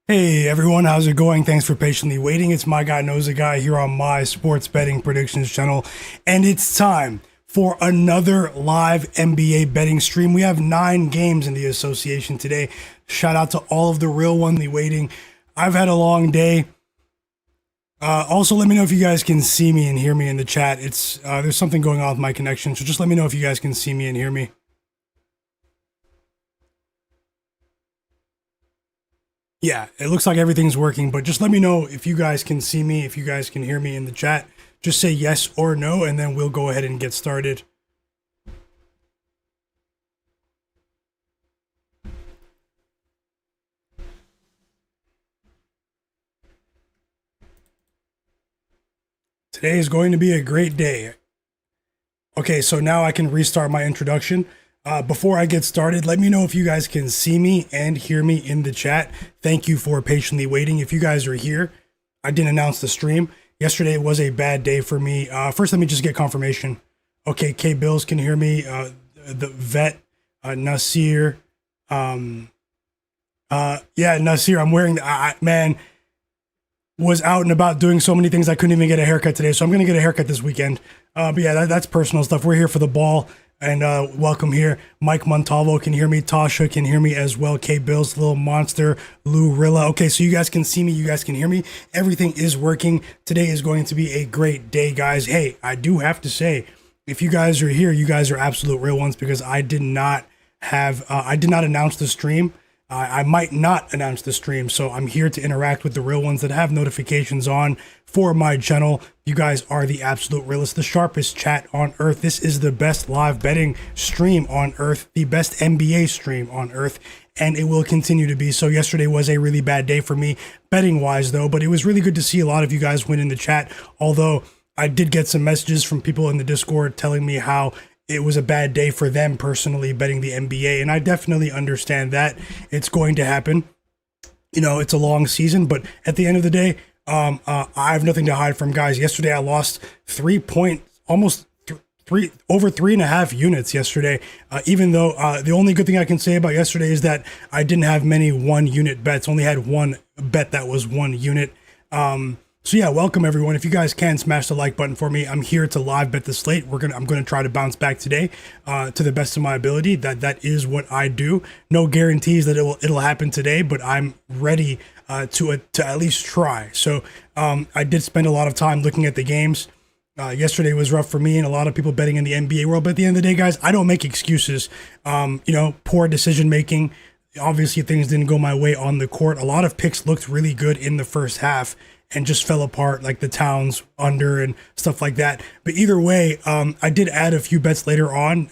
Hey everyone, how's it going? Thanks for patiently waiting. It's Myguyknowsaguy here on my sports betting predictions channel, and it's time for another live NBA betting stream. We have 9 games in the association today. Shout out to all of the real ones waiting. I've had a long day. Also, let me know if you guys can see me and hear me in the chat. It's there's something going on with my connection, so just let me know if you guys can see me and hear me. Yeah, it looks like everything's working, but just let me know if you guys can see me, if you guys can hear me in the chat. Just say yes or no, and then we'll go ahead and get started. Today is going to be a great day. Okay, so now I can restart my introduction. Before I get started, let me know if you guys can see me and hear me in the chat. Thank you for patiently waiting. If you guys are here, I didn't announce the stream. Yesterday was a bad day for me. First, let me just get confirmation. Okay, K Bills can hear me. The vet, Nasir. Yeah, Nasir, I'm wearing the, man, was out and about doing so many things I couldn't even get a haircut today. So I'm going to get a haircut this weekend. But yeah, that's personal stuff. We're here for the ball. And welcome here. Mike Montalvo can hear me. Tasha can hear me as well. K Bills, Little Monster, Lou Rilla. Okay, so you guys can see me. You guys can hear me. Everything is working. Today is going to be a great day, guys. Hey, I do have to say, if you guys are here, you guys are absolute real ones because I did not announce the stream. I might not announce the stream, so I'm here to interact with the real ones that have notifications on for my channel. You guys are the absolute realest, the sharpest chat on earth. This is the best live betting stream on earth, the best NBA stream on earth, and it will continue to be. So yesterday was a really bad day for me, betting-wise though, but it was really good to see a lot of you guys win in the chat, although I did get some messages from people in the Discord telling me how it was a bad day for them personally betting the NBA, and I definitely understand that. It's going to happen. You know, it's a long season, but at the end of the day, I have nothing to hide from, guys. Yesterday, I lost 3 point, almost over 3.5 units yesterday. Even though the only good thing I can say about yesterday is that I didn't have many 1-unit bets. Only had one bet that was 1 unit. So yeah, welcome everyone. If you guys can smash the like button for me, I'm here to live bet the slate. I'm gonna try to bounce back today, to the best of my ability. That is what I do. No guarantees that it'll happen today, but I'm ready to at least try. So I did spend a lot of time looking at the games. Yesterday was rough for me and a lot of people betting in the NBA world. But at the end of the day, guys, I don't make excuses. Poor decision making. Obviously, things didn't go my way on the court. A lot of picks looked really good in the first half and just fell apart, like the Towns under and stuff like that. But either way, I did add a few bets later on.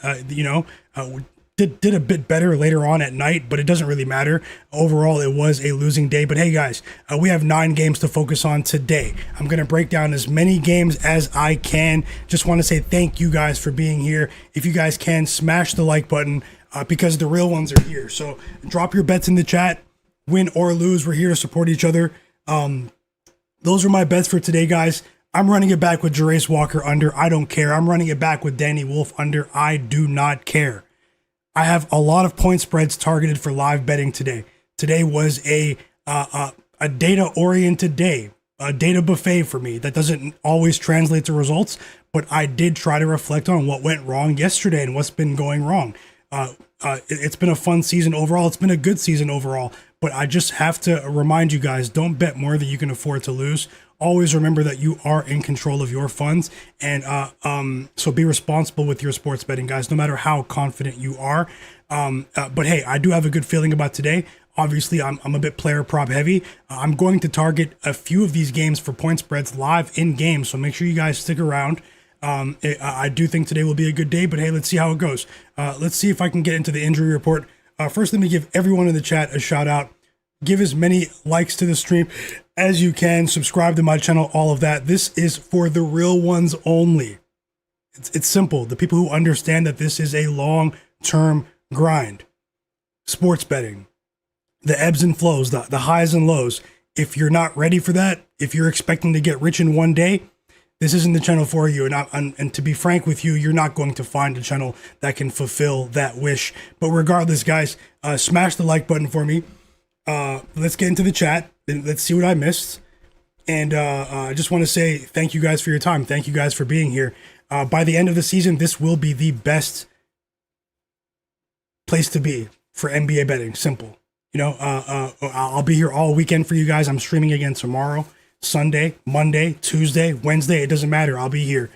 Did a bit better later on at night, but it doesn't really matter. Overall, it was a losing day. But hey, guys, we have 9 games to focus on today. I'm going to break down as many games as I can. Just want to say thank you guys for being here. If you guys can, smash the like button because the real ones are here. So drop your bets in the chat. Win or lose, we're here to support each other. Those are my bets for today, guys. I'm running it back with Jarace Walker under. I don't care. I'm running it back with Danny Wolf under. I do not care. I have a lot of point spreads targeted for live betting today. Today was a data-oriented day, a data buffet for me. That doesn't always translate to results, but I did try to reflect on what went wrong yesterday and what's been going wrong. It's been a fun season overall. It's been a good season overall. But I just have to remind you guys, don't bet more than you can afford to lose. Always remember that you are in control of your funds. And so be responsible with your sports betting, guys, no matter how confident you are. But hey, I do have a good feeling about today. Obviously, I'm a bit player prop heavy. I'm going to target a few of these games for point spreads live in game. So make sure you guys stick around. I do think today will be a good day, but hey, let's see how it goes. Let's see if I can get into the injury report. First, let me give everyone in the chat a shout out. Give as many likes to the stream as you can. Subscribe to my channel, all of that. This is for the real ones only. It's simple. The people who understand that this is a long-term grind. Sports betting, the ebbs and flows, the highs and lows. If you're not ready for that, if you're expecting to get rich in one day, this isn't the channel for you. And to be frank with you, you're not going to find a channel that can fulfill that wish. But regardless, guys, smash the like button for me. Let's get into the chat. Let's see what I missed. And I just want to say thank you guys for your time. Thank you guys for being here. By the end of the season, this will be the best place to be for NBA betting. Simple. I'll be here all weekend for you guys. I'm streaming again tomorrow, Sunday, Monday, Tuesday, Wednesday. It doesn't matter. I'll be here.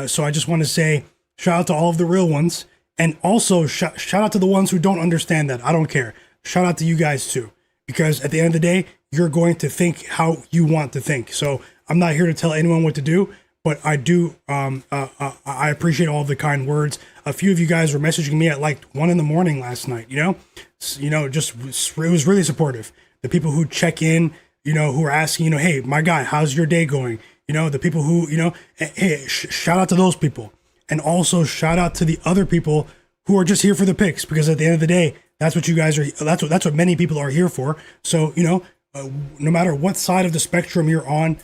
So I just want to say shout out to all of the real ones. And also shout out to the ones who don't understand that. I don't care. Shout out to you guys too. Because at the end of the day, you're going to think how you want to think. So I'm not here to tell anyone what to do, but I do. I appreciate all of the kind words. A few of you guys were messaging me at like 1 a.m. last night. Just it was really supportive. The people who check in, who are asking, hey, my guy, how's your day going? The people who, hey, shout out to those people, and also shout out to the other people who are just here for the picks. Because at the end of the day, that's what you guys are. That's what many people are here for. So no matter what side of the spectrum you're on,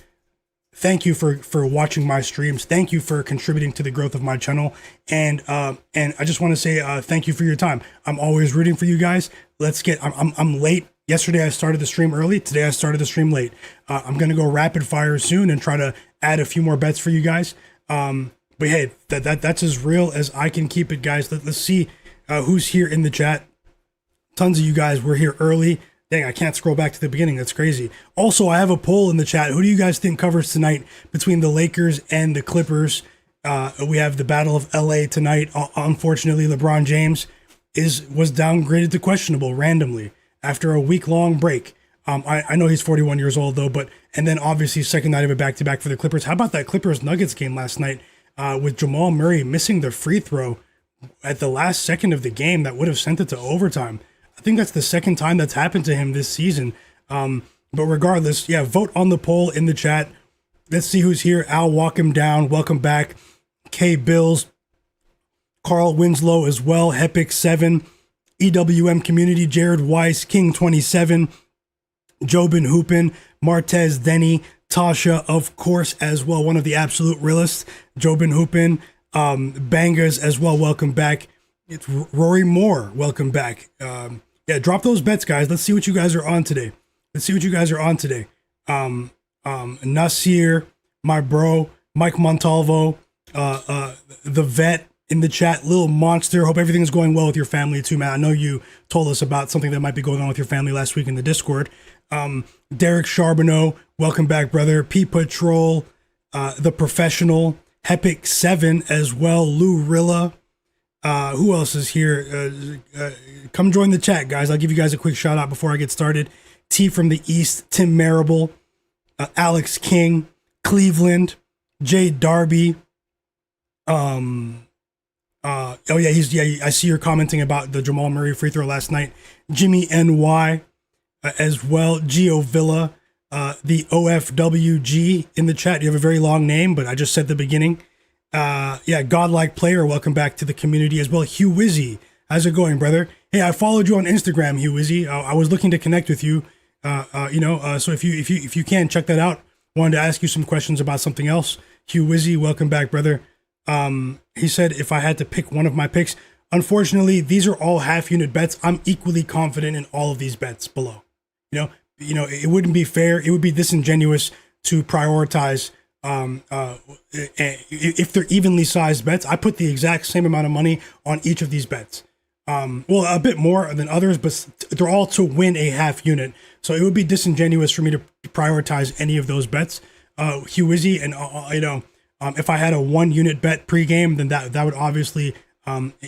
thank you for watching my streams. Thank you for contributing to the growth of my channel. And I just want to say thank you for your time. I'm always rooting for you guys. I'm late. Yesterday I started the stream early. Today I started the stream late. I'm gonna go rapid fire soon and try to add a few more bets for you guys. But hey, that's as real as I can keep it, guys. Let's see who's here in the chat. Tons of you guys were here early. Dang, I can't scroll back to the beginning. That's crazy. Also, I have a poll in the chat. Who do you guys think covers tonight between the Lakers and the Clippers? We have the Battle of LA tonight. Unfortunately, LeBron James was downgraded to questionable randomly after a week-long break. I know he's 41 years old, though, and then obviously second night of a back-to-back for the Clippers. How about that Clippers-Nuggets game last night with Jamal Murray missing the free throw at the last second of the game that would have sent it to overtime? I think that's the second time that's happened to him this season. But regardless, yeah, vote on the poll in the chat. Let's see who's here. Al, walk him down. Welcome back. K Bills. Carl Winslow as well. Hepic7. EWM Community. Jared Weiss. King 27. Jobin Hoopin. Martez Denny. Tasha, of course, as well. One of the absolute realists. Jobin Hoopin. Bangers as well. Welcome back. It's Rory Moore. Welcome back. Yeah, drop those bets, guys. Let's see what you guys are on today. Nasir, my bro, Mike Montalvo, the vet in the chat, Little Monster. Hope everything's going well with your family too, man. I know you told us about something that might be going on with your family last week in the Discord. Derek Charbonneau, welcome back, brother. P Patrol, The Professional, Hepic7 as well, Lou Rilla. Who else is here? Come join the chat, guys. I'll give you guys a quick shout out before I get started. T from the East, Tim Marable, Alex King, Cleveland, Jay Darby. I see you're commenting about the Jamal Murray free throw last night. Jimmy NY as well. Gio Villa, the OFWG in the chat. You have a very long name, but I just said the beginning. Godlike Player, welcome back to the community as well. Hugh Wizzy, how's it going, brother? Hey, I followed you on Instagram, Hugh Wizzy. I was looking to connect with you. So if you can check that out. Wanted to ask you some questions about something else. Hugh Wizzy, welcome back, brother. He said if I had to pick one of my picks, unfortunately, these are all half unit bets. I'm equally confident in all of these bets below. It wouldn't be fair. It would be disingenuous to prioritize. If they're evenly sized bets, I put the exact same amount of money on each of these bets. Well, a bit more than others, but they're all to win a half unit. So it would be disingenuous for me to prioritize any of those bets. Hugh Wizzy, and if I had a 1 unit bet pregame, then that would obviously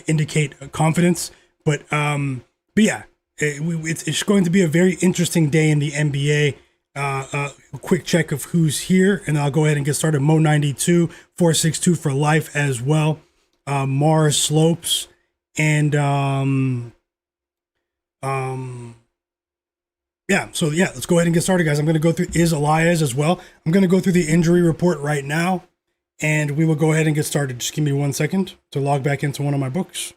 indicate confidence. But yeah, it's going to be a very interesting day in the NBA. A quick check of who's here, and I'll go ahead and get started. Mo92, 462 for life as well. Mars Slopes, and let's go ahead and get started, guys. I'm going to go through Elias as well. I'm going to go through the injury report right now, and we will go ahead and get started. Just give me 1 second to log back into one of my books.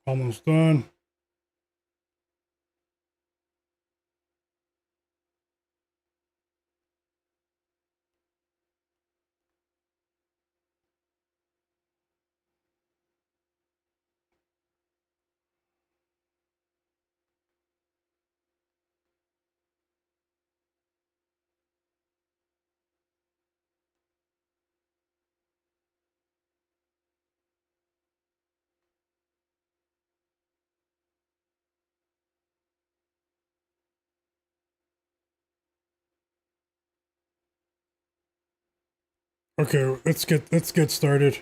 Almost done. Okay, let's get started.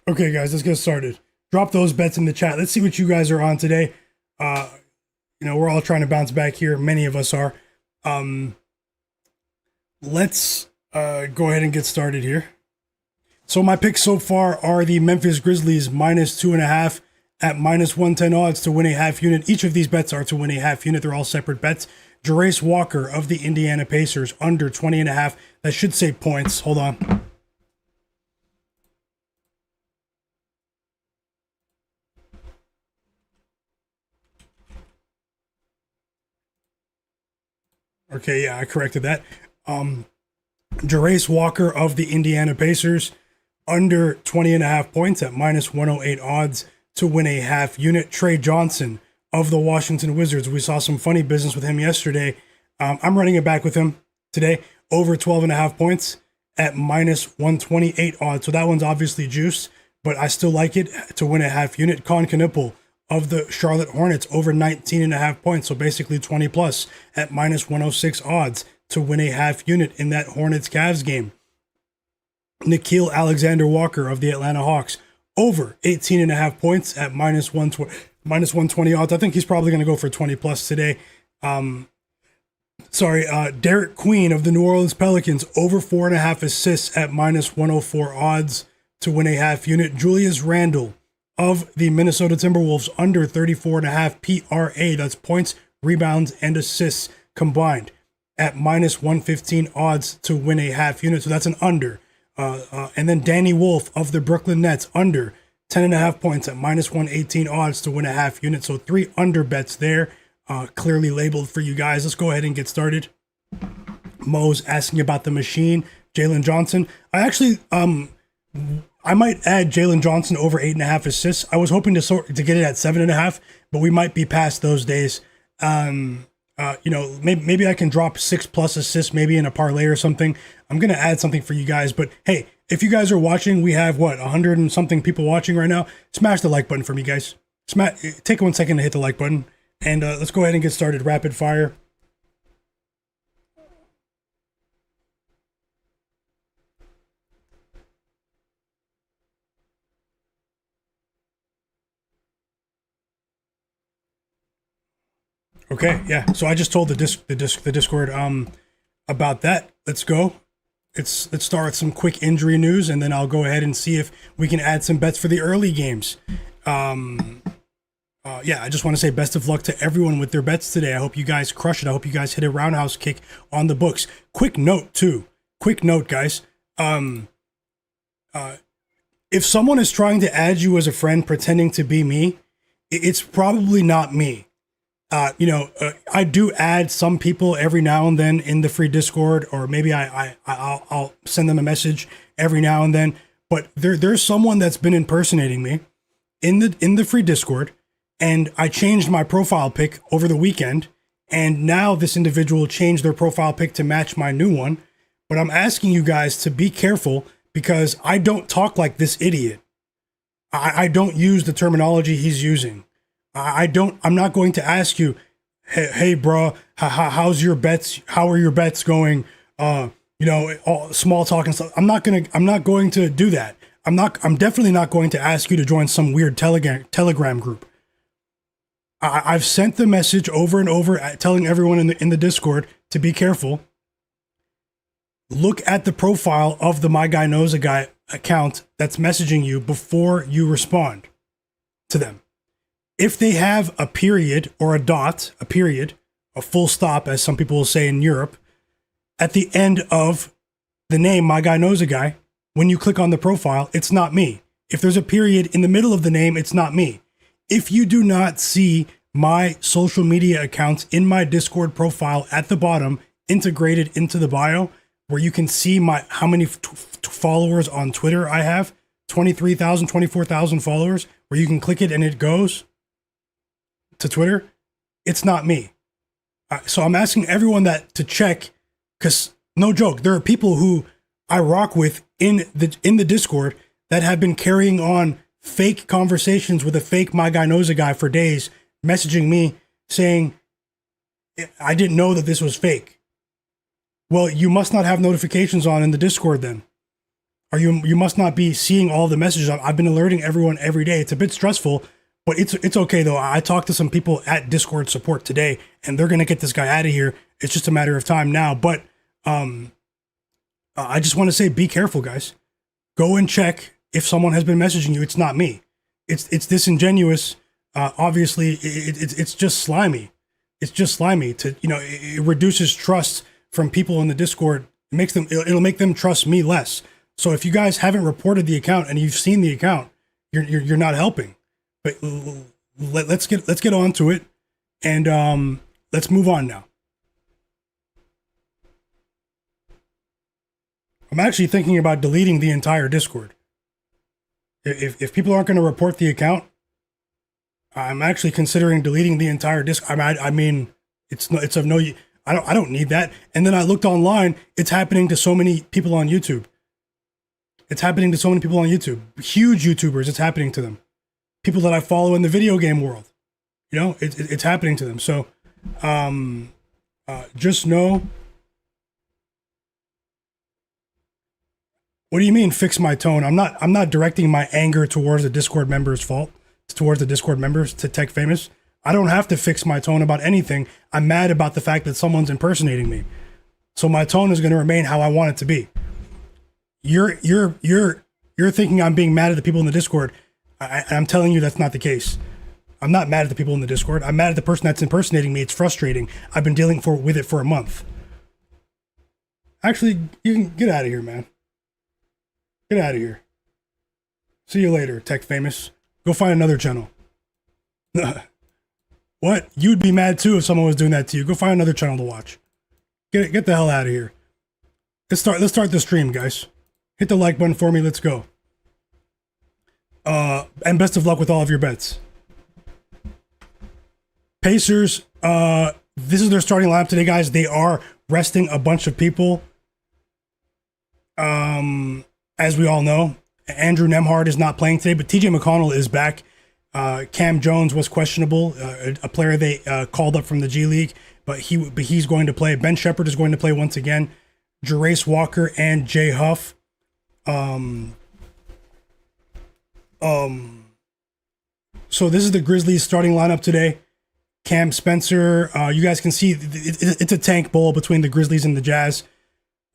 Okay, guys, let's get started. Drop those bets in the chat. Let's see what you guys are on today. Uh, we're all trying to bounce back here. Many of us are. Um, let's go ahead and get started here. So my picks so far are the Memphis Grizzlies -2.5 at -110 odds to win a half unit. Each of these bets are to win a half unit. They're all separate bets. Jarrett Walker of the Indiana Pacers under 20.5. That should say points. Hold on. Okay, yeah, I corrected that. Jarrett Walker of the Indiana Pacers under 20.5 points at -108 odds to win a half unit. Trey Johnson of the Washington Wizards. We saw some funny business with him yesterday. I'm running it back with him today. Over 12.5 points at -128 odds. So that one's obviously juiced, but I still like it to win a half unit. Con Knipple of the Charlotte Hornets over 19.5 points. So basically 20 plus at -106 odds to win a half unit in that Hornets Cavs game. Nickeil Alexander-Walker of the Atlanta Hawks over 18.5 points at -120 odds. I think he's probably going to go for 20 plus today. Derek Queen of the New Orleans Pelicans over 4.5 assists at -104 odds to win a half unit. Julius Randle of the Minnesota Timberwolves under 34.5 PRA. That's points, rebounds, and assists combined at -115 odds to win a half unit. So that's an under. And then Danny Wolf of the Brooklyn Nets under 10.5 points at -118 odds to win a half unit. So 3 under bets there, clearly labeled for you guys. Let's go ahead and get started. Mo's asking about the machine, Jalen Johnson. I might add Jalen Johnson over 8.5 assists. I was hoping to get it at 7.5, but we might be past those days. Maybe I can drop 6 plus assists, maybe in a parlay or something. I'm gonna add something for you guys. But hey, if you guys are watching, we have 100 and something people watching right now. Smash the like button for me, guys. Take 1 second to hit the like button, and let's go ahead and get started. Rapid fire. Okay, yeah. So I just told the Discord about that. Let's go. Let's start with some quick injury news, and then I'll go ahead and see if we can add some bets for the early games. I just want to say best of luck to everyone with their bets today. I hope you guys crush it. I hope you guys hit a roundhouse kick on the books. Quick note, guys. If someone is trying to add you as a friend pretending to be me, it's probably not me. I do add some people every now and then in the free Discord, or maybe I'll send them a message every now and then. But there's someone that's been impersonating me in the free Discord, and I changed my profile pic over the weekend, and now this individual changed their profile pic to match my new one. But I'm asking you guys to be careful because I don't talk like this idiot. I don't use the terminology he's using. I'm not going to ask you, hey bro, how's your bets? How are your bets going? All small talk and stuff. I'm not going to do that. I'm definitely not going to ask you to join some weird telegram group. I've sent the message over and over telling everyone in the Discord to be careful. Look at the profile of the Myguyknowsaguy account that's messaging you before you respond to them. If they have a period or a dot, a full stop, as some people will say in Europe, at the end of the name Myguyknowsaguy, when you click on the profile, it's not me. If there's a period in the middle of the name, it's not me. If you do not see my social media accounts in my Discord profile at the bottom, integrated into the bio, where you can see how many followers on Twitter I have, 23,000, 24,000 followers, where you can click it and it goes to Twitter. It's not me. So I'm asking everyone that to check, because no joke, there are people who I rock with in the Discord that have been carrying on fake conversations with a fake Myguyknowsaguy for days, messaging me saying, I didn't know that this was fake. Well, you must not have notifications on in the Discord then. Or you must not be seeing all the messages. I've been alerting everyone every day. It's a bit stressful, but it's okay though. I talked to some people at Discord support today, and they're gonna get this guy out of here. It's just a matter of time now. But I just want to say, be careful, guys. Go and check if someone has been messaging you. It's not me. It's disingenuous. Obviously, it's just slimy. It's just slimy. It reduces trust from people in the Discord. It'll make them trust me less. So if you guys haven't reported the account and you've seen the account, you're not helping. But let's get on to it, and let's move on now. I'm actually thinking about deleting the entire Discord. If people aren't going to report the account, I'm actually considering deleting the entire Discord. I mean, it's of no. I don't need that. And then I looked online. It's happening to so many people on YouTube. It's happening to so many people on YouTube. Huge YouTubers. It's happening to them. People that I follow in the video game world. It's happening to them. So, just know. What do you mean fix my tone? I'm not directing my anger towards the Discord members' fault, towards the Discord members, to Tech Famous. I don't have to fix my tone about anything. I'm mad about the fact that someone's impersonating me. So my tone is going to remain how I want it to be. You're thinking I'm being mad at the people in the Discord. I'm telling you that's not the case. I'm not mad at the people in the Discord. I'm mad at the person that's impersonating me. It's frustrating. I've been dealing with it for a month. Actually, you can get out of here, man. Get out of here. See you later, Tech Famous. Go find another channel. What? You'd be mad too if someone was doing that to you. Go find another channel to watch. Get the hell out of here. Let's start the stream, guys. Hit the like button for me. Let's go. And best of luck with all of your bets. Pacers, this is their starting lineup today, guys. They are resting a bunch of people. As we all know, Andrew Nembhard is not playing today, but TJ McConnell is back. Cam Jones was questionable, a player they called up from the G League, but he's going to play. Ben Shepherd is going to play once again. Jarace Walker and Jay Huff. So this is the Grizzlies starting lineup today. Cam Spencer, you guys can see it's a tank bowl between the Grizzlies and the Jazz.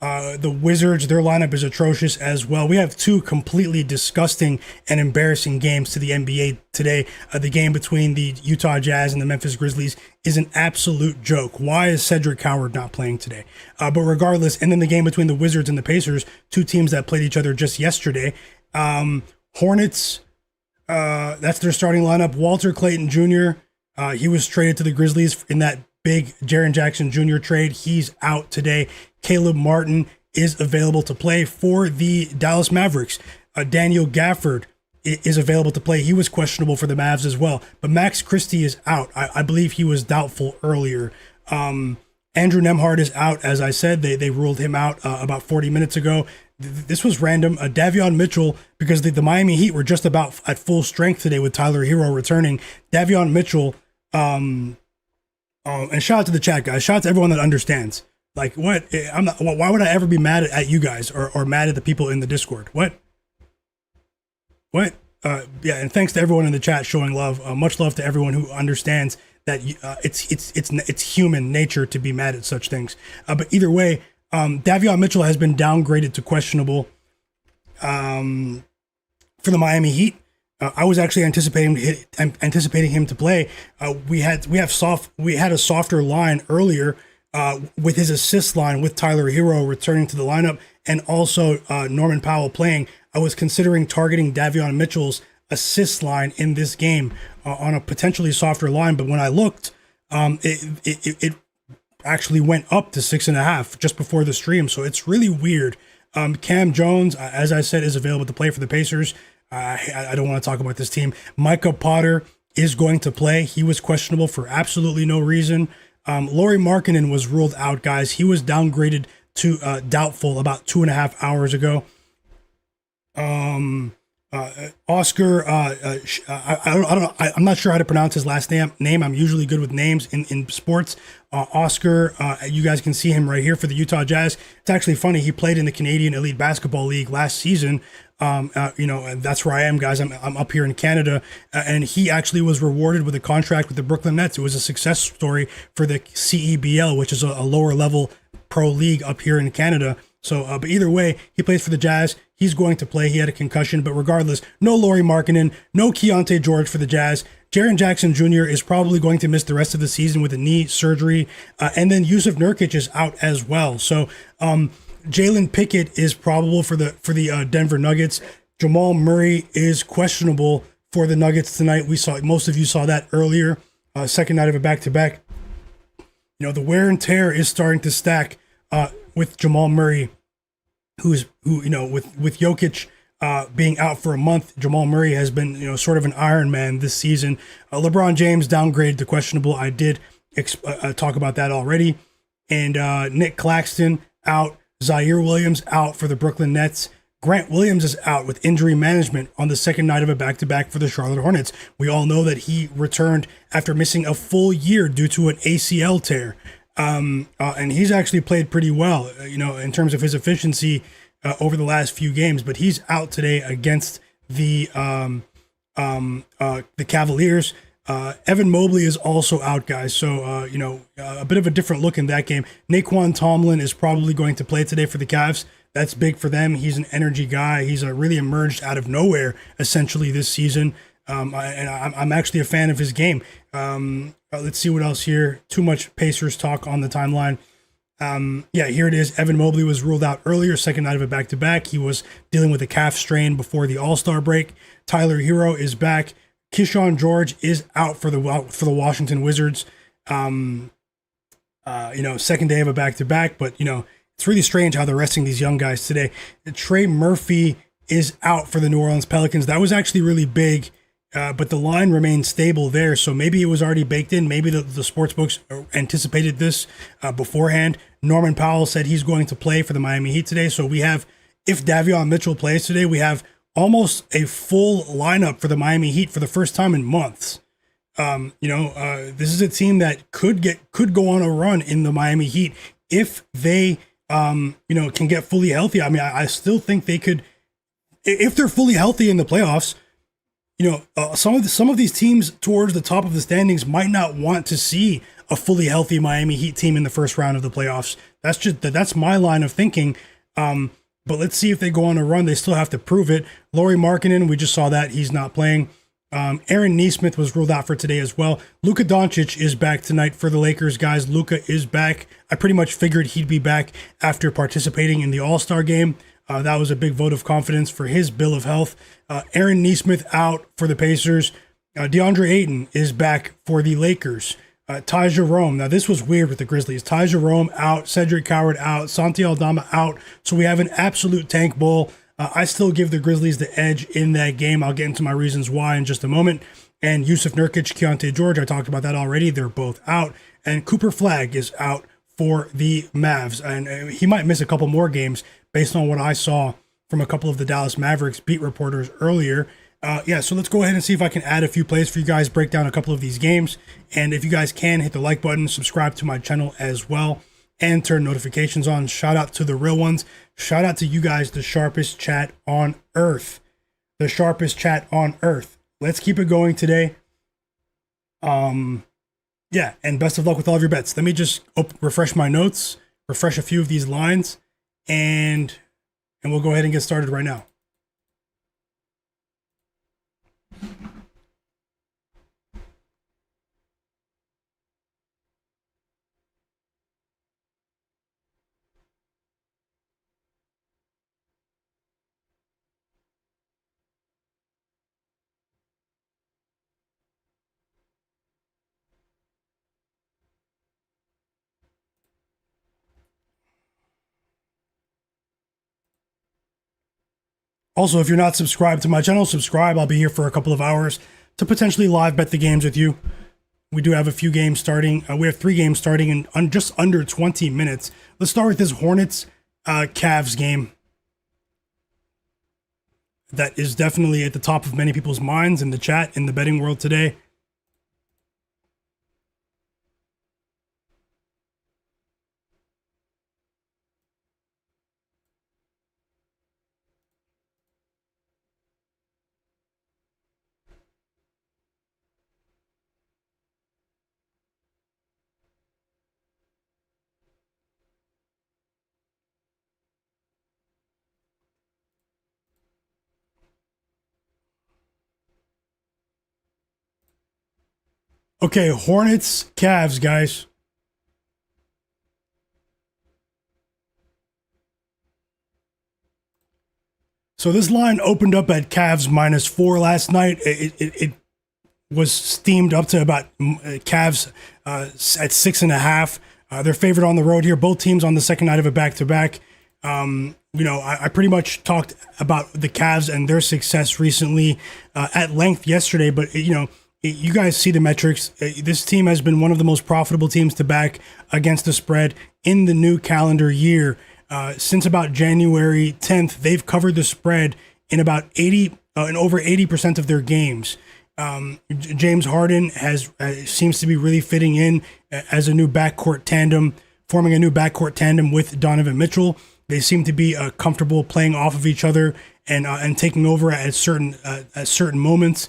The Wizards, their lineup is atrocious as well. We have two completely disgusting and embarrassing games to the NBA today. The game between the Utah Jazz and the Memphis Grizzlies is an absolute joke. Why is Cedric Howard not playing today? But regardless, and then the game between the Wizards and the Pacers, two teams that played each other just yesterday. Hornets, that's their starting lineup. Walter Clayton Jr., he was traded to the Grizzlies in that big Jaren Jackson Jr. trade. He's out today. Caleb Martin is available to play for the Dallas Mavericks. Daniel Gafford is available to play. He was questionable for the Mavs as well. But Max Christie is out. I believe he was doubtful earlier. Andrew Nembhard is out, as I said. They ruled him out about 40 minutes ago. This was random. Davion Mitchell, because the Miami Heat were just about at full strength today with Tyler Hero returning. Davion Mitchell, and shout out to the chat, guys. Shout out to everyone that understands. Like, what? I'm not. Why would I ever be mad at you guys or mad at the people in the Discord? What? Yeah, and thanks to everyone in the chat showing love. Much love to everyone who understands that it's human nature to be mad at such things. But either way, Davion Mitchell has been downgraded to questionable for the Miami Heat. I was actually anticipating him to play. We had a softer line earlier with his assist line with Tyler Hero returning to the lineup and also Norman Powell playing. I was considering targeting Davion Mitchell's assist line in this game on a potentially softer line, but when I looked, I actually went up to 6.5 just before the stream. So it's really weird. Cam Jones, as I said, is available to play for the Pacers. I don't want to talk about this team. Micah Potter is going to play. He was questionable for absolutely no reason. Lauri Markkanen was ruled out, guys. He was downgraded to doubtful about 2.5 hours ago. Oscar, I'm not sure how to pronounce his last name. I'm usually good with names in sports. Oscar, you guys can see him right here for the Utah Jazz. It's actually funny. He played in the Canadian Elite Basketball League last season. And that's where I am, guys. I'm up here in Canada, and he actually was rewarded with a contract with the Brooklyn Nets. It was a success story for the CEBL, which is a lower level pro league up here in Canada. So, but either way, he plays for the Jazz. He's going to play. He had a concussion, but regardless, no Lauri Markkanen, no Keontae George for the Jazz. Jaren Jackson Jr. is probably going to miss the rest of the season with a knee surgery, and then Yusuf Nurkic is out as well. So, Jalen Pickett is probable for the Denver Nuggets. Jamal Murray is questionable for the Nuggets tonight. Most of you saw that earlier. Second night of a back-to-back. The wear and tear is starting to stack with Jamal Murray, with Jokic being out for a month. Jamal Murray has been sort of an Iron Man this season. LeBron James downgraded to questionable. I did talk about that already. And Nick Claxton out. Zaire Williams out for the Brooklyn Nets. Grant Williams is out with injury management on the second night of a back-to-back for the Charlotte Hornets. We all know that he returned after missing a full year due to an ACL tear. And he's actually played pretty well, in terms of his efficiency over the last few games. But he's out today against the Cavaliers. Evan Mobley is also out, guys. So, a bit of a different look in that game. Naquan Tomlin is probably going to play today for the Cavs. That's big for them. He's an energy guy. He's really emerged out of nowhere, essentially, this season. And I'm actually a fan of his game. Let's see what else here. Too much Pacers talk on the timeline. Here it is. Evan Mobley was ruled out earlier, second night of a back-to-back. He was dealing with a calf strain before the All-Star break. Tyler Hero is back. Keyshawn George is out for the Washington Wizards. Second day of a back-to-back, but it's really strange how they're resting these young guys today. Trey Murphy is out for the New Orleans Pelicans. That was actually really big, but the line remained stable there, so maybe it was already baked in. Maybe the sports books anticipated this beforehand. Norman Powell said he's going to play for the Miami Heat today, so we have, if Davion Mitchell plays today, we have almost a full lineup for the Miami Heat for the first time in months. This is a team that could go on a run in the Miami Heat if they, can get fully healthy. I mean, I still think they could, if they're fully healthy in the playoffs. Some of these teams towards the top of the standings might not want to see a fully healthy Miami Heat team in the first round of the playoffs. That's my line of thinking. But let's see if they go on a run. They still have to prove it. Lauri Markkanen, we just saw that. He's not playing. Aaron Nesmith was ruled out for today as well. Luka Doncic is back tonight for the Lakers, guys. Luka is back. I pretty much figured he'd be back after participating in the All-Star game. That was a big vote of confidence for his bill of health. Aaron Nesmith out for the Pacers. DeAndre Ayton is back for the Lakers. Ty Jerome. Now, this was weird with the Grizzlies. Ty Jerome out, Cedric Coward out, Santi Aldama out. So we have an absolute tank bowl. I still give the Grizzlies the edge in that game. I'll get into my reasons why in just a moment. And Yusuf Nurkic, Keontae George, I talked about that already. They're both out. And Cooper Flagg is out for the Mavs. And he might miss a couple more games based on what I saw from a couple of the Dallas Mavericks beat reporters earlier. So let's go ahead and see if I can add a few plays for you guys, break down a couple of these games. And if you guys can, hit the like button, subscribe to my channel as well, and turn notifications on. Shout out to the real ones. Shout out to you guys, the sharpest chat on earth. The sharpest chat on earth. Let's keep it going today. And best of luck with all of your bets. Let me just refresh my notes, refresh a few of these lines, and we'll go ahead and get started right now. Also, if you're not subscribed to my channel, subscribe. I'll be here for a couple of hours to potentially live bet the games with you. We do have a few games starting. We have 3 games starting in just under 20 minutes. Let's start with this Hornets Cavs game. That is definitely at the top of many people's minds in the chat, in the betting world today. Okay, Hornets, Cavs, guys. So this line opened up at Cavs -4 last night. It was steamed up to about Cavs at 6.5. They're favored on the road here. Both teams on the second night of a back-to-back. I pretty much talked about the Cavs and their success recently at length yesterday, but you guys see the metrics. This team has been one of the most profitable teams to back against the spread in the new calendar year. Since about January 10th, they've covered the spread in about in over 80% of their games. James Harden seems to be really fitting in as a new backcourt tandem, forming a new backcourt tandem with Donovan Mitchell. They seem to be comfortable playing off of each other and taking over at certain moments.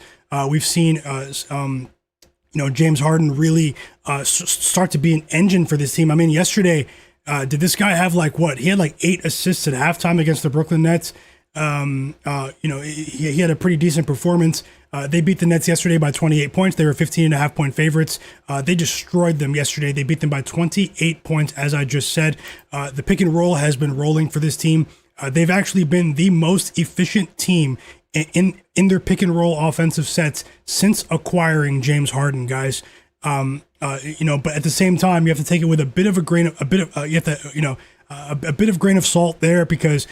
We've seen James Harden really start to be an engine for this team. I mean, yesterday, did this guy have he had 8 assists at halftime against the Brooklyn Nets. He had a pretty decent performance. They beat the Nets yesterday by 28 points. They were 15.5 point favorites. They destroyed them yesterday. They beat them by 28 points, as I just said. The pick and roll has been rolling for this team. They've actually been the most efficient team in their pick and roll offensive sets since acquiring James Harden, guys. But at the same time, you have to take it with a bit of grain of salt there, because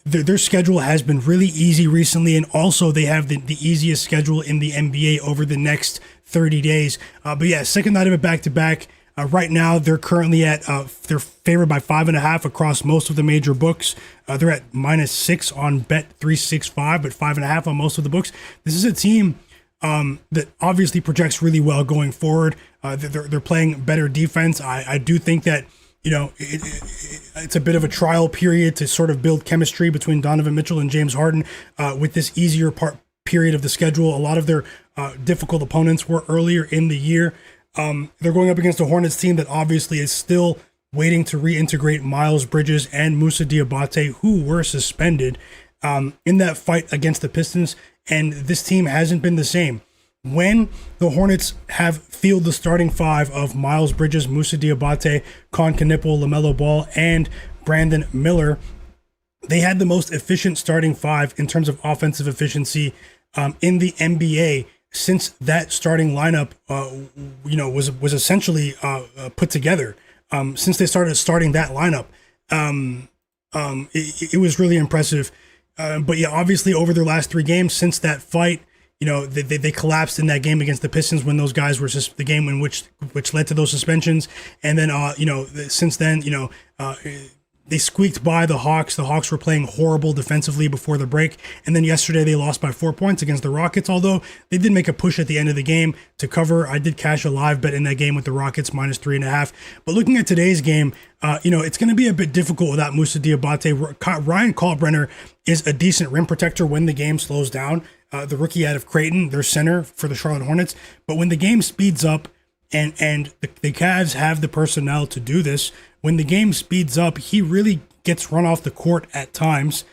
their schedule has been really easy recently, and also they have the easiest schedule in the NBA over the next 30 days. But yeah, second night of a back-to-back. Right now, they're currently they're favored by 5.5 across most of the major books. They're at -6 on Bet365, but 5.5 on most of the books. This is a team that obviously projects really well going forward. They're playing better defense. I do think that it's a bit of a trial period to sort of build chemistry between Donovan Mitchell and James Harden with this easier period of the schedule. A lot of their difficult opponents were earlier in the year. They're going up against a Hornets team that obviously is still waiting to reintegrate Miles Bridges and Moussa Diabate, who were suspended in that fight against the Pistons, and this team hasn't been the same. When the Hornets have field the starting 5 of Miles Bridges, Moussa Diabate, Con Knipple, Lamelo Ball, and Brandon Miller, they had the most efficient starting 5 in terms of offensive efficiency in the NBA since that starting lineup was essentially put together. Since they started starting that lineup, it was really impressive. But yeah, obviously over their last 3 games since that fight, they collapsed in that game against the Pistons when those guys were the game in which led to those suspensions. And then, since then, they squeaked by the Hawks. The Hawks were playing horrible defensively before the break. And then yesterday they lost by 4 points against the Rockets, although they did make a push at the end of the game to cover. I did cash a live bet in that game with the Rockets -3.5. But looking at today's game, it's going to be a bit difficult without Moussa Diabate. Ryan Kalkbrenner is a decent rim protector when the game slows down. The rookie out of Creighton, their center for the Charlotte Hornets. But when the game speeds up, and the Cavs have the personnel to do this, when the game speeds up, he really gets run off the court at times.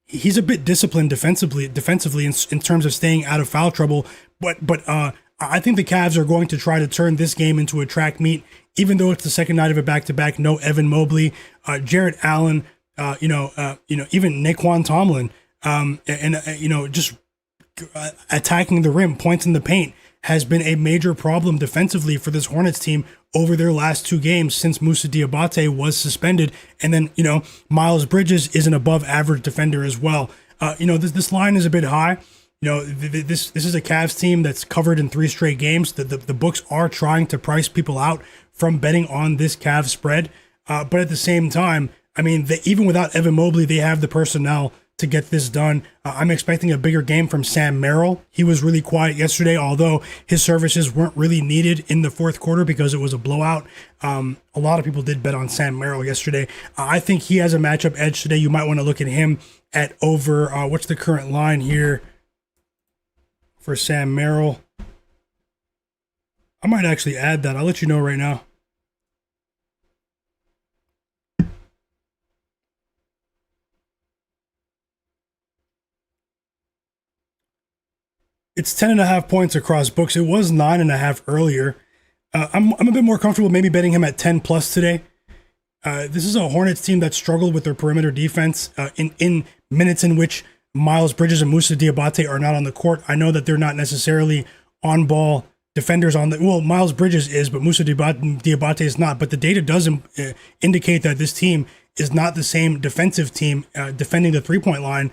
He's a bit disciplined defensively in terms of staying out of foul trouble. But I think the Cavs are going to try to turn this game into a track meet, even though it's the second night of a back-to-back. No Evan Mobley, Jarrett Allen, even Naquan Tomlin, just attacking the rim, points in the paint. has been a major problem defensively for this Hornets team over their last 2 games since Moussa Diabate was suspended. And then, Miles Bridges is an above average defender as well. This line is a bit high. This is a Cavs team that's covered in 3 straight games. The books are trying to price people out from betting on this Cavs spread. But at the same time, I mean, even without Evan Mobley, they have the personnel to get this done. I'm expecting a bigger game from Sam Merrill. He was really quiet yesterday, although his services weren't really needed in the fourth quarter because it was a blowout. A lot of people did bet on Sam Merrill yesterday. I think he has a matchup edge today. You might want to look at him at over, what's the current line here for Sam Merrill? I might actually add that. I'll let you know right now. It's 10.5 points across books. It was 9.5 earlier. I'm a bit more comfortable maybe betting him at 10 plus today. This is a Hornets team that struggled with their perimeter defense in minutes in which Miles Bridges and Moussa Diabate are not on the court. I know that they're not necessarily on-ball defenders Miles Bridges is, but Moussa Diabate is not. But the data does indicate that this team is not the same defensive team defending the three-point line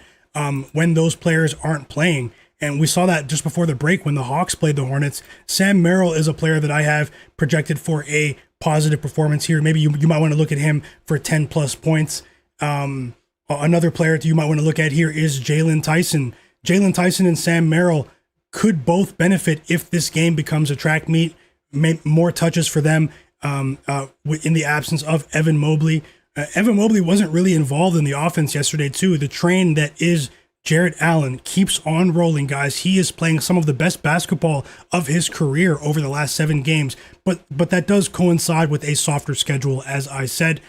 when those players aren't playing. And we saw that just before the break when the Hawks played the Hornets. Sam Merrill is a player that I have projected for a positive performance here. Maybe you might want to look at him for 10 plus points. Another player that you might want to look at here is Jalen Tyson. Jalen Tyson and Sam Merrill could both benefit if this game becomes a track meet, more touches for them in the absence of Evan Mobley. Evan Mobley wasn't really involved in the offense yesterday too. The train that is Jarrett Allen keeps on rolling, guys. He is playing some of the best basketball of his career over the last 7 games, but that does coincide with a softer schedule, as I said.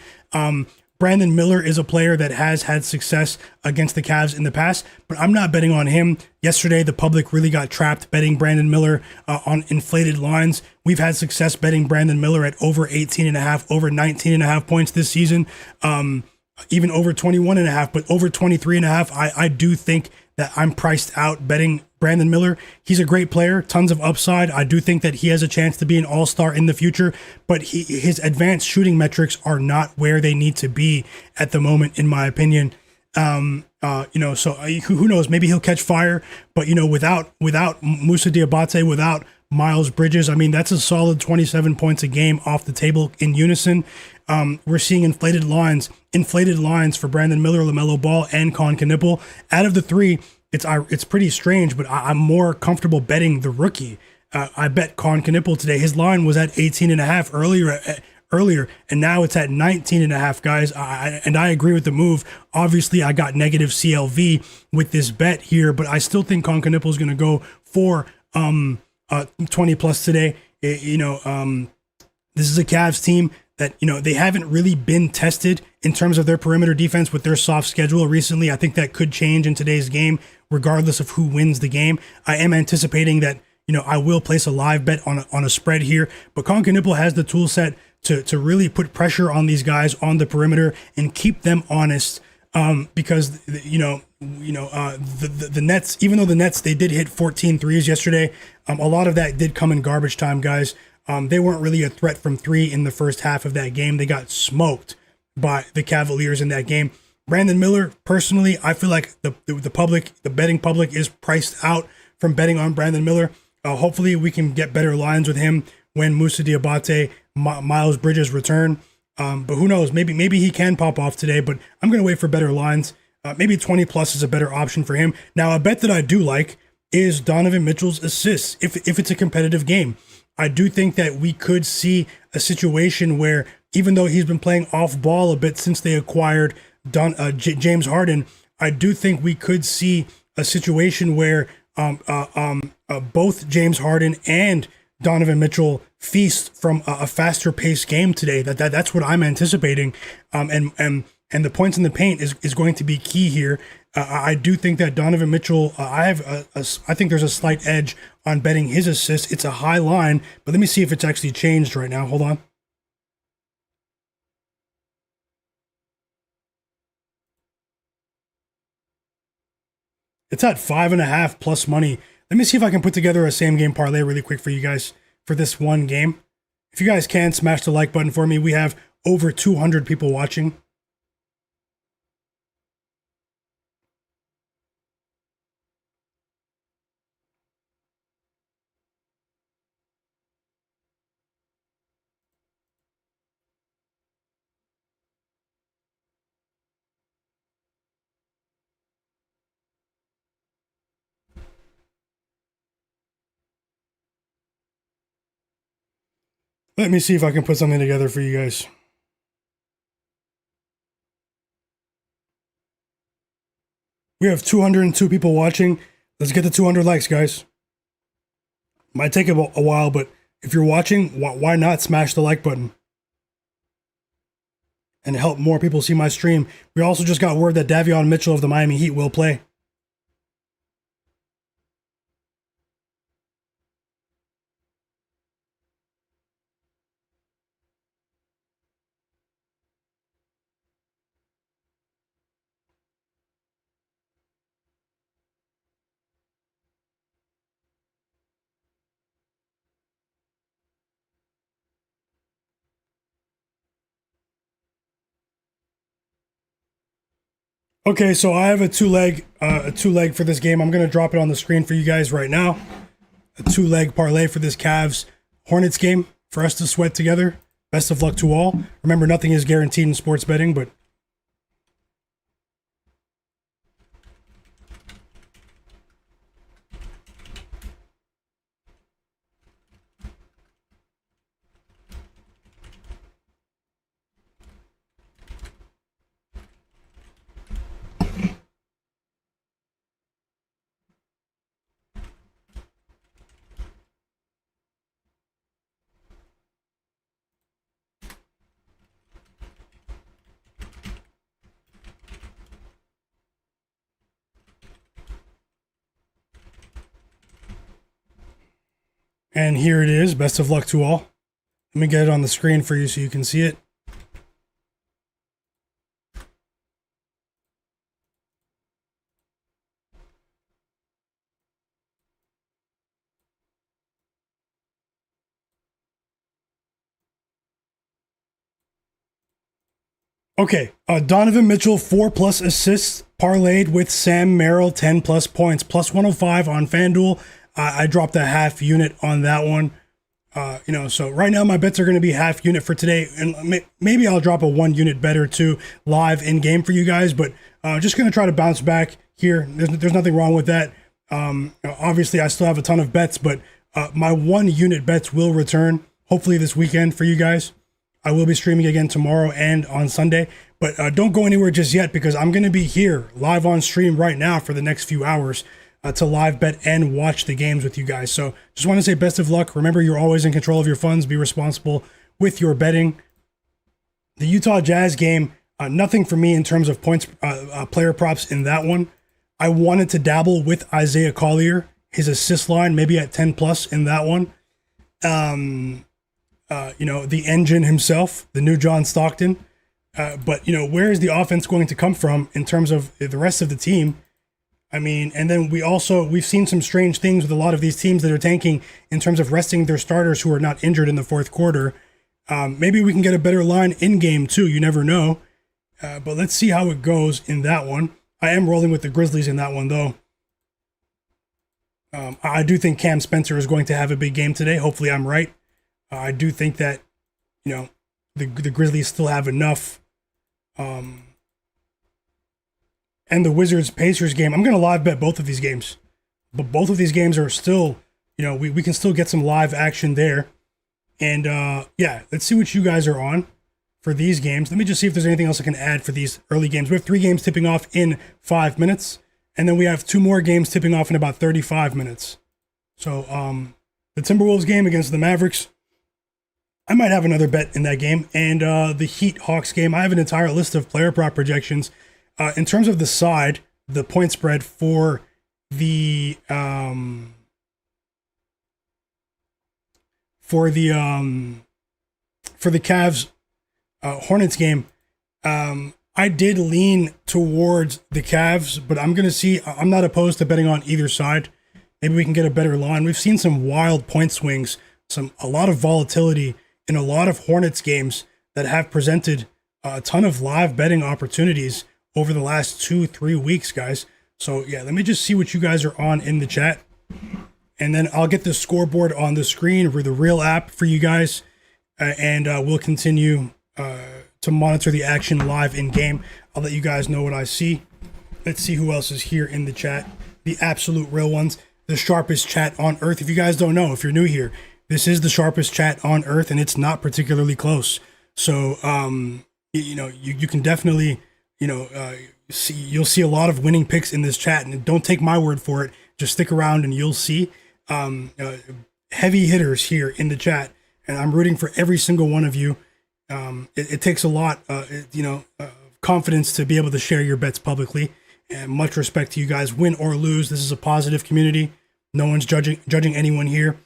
Brandon Miller is a player that has had success against the Cavs in the past, but I'm not betting on him. Yesterday, the public really got trapped betting Brandon Miller on inflated lines. We've had success betting Brandon Miller at over 18.5, over 19.5 points this season. Even over 21.5, but over 23.5, I do think that I'm priced out betting Brandon Miller. He's a great player, tons of upside. I do think that he has a chance to be an all-star in the future, but his advanced shooting metrics are not where they need to be at the moment, in my opinion. So who knows? Maybe he'll catch fire, but without Moussa Diabate, without Miles Bridges, I mean, that's a solid 27 points a game off the table in unison. We're seeing inflated lines for Brandon Miller, Lamelo Ball, and Con Knipple. Out of the 3, it's pretty strange, but I'm more comfortable betting the rookie. I bet Con Knipple today. His line was at 18.5 earlier, and now it's at 19.5, guys. I agree with the move. Obviously, I got negative CLV with this bet here, but I still think Con Knipple is going to go for 20 plus today. This is a Cavs team that, they haven't really been tested in terms of their perimeter defense with their soft schedule recently. I think that could change in today's game, regardless of who wins the game. I am anticipating that, I will place a live bet on a spread here, but Con Knipple has the tool set to really put pressure on these guys on the perimeter and keep them honest. Because, the Nets, even though the Nets, they did hit 14 threes yesterday, a lot of that did come in garbage time, guys. They weren't really a threat from 3 in the first half of that game. They got smoked by the Cavaliers in that game. Brandon Miller, personally, I feel like the betting public is priced out from betting on Brandon Miller. Hopefully we can get better lines with him when Moussa Diabate, Miles Bridges return. But who knows? Maybe he can pop off today, but I'm going to wait for better lines. Maybe 20 plus is a better option for him. Now, a bet that I do like is Donovan Mitchell's assists if it's a competitive game. I do think that we could see a situation where, even though he's been playing off ball a bit since they acquired James Harden, I do think we could see a situation where both James Harden and Donovan Mitchell feast from a faster paced game today. That's what I'm anticipating. And the points in the paint is going to be key here. I do think that Donovan Mitchell, I think there's a slight edge on betting his assists. It's a high line, but let me see if it's actually changed right now. Hold on. It's at 5.5 plus money. Let me see if I can put together a same game parlay really quick for you guys for this one game. If you guys can, smash the like button for me. We have over 200 people watching. Let me see if I can put something together for you guys. We have 202 people watching. Let's get to 200 likes, guys. Might take a while, but if you're watching, why not smash the like button and help more people see my stream? We also just got word that Donovan Mitchell of the Miami Heat will play. Okay, so I have a two leg for this game. I'm gonna drop it on the screen for you guys right now. A 2-leg parlay for this Cavs Hornets game for us to sweat together. Best of luck to all. Remember, nothing is guaranteed in sports betting, but and here it is. Best of luck to all. Let me get it on the screen for you so you can see it. Okay, Donovan Mitchell 4+ assists parlayed with Sam Merrill 10+ points, plus 105 on FanDuel. I dropped a half unit on that one. So right now my bets are going to be half unit for today, and maybe I'll drop a 1 unit bet or two live in game for you guys. But just going to try to bounce back here. There's nothing wrong with that. Obviously, I still have a ton of bets, but my 1 unit bets will return hopefully this weekend for you guys. I will be streaming again tomorrow and on Sunday, but don't go anywhere just yet because I'm going to be here live on stream right now for the next few hours to live bet and watch the games with you guys. So just want to say best of luck. Remember, you're always in control of your funds. Be responsible with your betting. The Utah Jazz game, nothing for me in terms of points, player props in that one. I wanted to dabble with Isaiah Collier, his assist line, maybe at 10+ in that one. The engine himself, the new John Stockton. But where is the offense going to come from in terms of the rest of the team? I mean, and then we've seen some strange things with a lot of these teams that are tanking in terms of resting their starters who are not injured in the fourth quarter. Maybe we can get a better line in game too. You never know. But let's see how it goes in that one. I am rolling with the Grizzlies in that one though. I do think Cam Spencer is going to have a big game today. Hopefully I'm right. I do think that, the Grizzlies still have enough. And the Wizards-Pacers game, I'm going to live bet both of these games. But both of these are still, we can still get some live action there. And, let's see what you guys are on for these games. Let me just see if there's anything else I can add for these early games. We have 3 games tipping off in 5 minutes. And then we have 2 more games tipping off in about 35 minutes. So, the Timberwolves game against the Mavericks, I might have another bet in that game. And the Heat-Hawks game, I have an entire list of player prop projections. In terms of the side, the point spread for the Cavs Hornets game, I did lean towards the Cavs, but I'm gonna see. I'm not opposed to betting on either side. maybe we can get a better line. We've seen some wild point swings, a lot of volatility in a lot of Hornets games that have presented a ton of live betting opportunities over the last 2-3 weeks, guys. So yeah, let me just see what you guys are on in the chat, and then I'll get the scoreboard on the screen or the real app for you guys, and we'll continue to monitor the action live in game. I'll let you guys know what I see. Let's see who else is here in the chat. The absolute real ones, the sharpest chat on earth. If you guys don't know, if you're new here, this is the sharpest chat on earth, and it's not particularly close. So you can definitely you'll see a lot of winning picks in this chat, and don't take my word for it. Just stick around and you'll see heavy hitters here in the chat, and I'm rooting for every single one of you. It takes a lot, confidence to be able to share your bets publicly, and much respect to you guys. Win or lose, this is a positive community. No one's judging anyone here.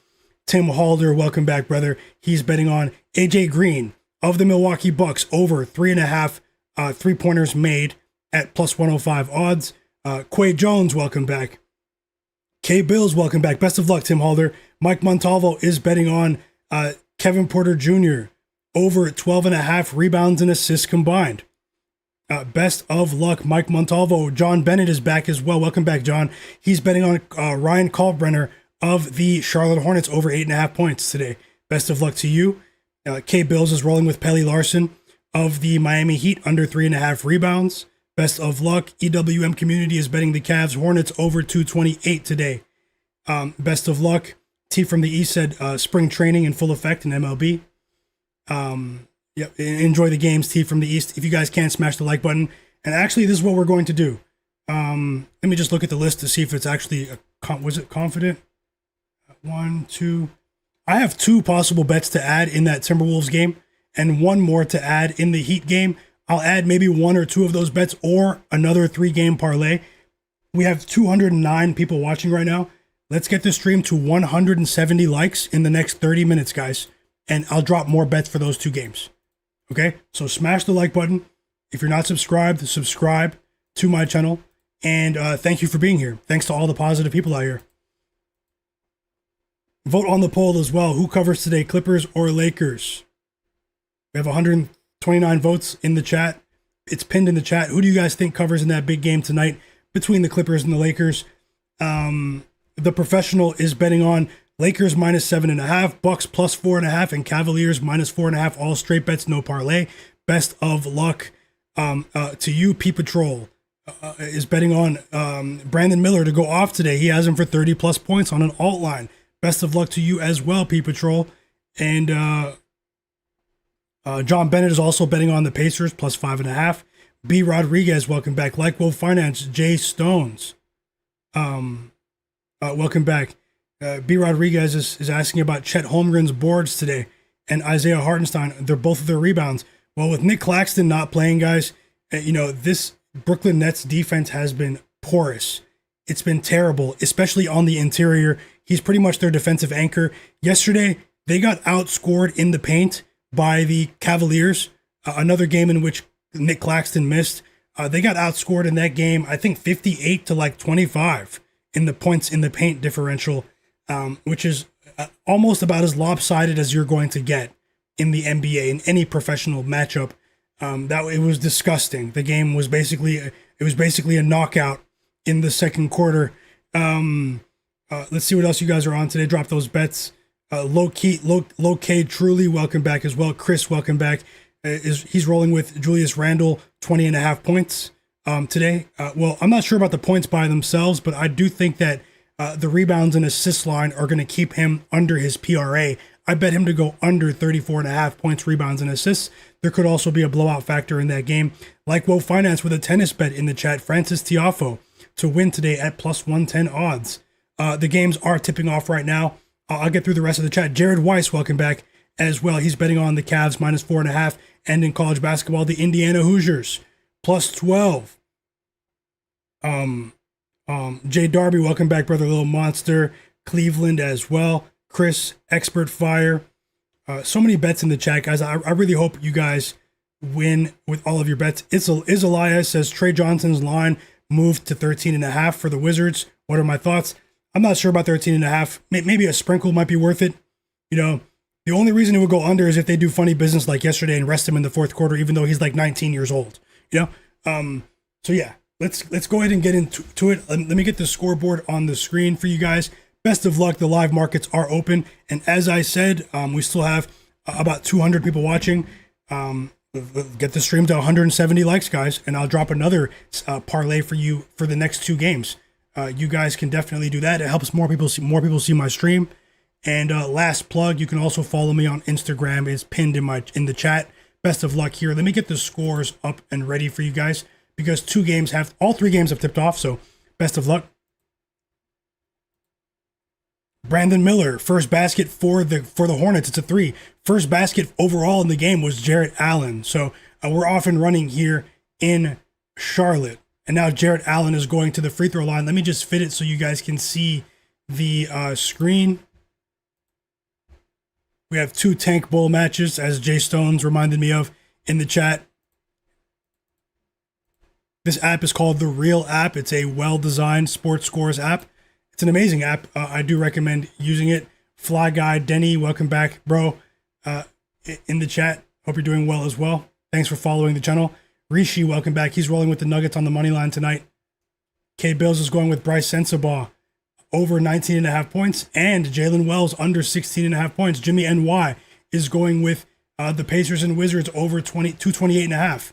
Tim Halder, welcome back, brother. He's betting on AJ Green of the Milwaukee Bucks over 3.5 3-pointers made at plus 105 odds. Quay Jones, welcome back. K Bills, welcome back. Best of luck, Tim Halder. Mike Montalvo is betting on Kevin Porter Jr. over 12.5 rebounds and assists combined. Best of luck, Mike Montalvo. John Bennett is back as well. Welcome back, John. He's betting on Ryan Kalkbrenner of the Charlotte Hornets over 8.5 points today. Best of luck to you. K Bills is rolling with Pelly Larson of the Miami Heat under 3.5 rebounds. Best of luck. EWM Community is betting the Cavs Hornets over 228 today. Best of luck. T from the East said spring training in full effect in MLB. Enjoy the games, T from the East. If you guys can, smash the like button. And actually, this is what we're going to do. Let me just look at the list to see if it's actually was it confident? 1, 2. I have 2 possible bets to add in that Timberwolves game, and 1 more to add in the Heat game. I'll add maybe 1 or 2 of those bets, or another 3-game parlay. We have 209 people watching right now. Let's get this stream to 170 likes in the next 30 minutes, guys, and I'll drop more bets for those 2 games. Okay, so smash the like button. If you're not subscribed, subscribe to my channel, and thank you for being here. Thanks to all the positive people out here. Vote on the poll as well. Who covers today, Clippers or Lakers? We have 129 votes in the chat. It's pinned in the chat. Who do you guys think covers in that big game tonight between the Clippers and the Lakers? The professional is betting on Lakers minus 7.5, Bucks plus 4.5, and Cavaliers minus 4.5. All straight bets, no parlay. Best of luck to you. P Patrol is betting on Brandon Miller to go off today. He has him for 30 plus points on an alt line. Best of luck to you as well, P Patrol. And John Bennett is also betting on the Pacers plus 5.5. B Rodriguez, welcome back. Like Wolf Finance, Jay Stones. Welcome back. B Rodriguez is asking about Chet Holmgren's boards today and Isaiah Hartenstein. They're both of their rebounds. Well, with Nick Claxton not playing, guys, this Brooklyn Nets defense has been porous. It's been terrible, especially on the interior. He's pretty much their defensive anchor. Yesterday, they got outscored in the paint by the Cavaliers, another game in which Nick Claxton missed. They got outscored in that game, I think 58 to like 25 in the points in the paint differential, which is almost about as lopsided as you're going to get in the NBA in any professional matchup. That it was disgusting. The game was basically a knockout in the second quarter. Let's see what else you guys are on today. Drop those bets. Low K Truly, welcome back as well. Chris, welcome back. He's rolling with Julius Randle, 20.5 points today. Well, I'm not sure about the points by themselves, but I do think that the rebounds and assists line are going to keep him under his PRA. I bet him to go under 34.5 points, rebounds, and assists. There could also be a blowout factor in that game. Like Woe Finance with a tennis bet in the chat, Francis Tiafoe to win today at plus 110 odds. The games are tipping off right now. I'll get through the rest of the chat. Jared Weiss, welcome back as well. He's betting on the Cavs minus 4.5, and in college basketball, the Indiana Hoosiers plus 12. Jay Darby, welcome back, brother. Little Monster. Cleveland as well. Chris, Expert Fire. So many bets in the chat, guys. I really hope you guys win with all of your bets. Is Elias says Trey Johnson's line moved to 13.5 for the Wizards. What are my thoughts? I'm not sure about 13.5. Maybe a sprinkle might be worth it. You know, the only reason it would go under is if they do funny business like yesterday and rest him in the fourth quarter, even though he's like 19 years old. You know, so yeah, let's go ahead and get into it. Let me get the scoreboard on the screen for you guys. Best of luck. The live markets are open, and as I said, we still have about 200 people watching. Get the stream to 170 likes, guys, and I'll drop another parlay for you for the next 2 games. You guys can definitely do that. It helps more people see my stream. And last plug, you can also follow me on Instagram. It's pinned in the chat. Best of luck here. Let me get the scores up and ready for you guys because all 3 games have tipped off. So best of luck. Brandon Miller, first basket for the Hornets. It's a 3. First basket overall in the game was Jarrett Allen. So we're off and running here in Charlotte. And now Jarrett Allen is going to the free throw line. Let me just fit it so you guys can see the screen. We have 2 Tank Bowl matches, as Jay Stones reminded me of in the chat. This app is called The Real App. It's a well-designed sports scores app. It's an amazing app. I do recommend using it. Fly Guy, Denny, welcome back, bro. In the chat. Hope you're doing well as well. Thanks for following the channel. Rishi, welcome back. He's rolling with the Nuggets on the money line tonight. K Bills is going with Bryce Sensabaugh over 19.5 points and Jalen Wells under 16.5 points. Jimmy NY is going with the Pacers and Wizards over 228.5.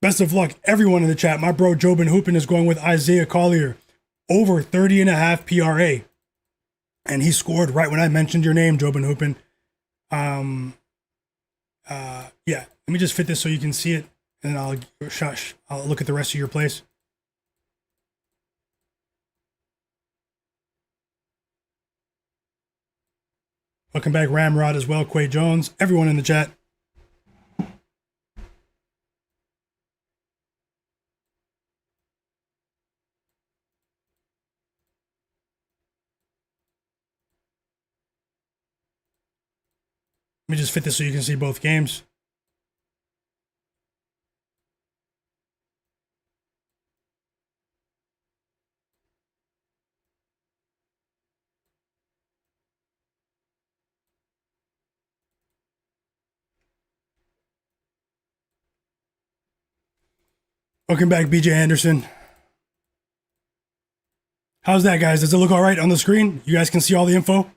Best of luck, everyone in the chat. My bro Jobin Hoopin is going with Isaiah Collier over 30.5 PRA. And he scored right when I mentioned your name, Jobin Hoopin. Yeah, let me just fit this so you can see it, and then I'll look at the rest of your place. Welcome back, Ramrod as well, Quay Jones, everyone in the chat. Let me just fit this so you can see both games. Welcome back, BJ Anderson. How's that, guys? Does it look all right on the screen? You guys can see all the info?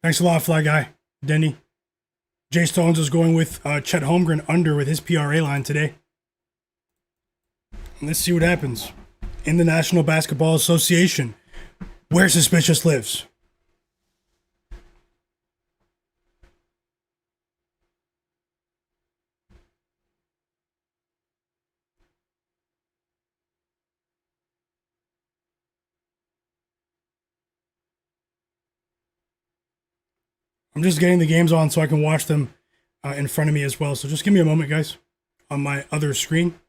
Thanks a lot, Fly Guy. Denny. Jay Stones is going with Chet Holmgren under with his PRA line today. Let's see what happens. In the National Basketball Association, where Suspicious lives. I'm just getting the games on so I can watch them in front of me as well. So just give me a moment, guys, on my other screen.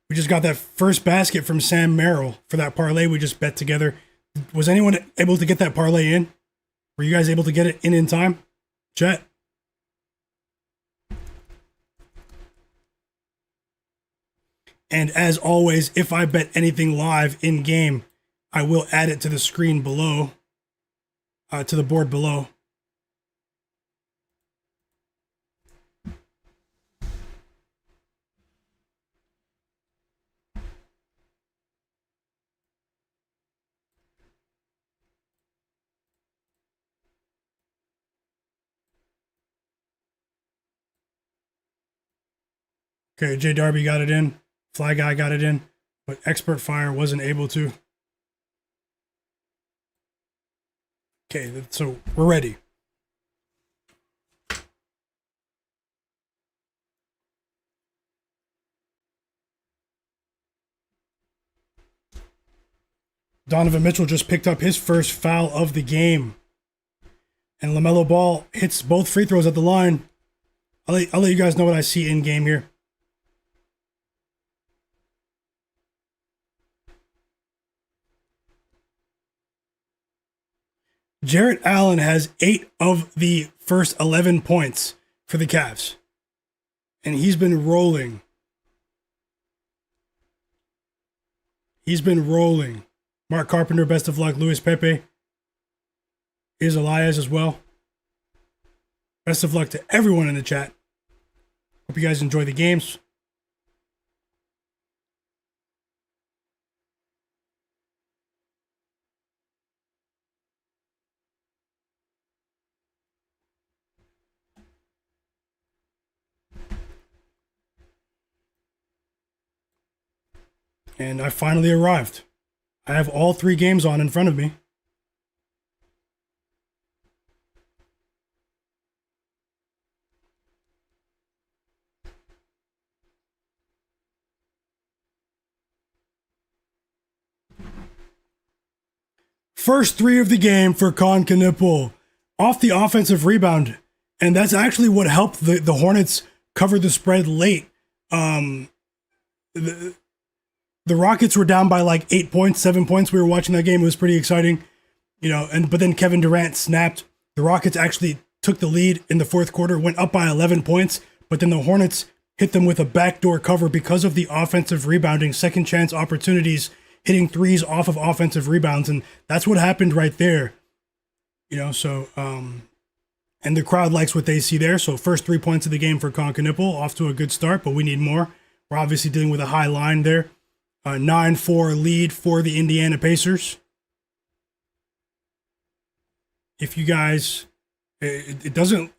We just got that first basket from Sam Merrill for that parlay we just bet together. Was anyone able to get that parlay in? Were you guys able to get it in time? Chat. And as always, if I bet anything live in game, I will add it to the screen below, to the board below. Okay, J Darby got it in. Fly Guy got it in, but Expert Fire wasn't able to. Okay, so we're ready. Donovan Mitchell just picked up his first foul of the game. And Lamelo Ball hits both free throws at the line. I'll let you guys know what I see in game here. Jarrett Allen has 8 of the first 11 points for the Cavs. And he's been rolling. He's been rolling. Mark Carpenter, best of luck. Luis Pepe. Here's Elias as well. Best of luck to everyone in the chat. Hope you guys enjoy the games. And I finally arrived. I have all 3 games on in front of me. First 3 of the game for Knipple off the offensive rebound. And that's actually what helped the Hornets cover the spread late. The Rockets were down by like 8 points, 7 points. We were watching that game. It was pretty exciting, but then Kevin Durant snapped. The Rockets actually took the lead in the fourth quarter, went up by 11 points, but then the Hornets hit them with a backdoor cover because of the offensive rebounding, second chance opportunities, hitting threes off of offensive rebounds. And that's what happened right there, and the crowd likes what they see there. So first 3 points of the game for Knipple, off to a good start, but we need more. We're obviously dealing with a high line there. 9-4 lead for the Indiana Pacers. If you guys, it doesn't,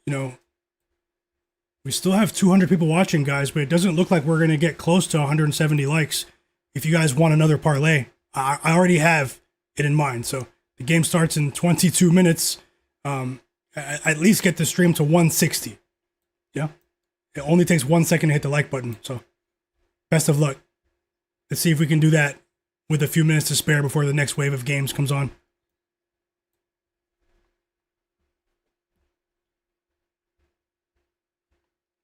we still have 200 people watching, guys, but it doesn't look like we're going to get close to 170 likes. If you guys want another parlay, I already have it in mind. So the game starts in 22 minutes. At least get the stream to 160. Yeah. It only takes 1 second to hit the like button. So best of luck. Let's see if we can do that with a few minutes to spare before the next wave of games comes on.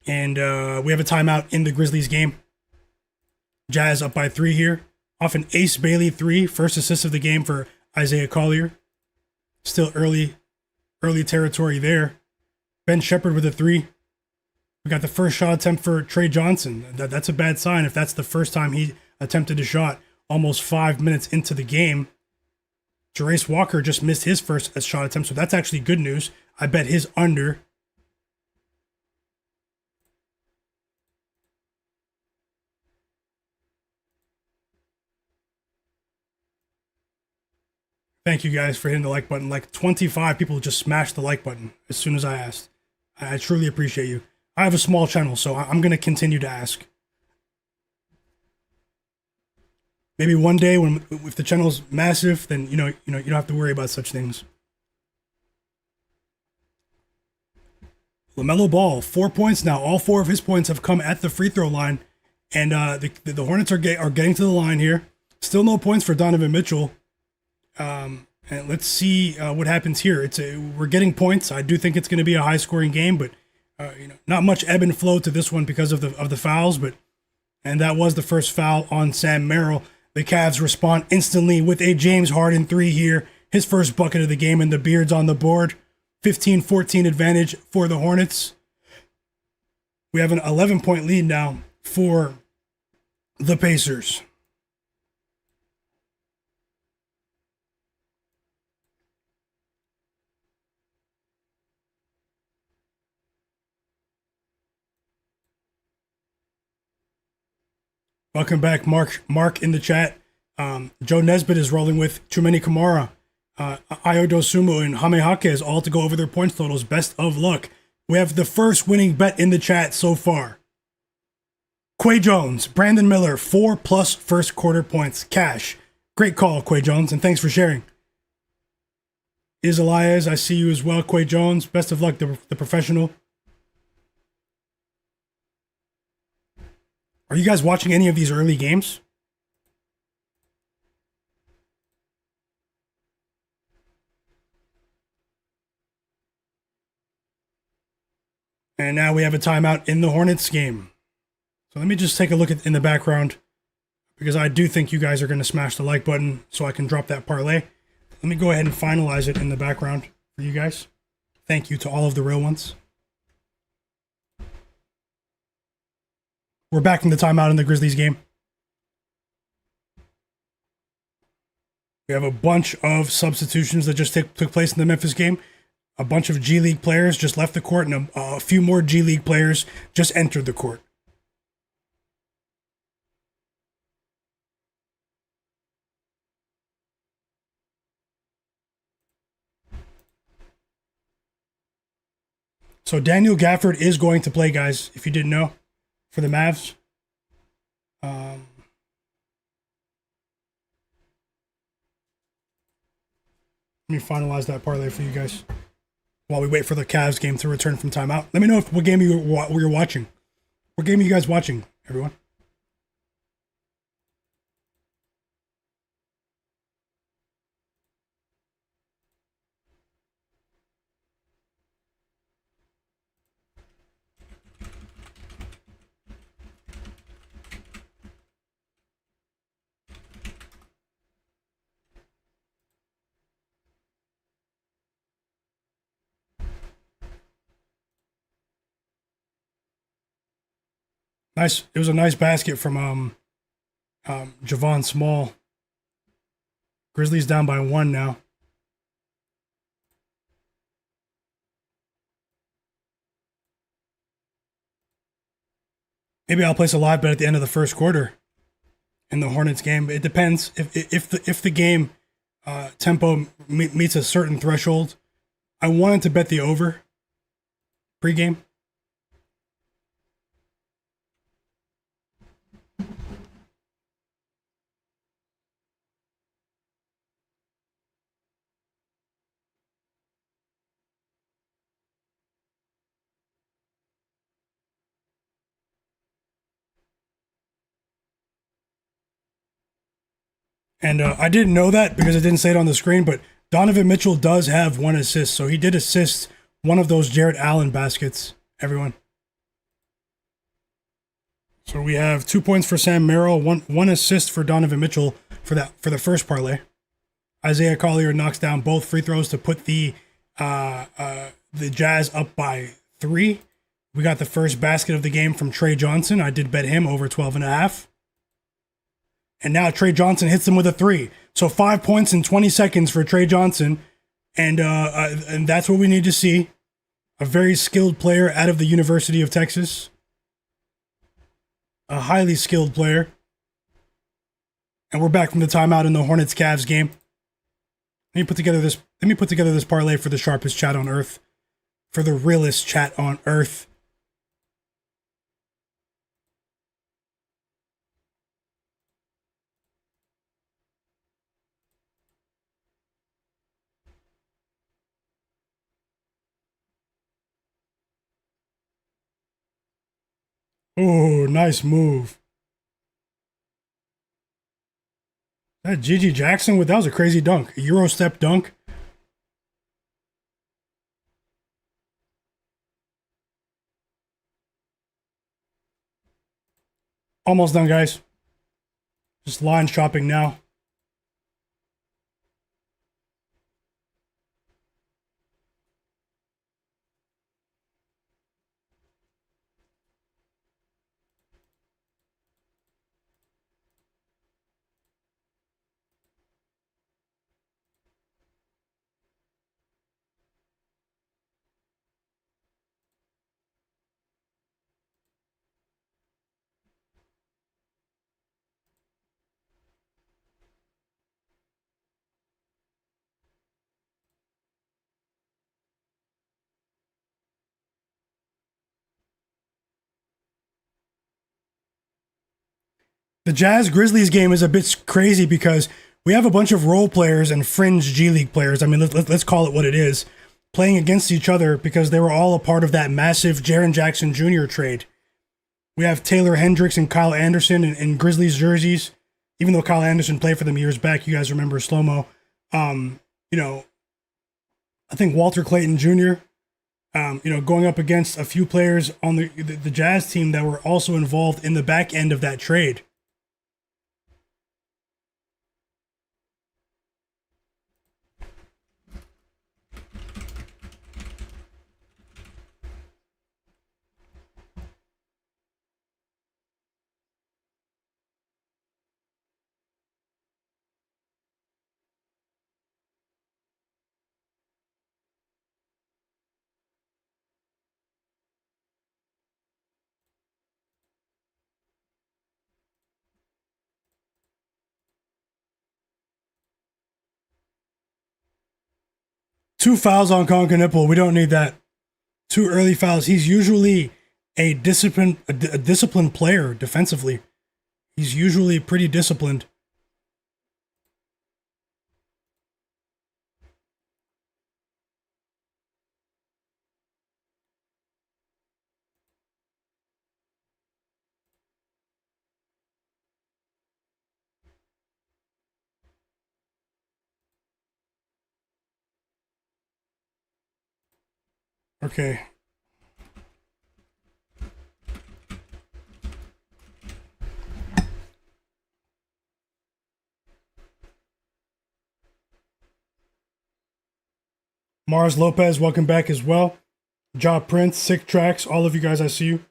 And we have a timeout in the Grizzlies game. Jazz up by 3 here. Off an Ace Bailey 3. First assist of the game for Isaiah Collier. Still early territory there. Ben Shepherd with a 3. We got the first shot attempt for Trey Johnson. That's a bad sign if that's the first time he attempted a shot almost 5 minutes into the game. Jarace Walker just missed his first shot attempt, so that's actually good news. I bet his under. Thank you guys for hitting the like button. Like 25 people just smashed the like button as soon as I asked. I truly appreciate you. I have a small channel, so I'm going to continue to ask. Maybe one day if the channel's massive, then you don't have to worry about such things. Lamelo Ball, 4 points now. All 4 of his points have come at the free throw line, and the Hornets are getting to the line here. Still no points for Donovan Mitchell. And let's see what happens here. We're getting points. I do think it's going to be a high scoring game, but not much ebb and flow to this one because of the fouls. And that was the first foul on Sam Merrill. The Cavs respond instantly with a James Harden 3 here. His first bucket of the game, and the Beards on the board. 15-14 advantage for the Hornets. We have an 11-point lead now for the Pacers. Welcome back, Mark in the chat. Joe Nesbitt is rolling with Chumeni Kamara, Ayo Dosunmu, and Jaime Jaquez all to go over their points totals. Best of luck. We have the first winning bet in the chat so far. Quay Jones, Brandon Miller, 4+ first quarter points, cash. Great call, Quay Jones, and thanks for sharing. Is Elias, I see you as well, Quay Jones. Best of luck, the professional. Are you guys watching any of these early games? And now we have a timeout in the Hornets game. So let me just take a look in the background, because I do think you guys are going to smash the like button so I can drop that parlay. Let me go ahead and finalize it in the background for you guys. Thank you to all of the real ones. We're back from the timeout in the Grizzlies game. We have a bunch of substitutions that just took place in the Memphis game. A bunch of G League players just left the court, and a few more G League players just entered the court. So Daniel Gafford is going to play, guys, if you didn't know, for the Mavs. Let me finalize that parlay for you guys while we wait for the Cavs game to return from timeout. Let me know what game you're watching. What game are you guys watching, everyone? Nice. It was a nice basket from Javon Small. Grizzlies down by 1 now. Maybe I'll place a live bet at the end of the first quarter in the Hornets game. It depends if the game tempo meets a certain threshold. I wanted to bet the over pregame. And I didn't know that because it didn't say it on the screen, but Donovan Mitchell does have 1 assist. So he did assist one of those Jarrett Allen baskets, everyone. So we have 2 points for Sam Merrill, one assist for Donovan Mitchell for the first parlay. Isaiah Collier knocks down both free throws to put the Jazz up by 3. We got the first basket of the game from Trey Johnson. I did bet him over 12.5. And now Trey Johnson hits him with a 3. So 5 points in 20 seconds for Trey Johnson. And that's what we need to see. A very skilled player out of the University of Texas. A highly skilled player. And we're back from the timeout in the Hornets Cavs game. Let me put together this parlay for the sharpest chat on earth. For the realest chat on earth. Oh, nice move. That Gigi Jackson, that was a crazy dunk. A Euro step dunk. Almost done, guys. Just line shopping now. The Jazz Grizzlies game is a bit crazy because we have a bunch of role players and fringe G League players. I mean, let's call it what it is, playing against each other because they were all a part of that massive Jaren Jackson Jr. trade. We have Taylor Hendricks and Kyle Anderson in Grizzlies jerseys, even though Kyle Anderson played for them years back. You guys remember slow-mo. I think Walter Clayton Jr., going up against a few players on the Jazz team that were also involved in the back end of that trade. 2 fouls on Concanipple. We don't need that. 2 early fouls. He's usually a disciplined player defensively. He's usually pretty disciplined. Okay. Mars Lopez, welcome back as well. Job Prince, Sick Tracks, all of you guys, I see you.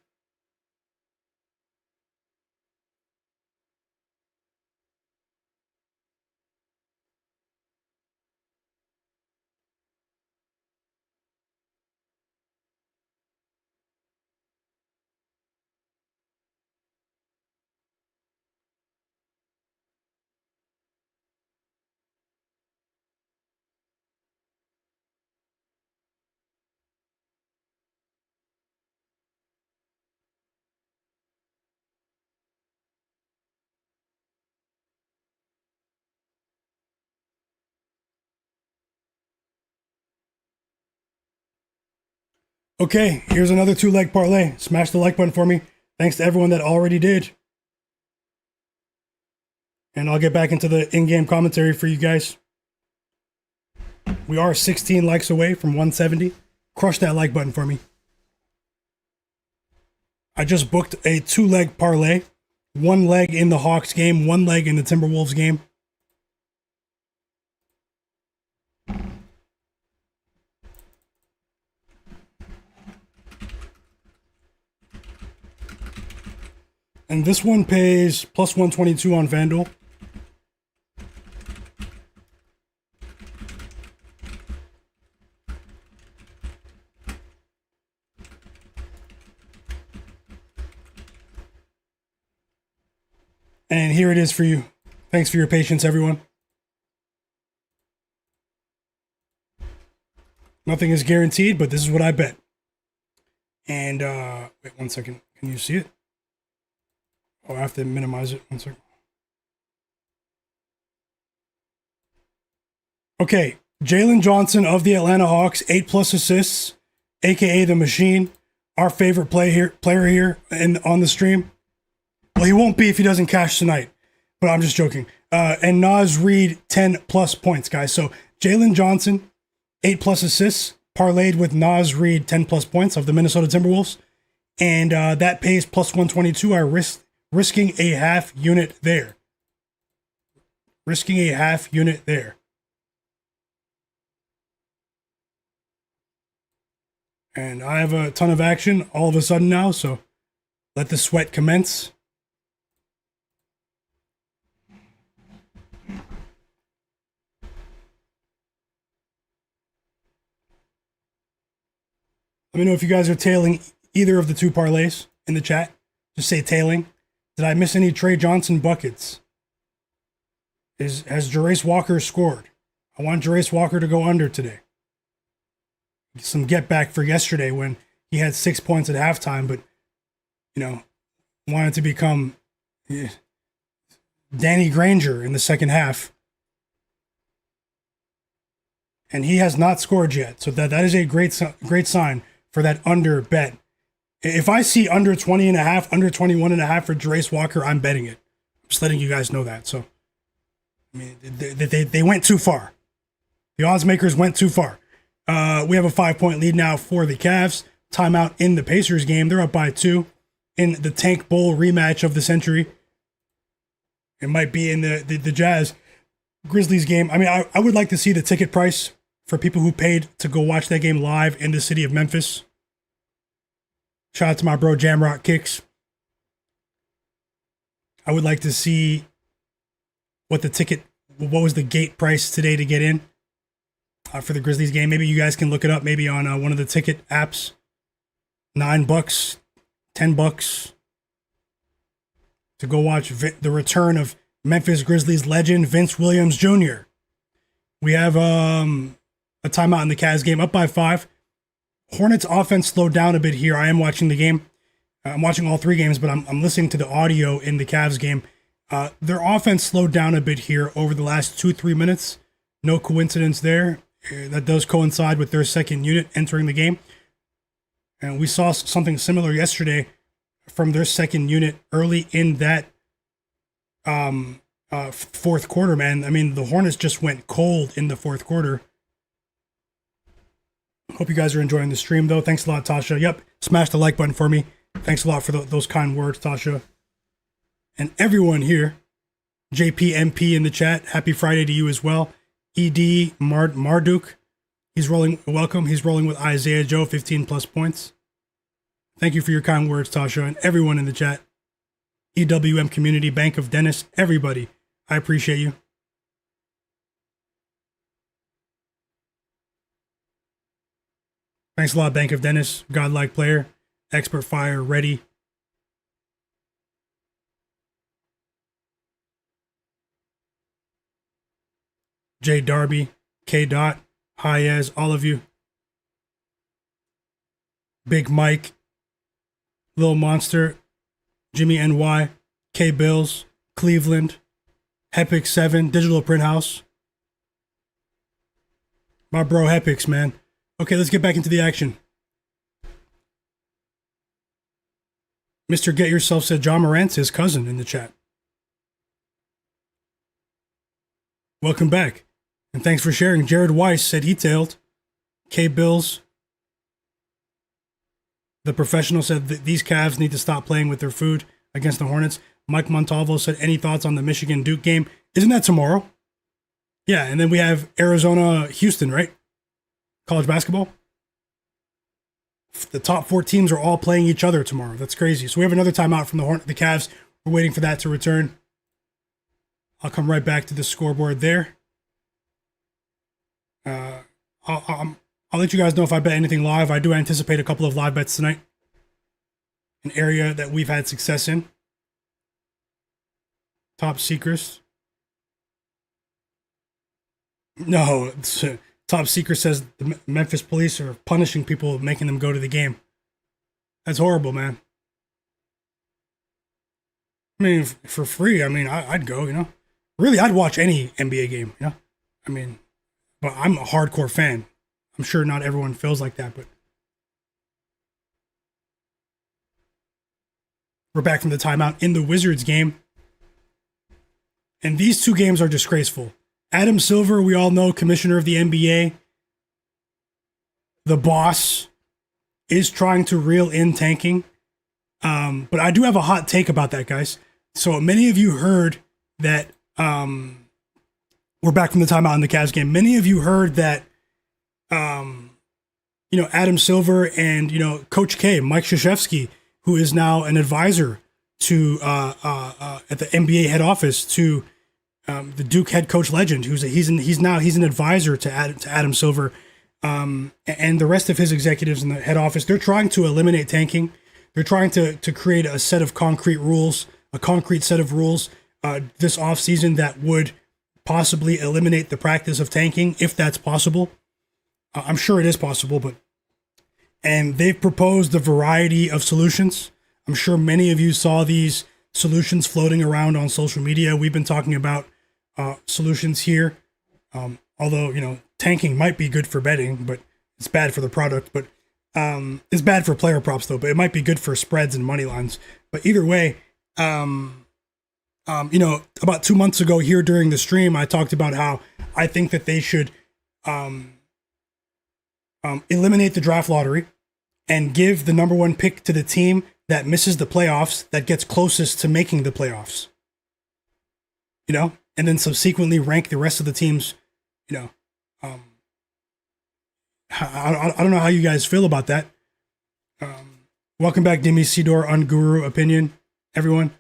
Okay, here's another 2-leg parlay. Smash the like button for me. Thanks to everyone that already did. And I'll get back into the in-game commentary for you guys. We are 16 likes away from 170. Crush that like button for me. I just booked a 2-leg parlay. 1 leg in the Hawks game, 1 leg in the Timberwolves game. And this one pays plus 122 on FanDuel. And here it is for you. Thanks for your patience, everyone. Nothing is guaranteed, but this is what I bet. And, wait 1 second. Can you see it? Oh, I have to minimize it. 1 second. Okay. Jalen Johnson of the Atlanta Hawks, 8+ assists, aka the Machine. Our favorite player here on the stream. Well, he won't be if he doesn't cash tonight, but I'm just joking. And Naz Reid, 10+ points, guys. So Jalen Johnson, 8+ assists, parlayed with Naz Reid, 10+ points of the Minnesota Timberwolves. And that pays plus 122. I risking a half unit there. Risking a half unit there. And I have a ton of action all of a sudden now, so let the sweat commence. Let me know if you guys are tailing either of the 2 parlays in the chat. Just say tailing. Did I miss any Trey Johnson buckets? Has Jarace Walker scored? I want Jarace Walker to go under today. Some get back for yesterday when he had 6 points at halftime, but, wanted to become Danny Granger in the second half. And he has not scored yet. So that is a great sign for that under bet. If I see under 20.5, under 21.5 for Jarace Walker, I'm betting it. I'm just letting you guys know that. So, I mean, they went too far. The odds makers went too far. We have a 5-point lead now for the Cavs. Timeout in the Pacers game. They're up by 2 in the Tank Bowl rematch of the century. It might be in the Jazz Grizzlies game. I mean, I would like to see the ticket price for people who paid to go watch that game live in the city of Memphis. Shout out to my bro Jamrock Kicks. I would like to see what was the gate price today to get in for the Grizzlies game. Maybe you guys can look it up maybe on one of the ticket apps. $9, $10 to go watch the return of Memphis Grizzlies legend Vince Williams Jr. We have a timeout in the Cavs game, up by 5. Hornets offense slowed down a bit here. I am watching the game. I'm watching all 3 games, but I'm listening to the audio in the Cavs game. Their offense slowed down a bit here over the last 2-3 minutes. No coincidence there. That does coincide with their second unit entering the game. And we saw something similar yesterday from their second unit early in that fourth quarter, man. I mean, the Hornets just went cold in the fourth quarter. Hope you guys are enjoying the stream, though. Thanks a lot, Tasha. Yep, smash the like button for me. Thanks a lot for those kind words, Tasha. And everyone here, JPMP in the chat, happy Friday to you as well. ED Marduk, he's rolling, welcome. He's rolling with Isaiah Joe, 15 plus points. Thank you for your kind words, Tasha, and everyone in the chat. EWM community, Bank of Dennis, everybody. I appreciate you. Thanks a lot, Bank of Dennis. Godlike player. Expert fire. Ready. J Darby. K Dot. Hi as all of you. Big Mike. Lil Monster. Jimmy NY. K Bills. Cleveland. Hepix 7. Digital Print House. My bro Hepix, man. Okay, let's get back into the action. Mr. Get Yourself said John Morant's his cousin in the chat. Welcome back. And thanks for sharing. Jared Weiss said he tailed. K Bills. The professional said that these Cavs need to stop playing with their food against the Hornets. Mike Montalvo said, any thoughts on the Michigan-Duke game? Isn't that tomorrow? Yeah, and then we have Arizona-Houston, right? College basketball. The top 4 teams are all playing each other tomorrow. That's crazy. So we have another timeout from the Cavs. We're waiting for that to return. I'll come right back to the scoreboard there. I'll let you guys know if I bet anything live. I do anticipate a couple of live bets tonight. An area that we've had success in. Top secrets. No, it's, Top Secret says the Memphis police are punishing people, making them go to the game. That's horrible, man. I mean, for free, I mean, I'd go, you know. Really, I'd watch any NBA game, you know. I mean, but I'm a hardcore fan. I'm sure not everyone feels like that, but we're back from the timeout in the Wizards game. And these 2 games are disgraceful. Adam Silver, we all know, commissioner of the NBA, the boss, is trying to reel in tanking. But I do have a hot take about that, guys. So many of you heard that, we're back from the timeout in the Cavs game. Many of you heard that, Adam Silver and, Coach K, Mike Krzyzewski, who is now an advisor to, at the NBA head office to, the Duke head coach legend, he's an advisor to Adam Silver, and the rest of his executives in the head office. They're trying to eliminate tanking. They're trying to create a set of concrete rules, this offseason that would possibly eliminate the practice of tanking, if that's possible. I'm sure it is possible, and they've proposed a variety of solutions. I'm sure many of you saw these solutions floating around on social media. We've been talking about solutions here. Although, tanking might be good for betting, but it's bad for the product. But it's bad for player props, though. But it might be good for spreads and money lines. But either way, about 2 months ago here during the stream, I talked about how I think that they should eliminate the draft lottery and give the number 1 pick to the team that misses the playoffs, that gets closest to making the playoffs. And then subsequently rank the rest of the teams, I don't know how you guys feel about that. Welcome back, Demi Sidor, on Guru Opinion, everyone.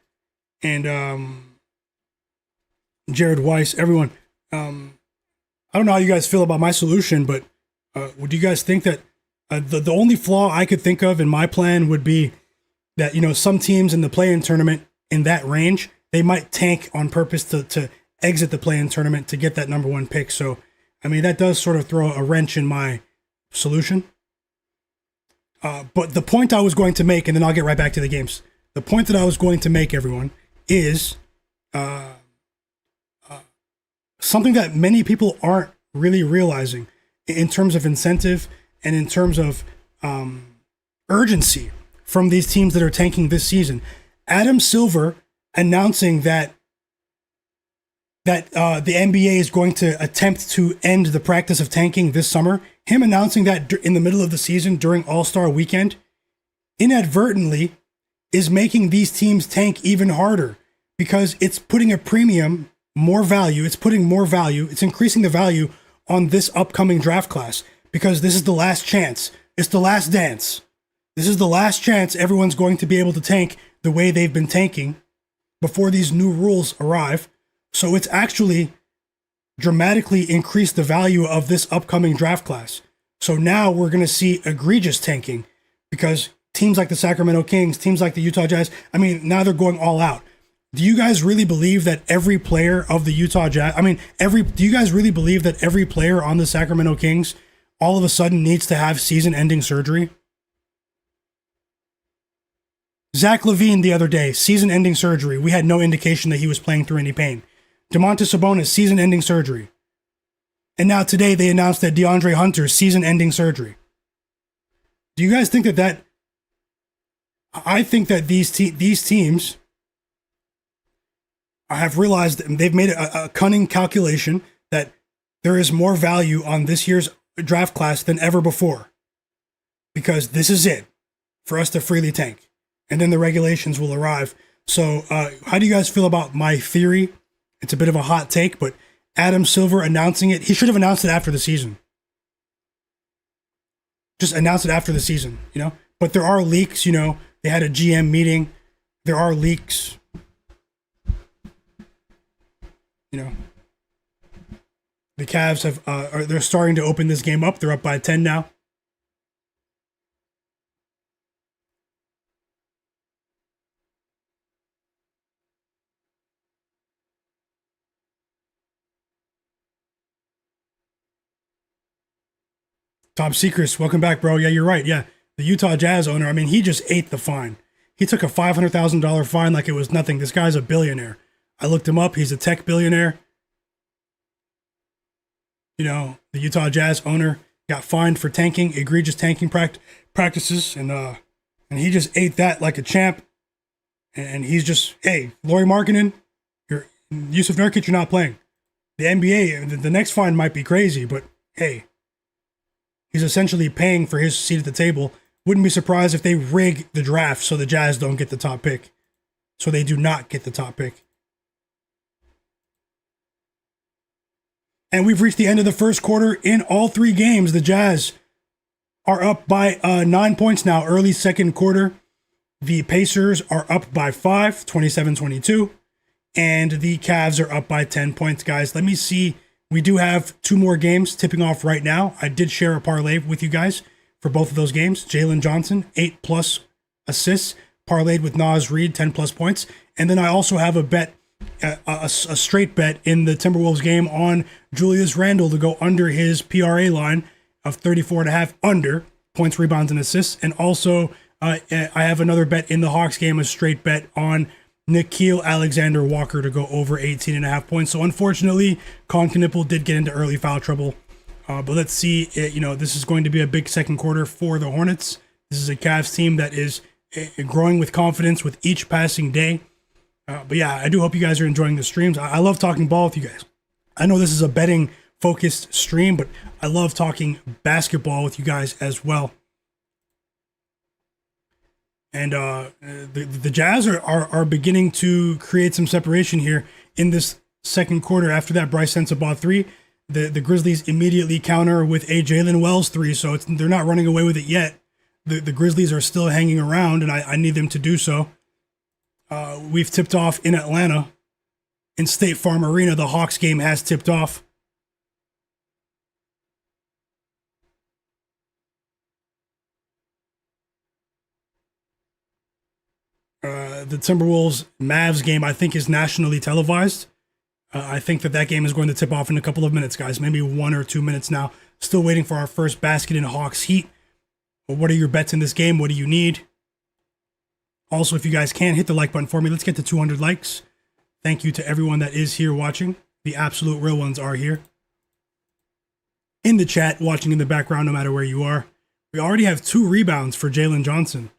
And Jared Weiss, everyone. I don't know how you guys feel about my solution, but would you guys think that the only flaw I could think of in my plan would be that, some teams in the play-in tournament in that range, they might tank on purpose to exit the play-in tournament to get that number 1 pick. So I mean, that does sort of throw a wrench in my solution. But the point I was going to make, and then I'll get right back to the games. The point that I was going to make, everyone, is something that many people aren't really realizing in terms of incentive and in terms of urgency from these teams that are tanking this season. Adam Silver announcing that the NBA is going to attempt to end the practice of tanking this summer. Him announcing that in the middle of the season during All-Star Weekend inadvertently is making these teams tank even harder because it's putting a premium, more value. It's putting more value. It's increasing the value on this upcoming draft class because this is the last chance. It's the last dance. This is the last chance everyone's going to be able to tank the way they've been tanking before these new rules arrive. So it's actually dramatically increased the value of this upcoming draft class. So now we're going to see egregious tanking because teams like the Sacramento Kings, teams like the Utah Jazz, I mean, now they're going all out. Do you guys really believe that every player of the Utah Jazz, do you guys really believe that every player on the Sacramento Kings all of a sudden needs to have season-ending surgery? Zach LaVine the other day, season-ending surgery. We had no indication that he was playing through any pain. Domantas Sabonis, season-ending surgery. And now today they announced that DeAndre Hunter's season-ending surgery. Do you guys think that I think that these teams have realized they've made a cunning calculation that there is more value on this year's draft class than ever before. Because this is it for us to freely tank. And then the regulations will arrive. So how do you guys feel about my theory? It's a bit of a hot take, but Adam Silver announcing it, he should have announced it after the season. Just announce it after the season, you know? But there are leaks, you know, they had a GM meeting. There are leaks. You know, the Cavs they're starting to open this game up. They're up by 10 now. Top Secrets, welcome back, bro. Yeah, you're right. Yeah, the Utah Jazz owner, I mean, he just ate the fine. He took a $500,000 fine like it was nothing. This guy's a billionaire. I looked him up. He's a tech billionaire. You know, the Utah Jazz owner got fined for tanking, egregious tanking practices, and he just ate that like a champ. And he's just, hey, Lauri Markkanen, Yusuf Nurkic, you're not playing. The NBA, the next fine might be crazy, but hey, he's essentially paying for his seat at the table. Wouldn't be surprised if they rig the draft so the Jazz don't get the top pick. So they do not get the top pick. And we've reached the end of the first quarter in all three games. The Jazz are up by 9 points now, early second quarter. The Pacers are up by 5, 27-22. And the Cavs are up by 10 points, guys. Let me see. We do have two more games tipping off right now. I did share a parlay with you guys for both of those games. Jalen Johnson, 8+ assists, parlayed with Naz Reid, 10+ points. And then I also have a bet, a straight bet in the Timberwolves game on Julius Randle to go under his PRA line of 34.5 under points, rebounds, and assists. And also I have another bet in the Hawks game, a straight bet on Nickeil Alexander-Walker to go over 18.5 points. So unfortunately, Con Knipple did get into early foul trouble. But let's see, this is going to be a big second quarter for the Hornets. This is a Cavs team that is growing with confidence with each passing day. But yeah, I do hope you guys are enjoying the streams. I love talking ball with you guys. I know this is a betting focused stream, but I love talking basketball with you guys as well. And the Jazz are beginning to create some separation here in this second quarter. After that Bryce Sensabaugh 3, the Grizzlies immediately counter with a Jalen Wells 3, so they're not running away with it yet. The Grizzlies are still hanging around, and I need them to do so. We've tipped off in Atlanta. In State Farm Arena, the Hawks game has tipped off. The Timberwolves Mavs game, I think, is nationally televised. I think that game is going to tip off in a couple of minutes, guys. Maybe 1 or 2 minutes now. Still waiting for our first basket in Hawks Heat. But what are your bets in this game? What do you need? Also, if you guys can, hit the like button for me. Let's get to 200 likes. Thank you to everyone that is here watching. The absolute real ones are here. In the chat, watching in the background, no matter where you are. We already have 2 rebounds for Jalen Johnson.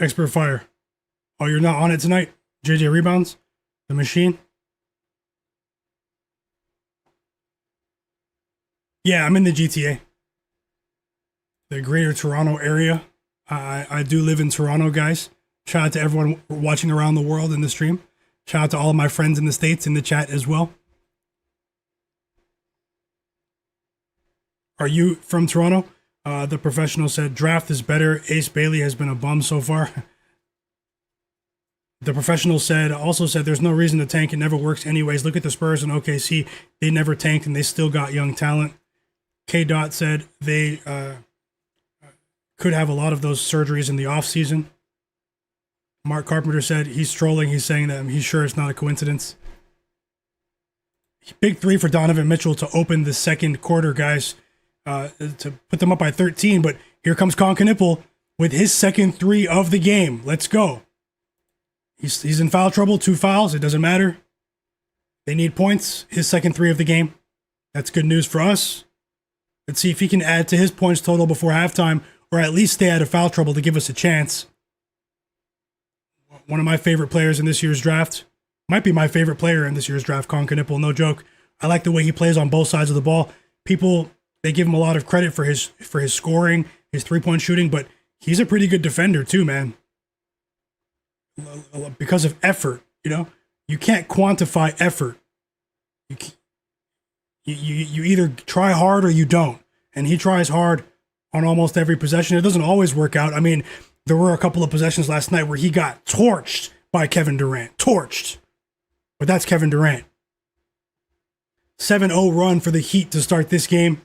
Expert Fire. Oh, you're not on it tonight? JJ rebounds? The machine? Yeah, I'm in the GTA. The greater Toronto area. I do live in Toronto, guys. Shout out to everyone watching around the world in the stream. Shout out to all of my friends in the States in the chat as well. Are you from Toronto? The professional said, draft is better. Ace Bailey has been a bum so far. The professional also said, there's no reason to tank. It never works anyways. Look at the Spurs and OKC. They never tanked and they still got young talent. K. Dot said they could have a lot of those surgeries in the offseason. Mark Carpenter said he's trolling. He's saying that he's sure it's not a coincidence. Big 3 for Donovan Mitchell to open the second quarter, guys. To put them up by 13, but here comes Concanipple with his second 3 of the game. Let's go. He's in foul trouble, 2 fouls. It doesn't matter. They need points. His second 3 of the game. That's good news for us. Let's see if he can add to his points total before halftime, or at least stay out of foul trouble to give us a chance. One of my favorite players in this year's draft. Might be my favorite player in this year's draft, Concanipple, no joke. I like the way he plays on both sides of the ball. People, they give him a lot of credit for his scoring, his 3-point shooting, but he's a pretty good defender too, man. Because of effort, you can't quantify effort. You either try hard or you don't, and he tries hard on almost every possession. It doesn't always work out. I mean, there were a couple of possessions last night where he got torched by Kevin Durant, torched, but that's Kevin Durant. 7-0 run for the Heat to start this game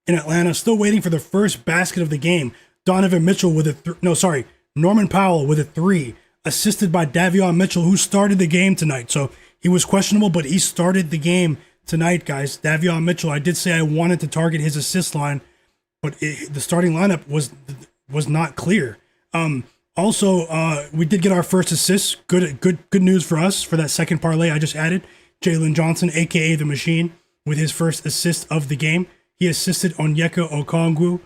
in Atlanta. Still waiting for the first basket of the game. Donovan Mitchell with Norman Powell with a 3, assisted by Davion Mitchell, who started the game tonight. So he was questionable, but he started the game tonight, guys. Davion Mitchell, I did say I wanted to target his assist line, but the starting lineup was not clear. Also, we did get our first assist. Good news for us for that second parlay I just added. Jalen Johnson, a.k.a. The Machine, with his first assist of the game. He assisted Onyeka Okongwu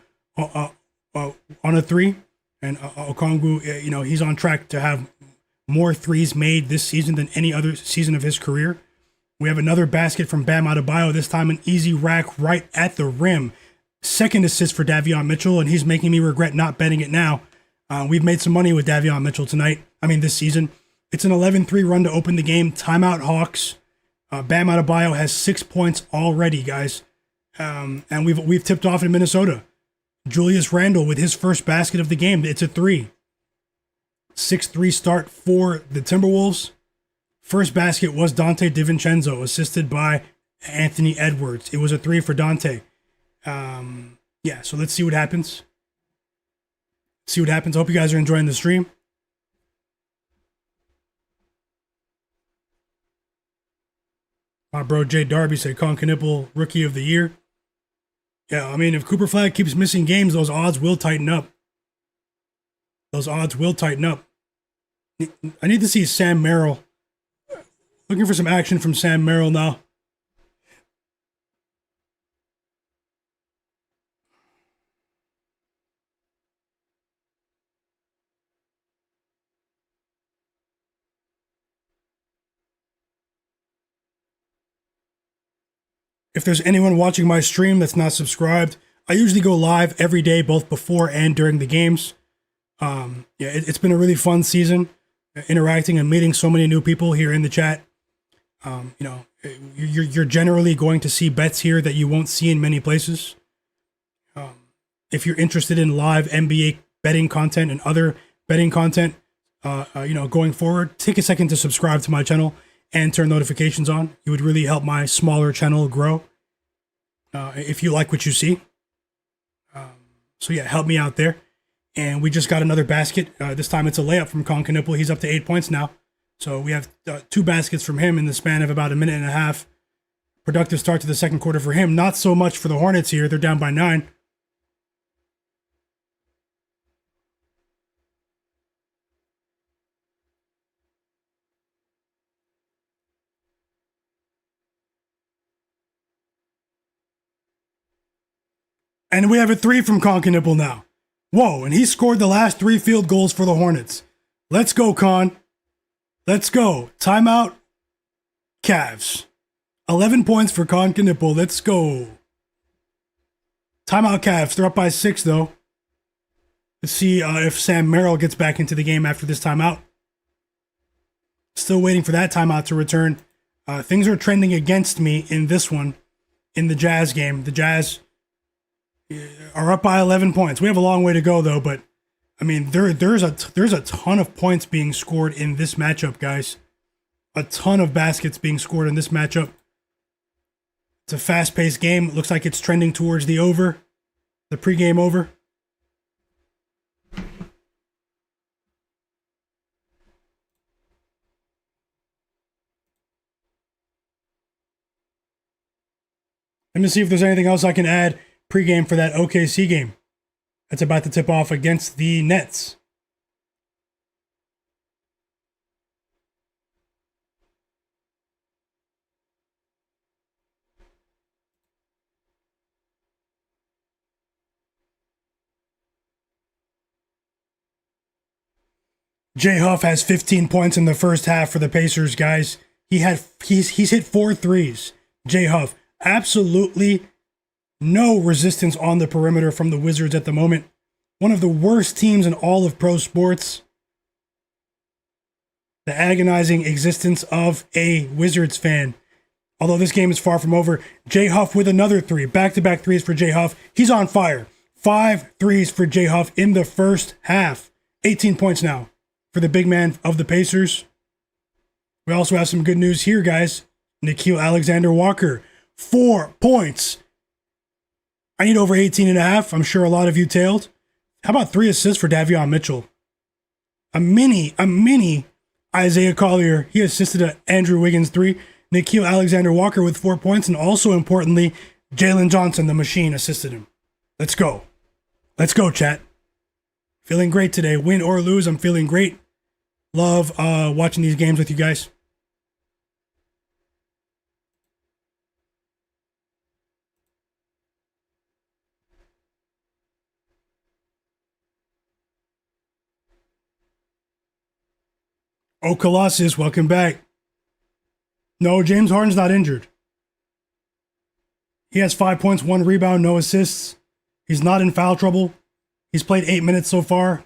on a 3. And Okongwu, he's on track to have more 3s made this season than any other season of his career. We have another basket from Bam Adebayo, this time an easy rack right at the rim. Second assist for Davion Mitchell, and he's making me regret not betting it now. We've made some money with Davion Mitchell this season. It's an 11-3 run to open the game. Timeout Hawks. Bam Adebayo has 6 points already, guys. And we've tipped off in Minnesota. Julius Randle with his first basket of the game. It's a 3. 6-3 start for the Timberwolves. First basket was Dante DiVincenzo, assisted by Anthony Edwards. It was a 3 for Dante. So let's see what happens. Hope you guys are enjoying the stream. My bro Jay Darby said Concanipple Rookie of the Year. Yeah, I mean, if Cooper Flag keeps missing games, those odds will tighten up. I need to see Sam Merrill. Looking for some action from Sam Merrill now. If there's anyone watching my stream that's not subscribed, I usually go live every day, both before and during the games. It's been a really fun season, interacting and meeting so many new people here in the chat. You're generally going to see bets here that you won't see in many places. If you're interested in live NBA betting content and other betting content, going forward, take a second to subscribe to my channel and turn notifications on. It would really help my smaller channel grow. If you like what you see. So yeah, help me out there. And we just got another basket. This time it's a layup from Myguyknowsaguy. He's up to 8 points now. So we have 2 baskets from him in the span of about a minute and a half. Productive start to the second quarter for him. Not so much for the Hornets here. They're down by 9. And we have a 3 from Myguyknowsaguy now. Whoa, and he scored the last 3 field goals for the Hornets. Let's go, Con. Let's go. Timeout. Cavs. 11 points for Myguyknowsaguy. Let's go. Timeout Cavs. They're up by 6, though. Let's see if Sam Merrill gets back into the game after this timeout. Still waiting for that timeout to return. Things are trending against me in this one, in the Jazz game. The Jazz are up by 11 points. We have a long way to go, though, but I mean, there's a ton of points being scored in this matchup, guys. A ton of baskets being scored in this matchup. It's a fast-paced game. It looks like it's trending towards the over, the pregame over. Let me see if there's anything else I can add pregame for that OKC game that's about to tip off against the Nets. J Huff has 15 points in the first half for the Pacers, guys. He's hit 4 threes. J Huff, absolutely no resistance on the perimeter from the Wizards at the moment. One of the worst teams in all of pro sports. The agonizing existence of a Wizards fan. Although this game is far from over, J Huff with another 3. Back-to-back threes for J Huff. He's on fire. 5 threes for J Huff in the first half. 18 points now for the big man of the Pacers. We also have some good news here, guys. Nickeil Alexander-Walker, 4 points. I need over 18.5. I'm sure a lot of you tailed. How about 3 assists for Davion Mitchell? A mini Isaiah Collier. He assisted a Andrew Wiggins 3. Nickeil Alexander-Walker with 4 points. And also importantly, Jalen Johnson, the machine, assisted him. Let's go. Let's go, chat. Feeling great today. Win or lose, I'm feeling great. Love watching these games with you guys. Oh, Colossus, welcome back. No, James Harden's not injured. He has 5 points, 1 rebound, no assists. He's not in foul trouble. He's played 8 minutes so far.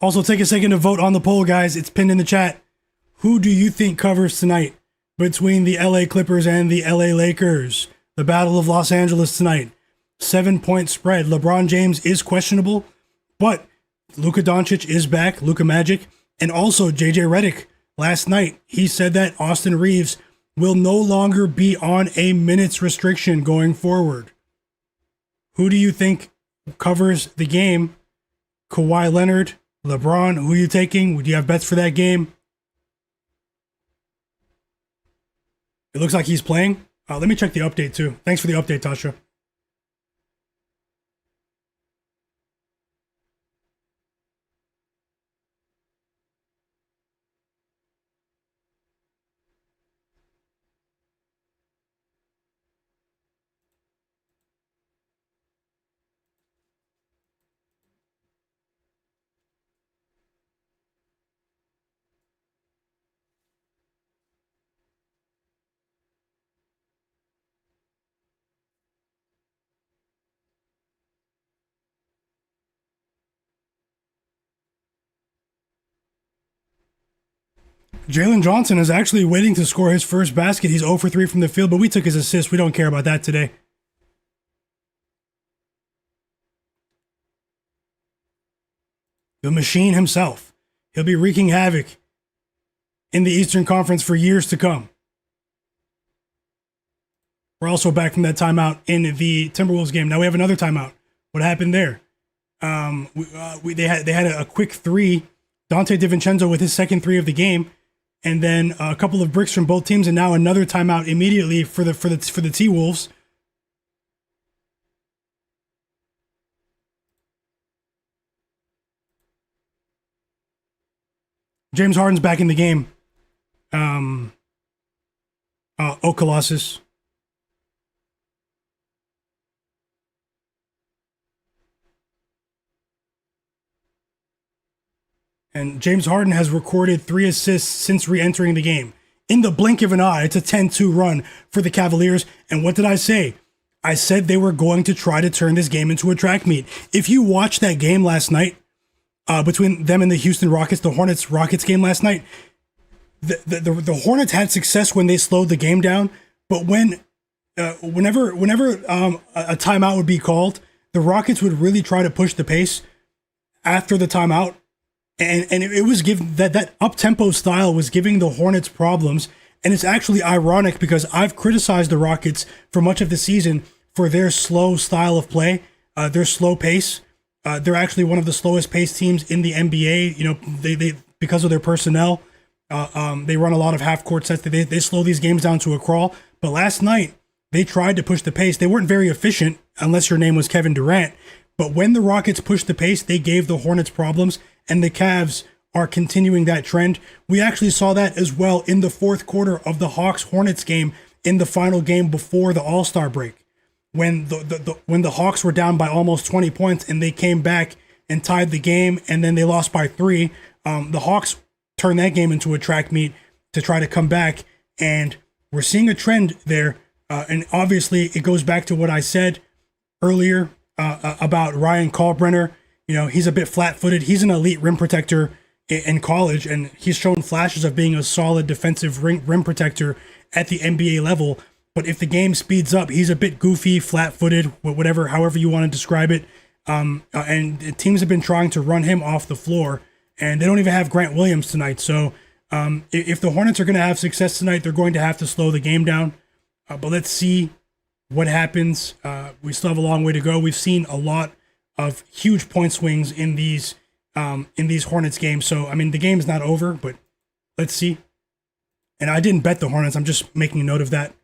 Also, take a second to vote on the poll, guys. It's pinned in the chat. Who do you think covers tonight between the LA Clippers and the LA Lakers? The Battle of Los Angeles tonight. 7-point spread. LeBron James is questionable, but Luka Doncic is back, Luka Magic, and also JJ Redick. Last night, he said that Austin Reeves will no longer be on a minutes restriction going forward. Who do you think covers the game? Kawhi Leonard, LeBron, who are you taking? Would you have bets for that game? It looks like he's playing. Let me check the update too. Thanks for the update, Tasha. Jalen Johnson is actually waiting to score his first basket. He's 0 for 3 from the field, but we took his assist. We don't care about that today. The machine himself. He'll be wreaking havoc in the Eastern Conference for years to come. We're also back from that timeout in the Timberwolves game. Now we have another timeout. What happened there? They had a quick three. Dante DiVincenzo with his second three of the game, and then a couple of bricks from both teams, and now another timeout immediately for the T-Wolves. James Harden's back in the game. Colossus. And James Harden has recorded 3 assists since re-entering the game. In the blink of an eye, it's a 10-2 run for the Cavaliers. And what did I say? I said they were going to try to turn this game into a track meet. If you watched that game last night, between them and the Houston Rockets, the Hornets-Rockets game last night, the Hornets had success when they slowed the game down. But whenever a timeout would be called, the Rockets would really try to push the pace after the timeout. And it was given that up-tempo style was giving the Hornets problems. And it's actually ironic because I've criticized the Rockets for much of the season for their slow style of play, their slow pace. They're actually one of the slowest paced teams in the NBA. You know, they because of their personnel, they run a lot of half-court sets. They slow these games down to a crawl. But last night, they tried to push the pace. They weren't very efficient unless your name was Kevin Durant. But when the Rockets pushed the pace, they gave the Hornets problems, and the Cavs are continuing that trend. We actually saw that as well in the fourth quarter of the Hawks-Hornets game in the final game before the All-Star break, when the Hawks were down by almost 20 points and they came back and tied the game, and then they lost by 3. The Hawks turned that game into a track meet to try to come back, and we're seeing a trend there. And obviously, it goes back to what I said earlier about Ryan Kalkbrenner. You know, he's a bit flat-footed. He's an elite rim protector in college, and he's shown flashes of being a solid defensive rim protector at the NBA level. But if the game speeds up, he's a bit goofy, flat-footed, whatever, however you want to describe it. And teams have been trying to run him off the floor, and they don't even have Grant Williams tonight. So if the Hornets are going to have success tonight, they're going to have to slow the game down. But let's see what happens. We still have a long way to go. We've seen a lot of huge point swings in these Hornets games. So, I mean, the game's not over, but let's see. And I didn't bet the Hornets. I'm just making a note of that.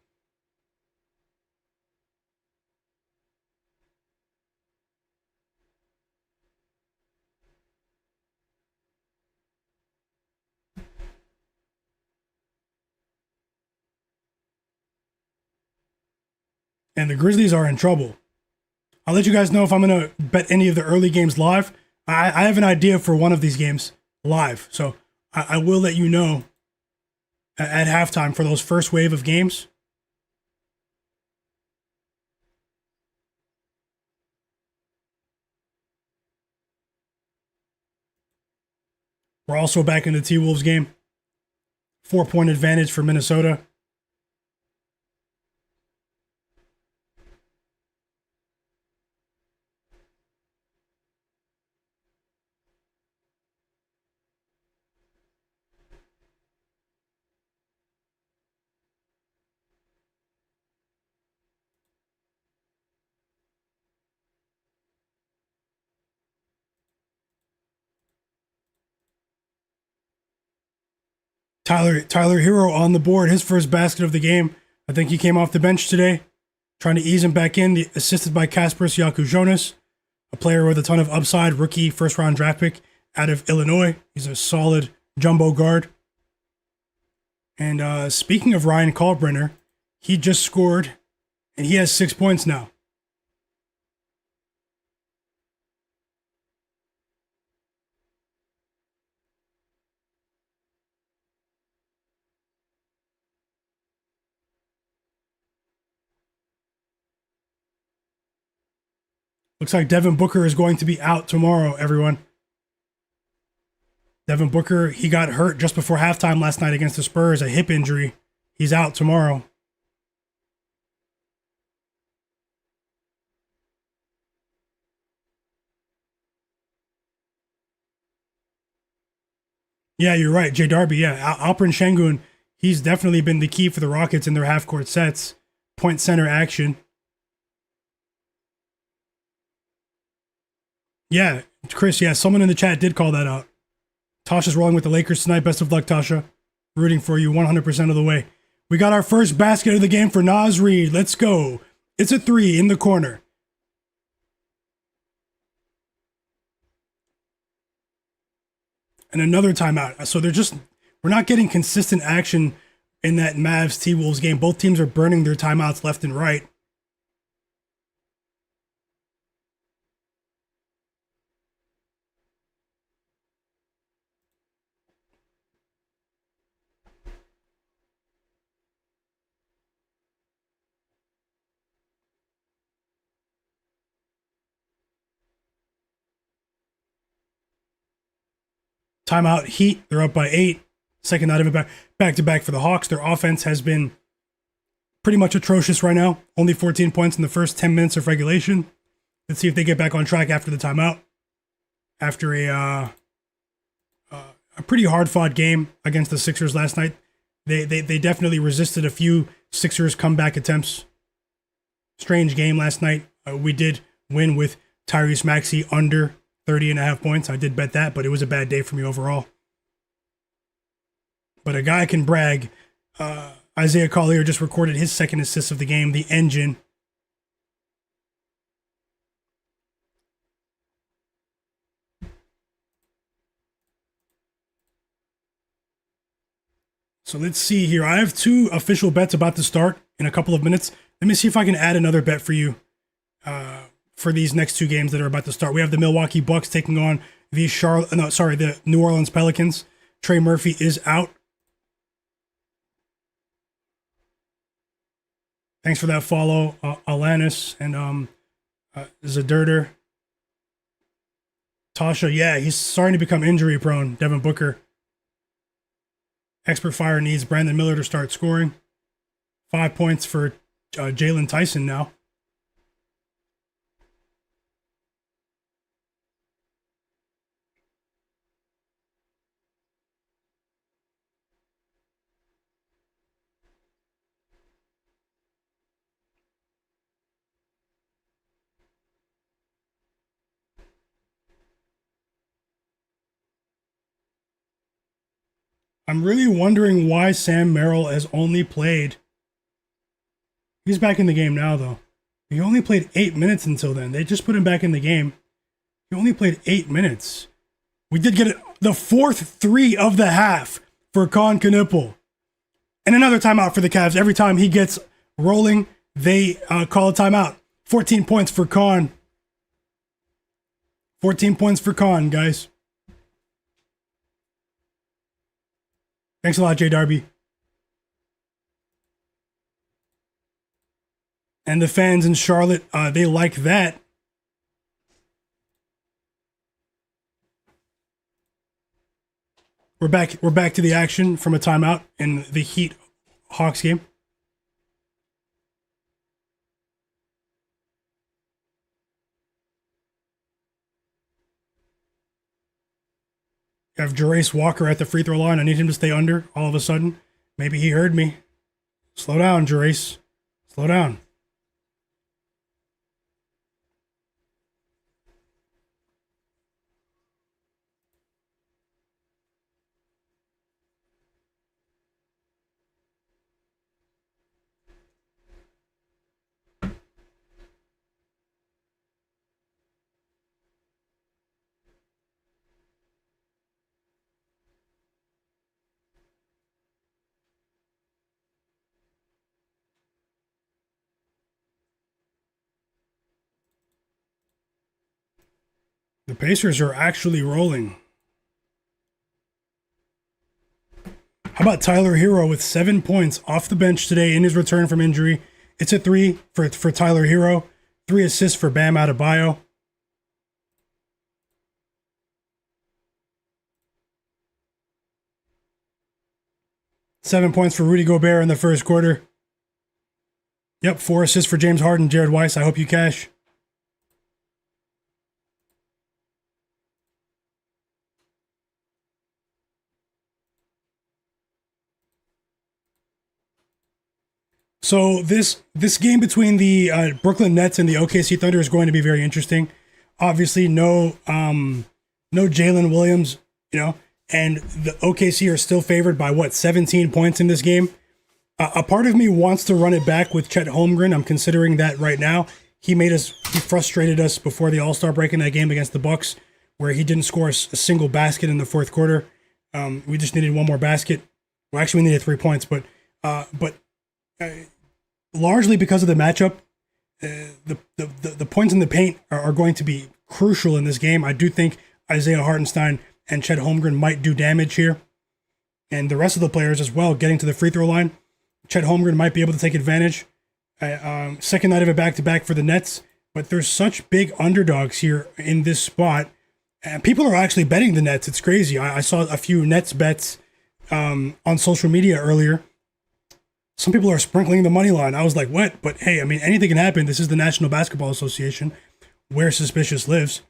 And the Grizzlies are in trouble. I'll let you guys know if I'm going to bet any of the early games live. I have an idea for one of these games live. So I will let you know at halftime for those first wave of games. We're also back in the T-Wolves game. 4-point advantage for Minnesota. Tyler Hero on the board, his first basket of the game. I think he came off the bench today, trying to ease him back in, assisted by Kasper Siakam-Jonas, a player with a ton of upside, rookie first-round draft pick out of Illinois. He's a solid jumbo guard. And speaking of Ryan Kalkbrenner, he just scored, and he has 6 points now. Looks like Devin Booker is going to be out tomorrow, everyone. Devin Booker, he got hurt just before halftime last night against the Spurs, a hip injury. He's out tomorrow. Yeah, you're right. Jay Darby, yeah. Alperen Şengün, he's definitely been the key for the Rockets in their half-court sets. Point center action. Yeah, Chris, yeah, someone in the chat did call that out. Tasha's rolling with the Lakers tonight. Best of luck, Tasha. Rooting for you 100% of the way. We got our first basket of the game for Naz Reid. Let's go. It's a 3 in the corner. And another timeout. So we're not getting consistent action in that Mavs T-Wolves game. Both teams are burning their timeouts left and right. Timeout, Heat. They're up by 8. Second night of it back to back for the Hawks. Their offense has been pretty much atrocious right now. Only 14 points in the first 10 minutes of regulation. Let's see if they get back on track after the timeout. After a pretty hard-fought game against the Sixers last night, they definitely resisted a few Sixers comeback attempts. Strange game last night. We did win with Tyrese Maxey under 30.5 points. I did bet that, but it was a bad day for me overall. But a guy can brag. Isaiah Collier just recorded his second assist of the game, the engine. So let's see here. I have 2 official bets about to start in a couple of minutes. Let me see if I can add another bet for you for these next 2 games that are about to start. We have the Milwaukee Bucks taking on the New Orleans Pelicans. Trey Murphy is out. Thanks for that follow, Alanis and Zadurder. Tasha, yeah, he's starting to become injury prone. Devin Booker. Expert Fire needs Brandon Miller to start scoring. 5 points for Jalen Tyson now. I'm really wondering why Sam Merrill has only played. He's back in the game now, though. He only played 8 minutes until then. They just put him back in the game. He only played 8 minutes. We did get the 4th 3 of the half for Con Knipple. And another timeout for the Cavs. Every time he gets rolling, they call a timeout. 14 points for Con. 14 points for Con, guys. Thanks a lot, Jay Darby. And the fans in Charlotte, they like that. We're back to the action from a timeout in the Heat Hawks game. I have Jarace Walker at the free throw line. I need him to stay under all of a sudden. Maybe he heard me. Slow down, Jarace. Slow down. The Pacers are actually rolling. How about Tyler Hero with 7 points off the bench today in his return from injury? It's a 3 for Tyler Hero. 3 assists for Bam Adebayo. 7 points for Rudy Gobert in the first quarter. Yep, 4 assists for James Harden, Jared Weiss. I hope you cash. So this game between the Brooklyn Nets and the OKC Thunder is going to be very interesting. Obviously, no Jalen Williams, and the OKC are still favored by 17 points in this game. A part of me wants to run it back with Chet Holmgren. I'm considering that right now. He frustrated us before the All-Star break in that game against the Bucks, where he didn't score a single basket in the fourth quarter. We just needed one more basket. Well, actually, we needed 3 points, but largely because of the matchup, the points in the paint are going to be crucial in this game. I do think Isaiah Hartenstein and Chet Holmgren might do damage here, and the rest of the players as well, getting to the free throw line. Chet Holmgren might be able to take advantage. Second night of a back-to-back for the Nets, but there's such big underdogs here in this spot, and people are actually betting the Nets. It's crazy. I saw a few Nets bets on social media earlier. Some people are sprinkling the money line. I was like, what? But hey, I mean, anything can happen. This is the National Basketball Association, where suspicious lives.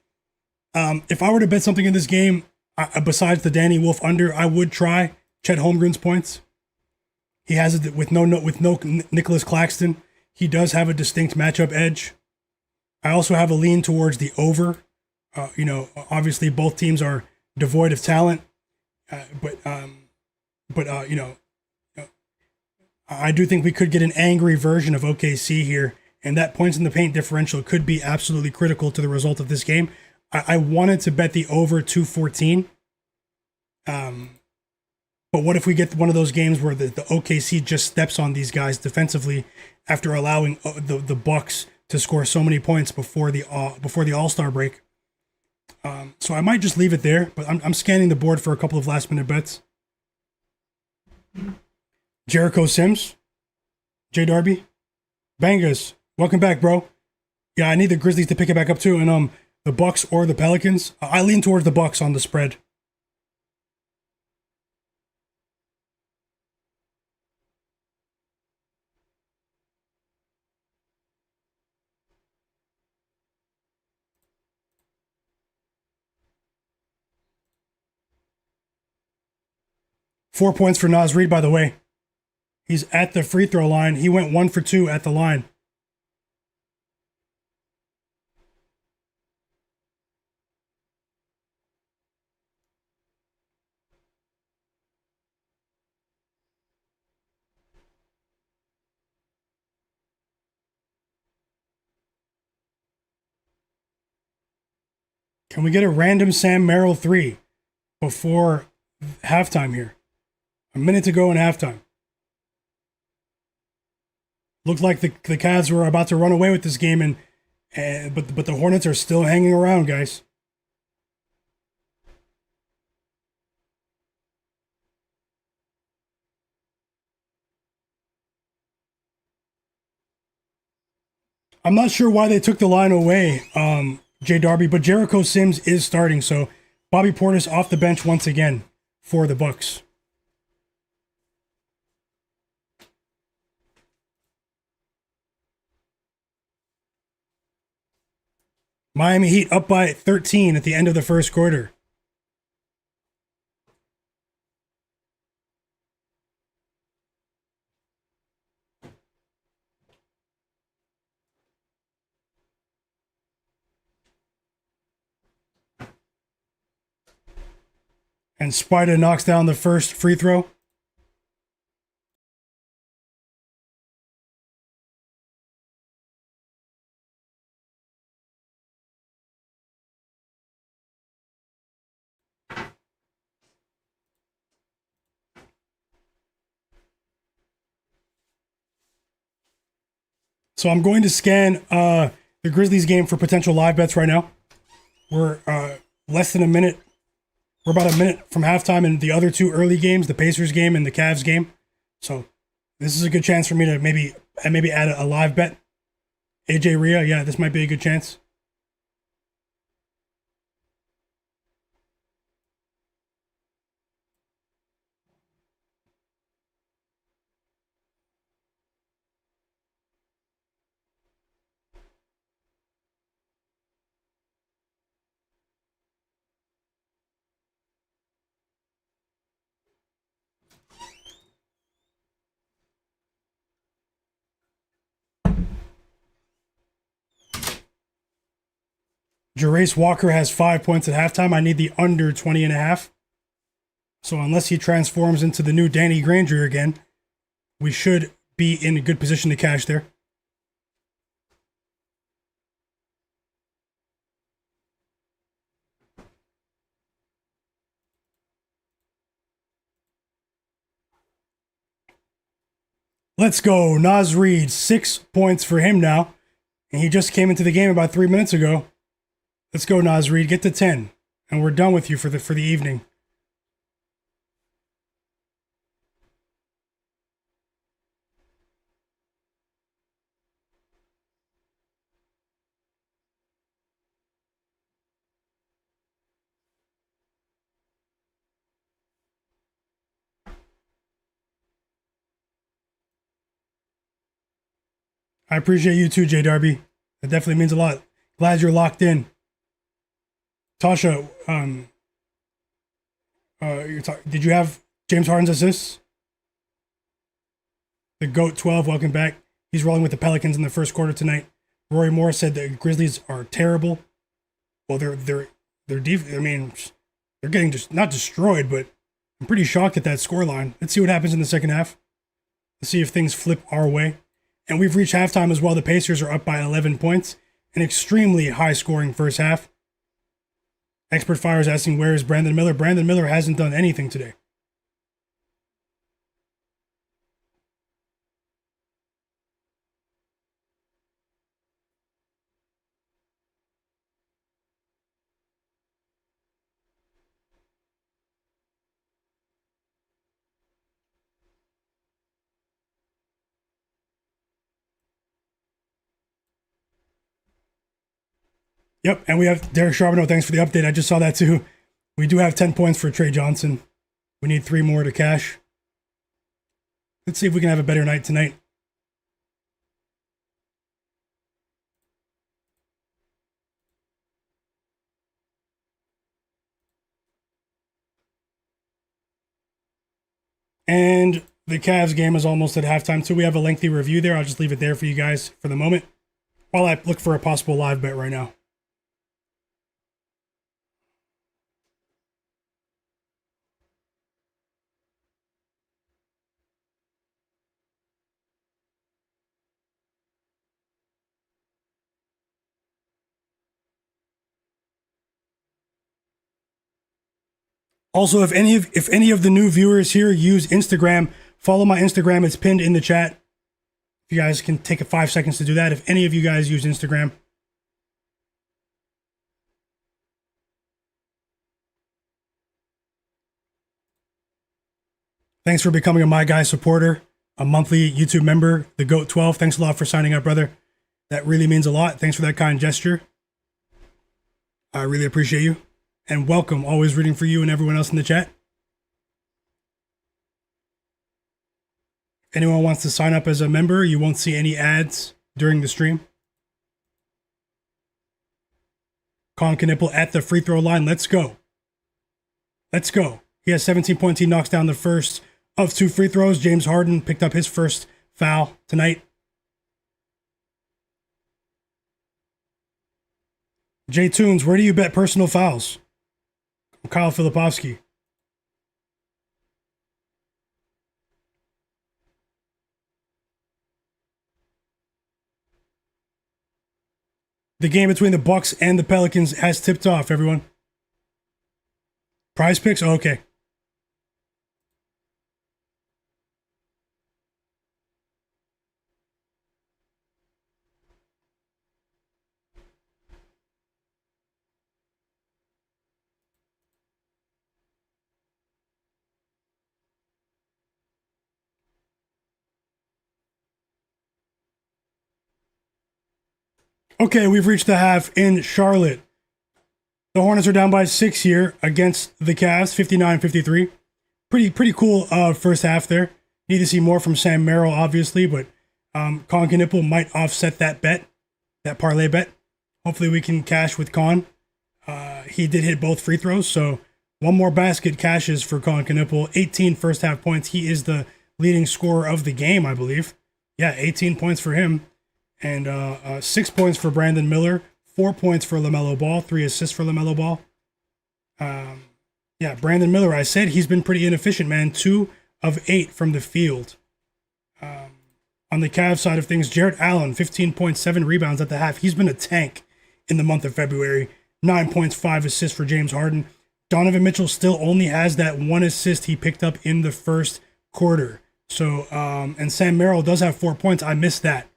If I were to bet something in this game, besides the Danny Wolf under, I would try Chet Holmgren's points. He has it with no Nicholas Claxton. He does have a distinct matchup edge. I also have a lean towards the over. Obviously both teams are devoid of talent, but I do think we could get an angry version of OKC here, and that points in the paint differential could be absolutely critical to the result of this game. I wanted to bet the over 214. But what if we get one of those games where the OKC just steps on these guys defensively after allowing the Bucks to score so many points before the All-Star break? So I might just leave it there, but I'm scanning the board for a couple of last-minute bets. Jericho Sims, J Darby, Bangas, welcome back, bro. Yeah, I need the Grizzlies to pick it back up too, and the Bucks or the Pelicans. I lean towards the Bucks on the spread. $4 for Naz Reid, by the way. He's at the free throw line. He went 1 for 2 at the line. Can we get a random Sam Merrill 3 before halftime here? A minute to go in halftime. Looked like the Cavs were about to run away with this game, but the Hornets are still hanging around, guys. I'm not sure why they took the line away, J Darby, but Jericho Sims is starting, so Bobby Portis off the bench once again for the Bucks. Miami Heat up by 13 at the end of the first quarter. And Spider knocks down the first free throw. So I'm going to scan the Grizzlies game for potential live bets right now. We're less than a minute. We're about a minute from halftime in the other two early games, the Pacers game and the Cavs game. So this is a good chance for me to maybe add a live bet. AJ Rhea, yeah, this might be a good chance. Jarace Walker has 5 points at halftime. I need the under 20.5. So unless he transforms into the new Danny Granger again, we should be in a good position to cash there. Let's go. Naz Reid, 6 points for him now. And he just came into the game about 3 minutes ago. Let's go, Naz Reid. Get to 10. And we're done with you for the evening. I appreciate you too, J Darby. That definitely means a lot. Glad you're locked in. Tasha, did you have James Harden's assists? The GOAT 12, welcome back. He's rolling with the Pelicans in the first quarter tonight. Rory Moore said the Grizzlies are terrible. Well, they're getting just not destroyed, but I'm pretty shocked at that scoreline. Let's see what happens in the second half. Let's see if things flip our way. And we've reached halftime as well. The Pacers are up by 11 points. An extremely high-scoring first half. Expert Fire is asking, where is Brandon Miller? Brandon Miller hasn't done anything today. Yep, and we have Derek Charbonneau. Thanks for the update. I just saw that too. We do have 10 points for Trey Johnson. We need 3 more to cash. Let's see if we can have a better night tonight. And the Cavs game is almost at halftime, so we have a lengthy review there. I'll just leave it there for you guys for the moment while I look for a possible live bet right now. Also, if any of the new viewers here use Instagram, follow my Instagram. It's pinned in the chat. If you guys can take 5 seconds to do that. If any of you guys use Instagram. Thanks for becoming a My Guy supporter, a monthly YouTube member, the GOAT 12. Thanks a lot for signing up, brother. That really means a lot. Thanks for that kind gesture. I really appreciate you. And welcome, always rooting for you and everyone else in the chat. If anyone wants to sign up as a member, you won't see any ads during the stream. Colin Knipple at the free throw line. Let's go. Let's go. He has 17 points. He knocks down the first of 2 free throws. James Harden picked up his first foul tonight. Jay Tunes, where do you bet personal fouls? Kyle Filipovsky. The game between the Bucks and the Pelicans has tipped off, everyone. Prize picks? Oh, okay. Okay, we've reached the half in Charlotte. The Hornets are down by 6 here against the Cavs, 59-53. Pretty cool first half there. Need to see more from Sam Merrill, obviously, but Con Knipple might offset that bet, that parlay bet. Hopefully we can cash with Con. He did hit both free throws, so one more basket cashes for Con Knipple. 18 first half points. He is the leading scorer of the game, I believe. Yeah, 18 points for him. And 6 points for Brandon Miller, 4 points for Lamelo Ball, 3 assists for Lamelo Ball. Yeah, Brandon Miller. I said he's been pretty inefficient, man. 2 of 8 from the field. On the Cavs side of things, Jarrett Allen, 15.7 rebounds at the half. He's been a tank in the month of February. 9 points, 5 assists for James Harden. Donovan Mitchell still only has that 1 assist he picked up in the first quarter. So, and Sam Merrill does have 4 points. I missed that.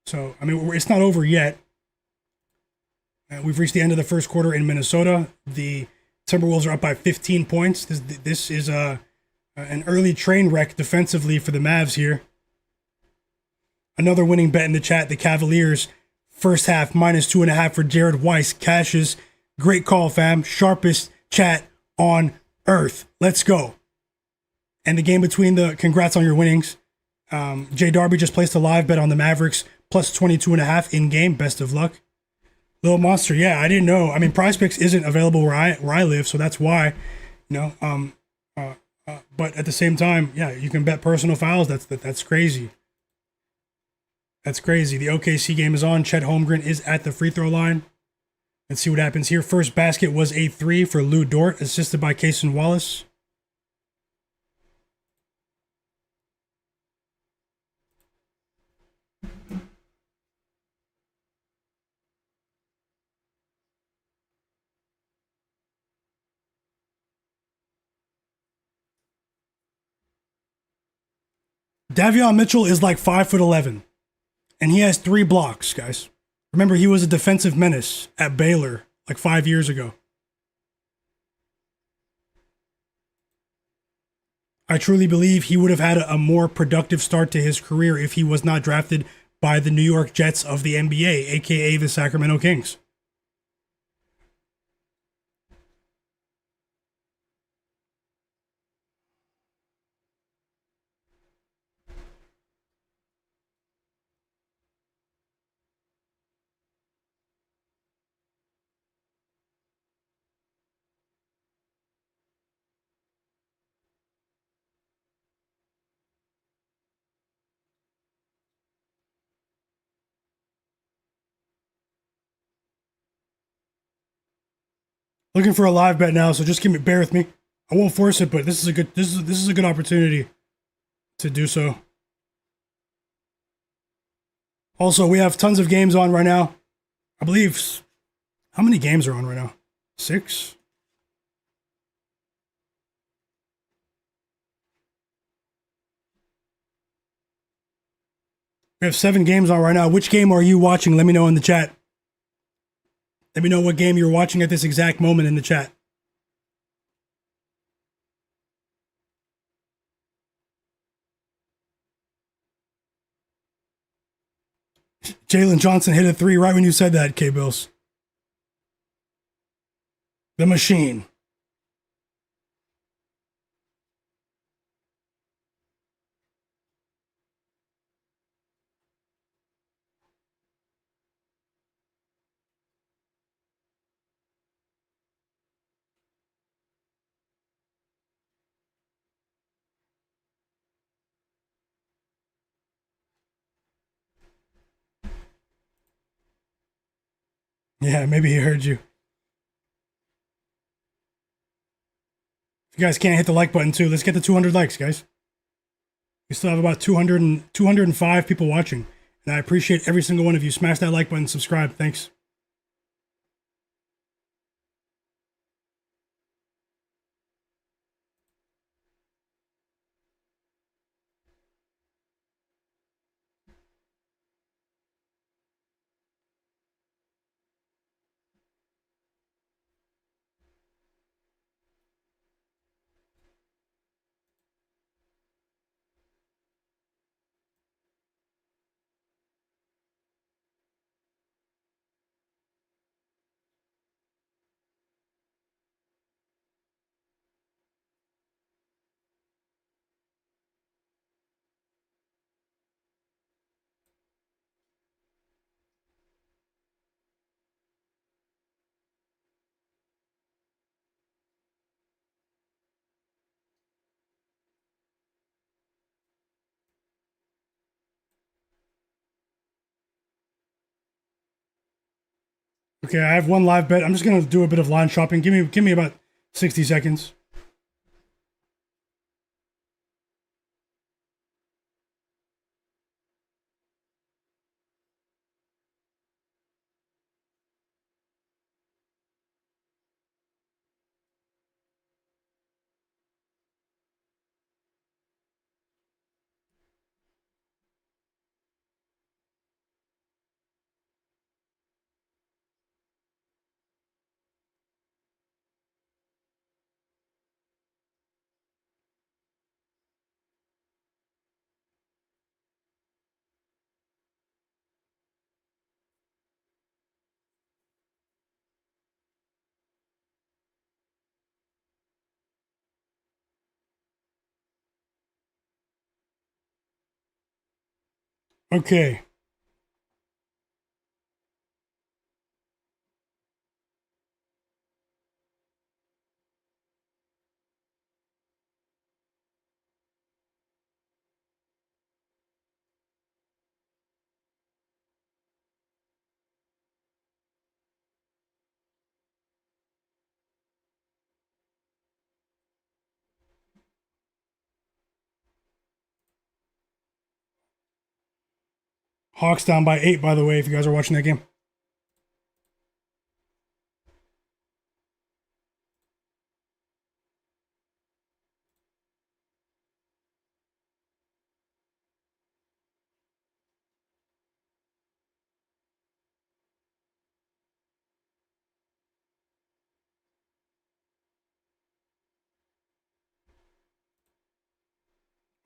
So, I mean, it's not over yet. We've reached the end of the first quarter in Minnesota. The Timberwolves are up by 15 points. This is an early train wreck defensively for the Mavs here. Another winning bet in the chat, the Cavaliers, first half, -2.5 for Jared Weiss. Cashes, great call, fam. Sharpest chat on earth. Let's go. And the game between congrats on your winnings. Jay Darby just placed a live bet on the Mavericks, +22.5 in game. Best of luck. Little Monster, yeah, I didn't know. I mean, PrizePicks isn't available where I live, so that's why, you know. But at the same time, yeah, you can bet personal fouls. That's crazy. That's crazy. The OKC game is on. Chet Holmgren is at the free throw line. Let's see what happens here. First basket was a 3 for Lou Dort, assisted by Cason Wallace. Davion Mitchell is like 5'11", and he has 3 blocks, guys. Remember, he was a defensive menace at Baylor like 5 years ago. I truly believe he would have had a more productive start to his career if he was not drafted by the New York Jets of the NBA, aka the Sacramento Kings. Looking for a live bet now, so just bear with me. I won't force it, but this is a good opportunity to do so. Also, we have tons of games on right now. I believe, how many games are on right now? 6? We have 7 games on right now. Which game are you watching? Let me know in the chat. Let me know what game you're watching at this exact moment in the chat. Jalen Johnson hit a 3 right when you said that, K-Bills. The machine. Yeah, maybe he heard you. If you guys can't hit the like button too, let's get to 200 likes, guys. We still have about 205 people watching. And I appreciate every single one of you. Smash that like button, subscribe. Thanks. Okay, I have one live bet. I'm just gonna do a bit of line shopping. Give me about 60 seconds. Okay. Hawks down by 8, by the way, if you guys are watching that game.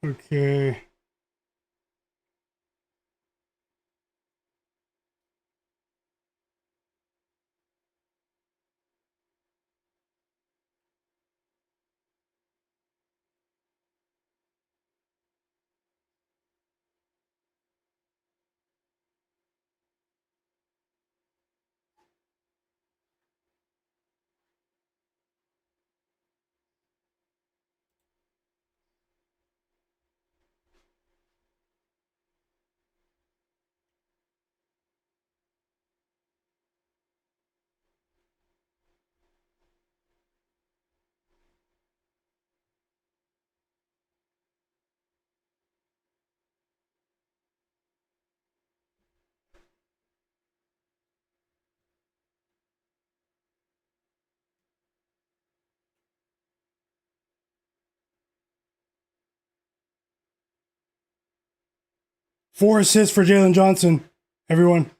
Okay. Four assists for Jalen Johnson, everyone.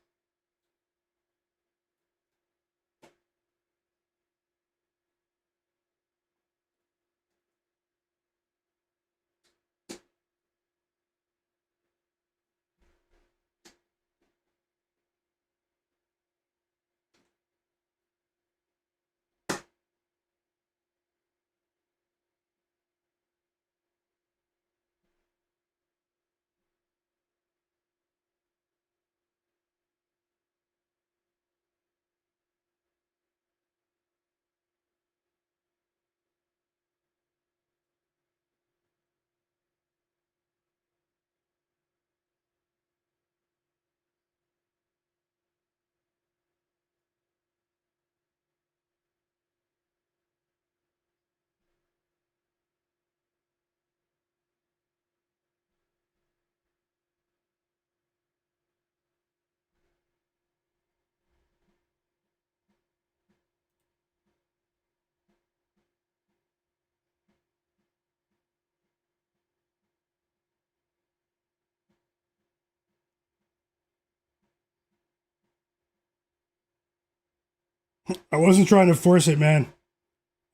I wasn't trying to force it, man.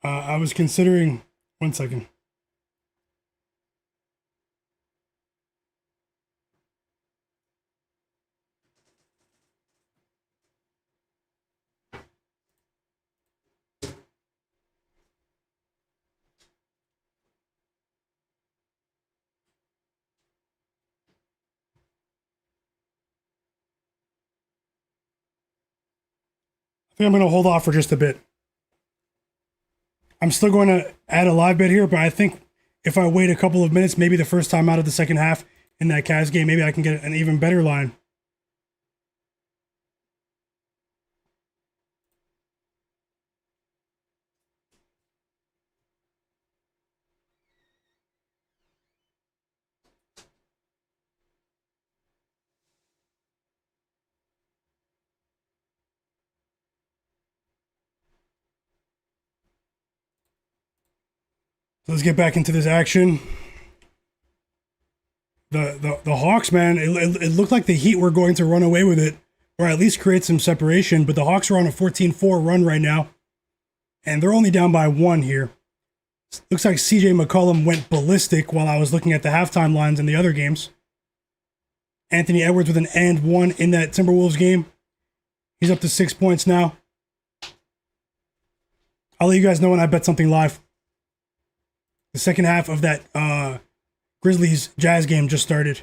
I was considering. One second. I think I'm going to hold off for just a bit. I'm still going to add a live bet here, but I think if I wait a couple of minutes, maybe the first time out of the second half in that Cavs game, maybe I can get an even better line. So let's get back into this action. The Hawks, man, it looked like the Heat were going to run away with it, or at least create some separation, but the Hawks are on a 14-4 run right now, and they're only down by 1 here. Looks like CJ McCollum went ballistic while I was looking at the halftime lines in the other games. Anthony Edwards with an and 1 in that Timberwolves game. He's up to 6 points now. I'll let you guys know when I bet something live. The second half of that Grizzlies Jazz game just started.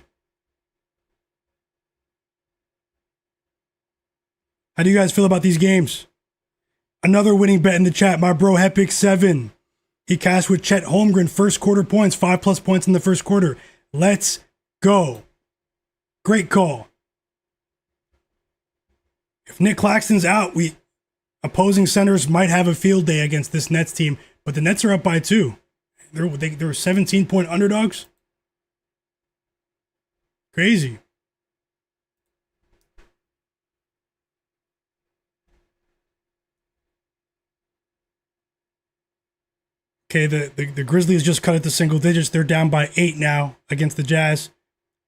How do you guys feel about these games? Another winning bet in the chat. My bro Epic7. He cashed with Chet Holmgren first quarter points, 5+ points in the first quarter. Let's go. Great call. If Nick Claxton's out, opposing centers might have a field day against this Nets team, but the Nets are up by 2. They're 17-point underdogs. Crazy. Okay, the Grizzlies just cut it to single digits. They're down by 8 now against the Jazz.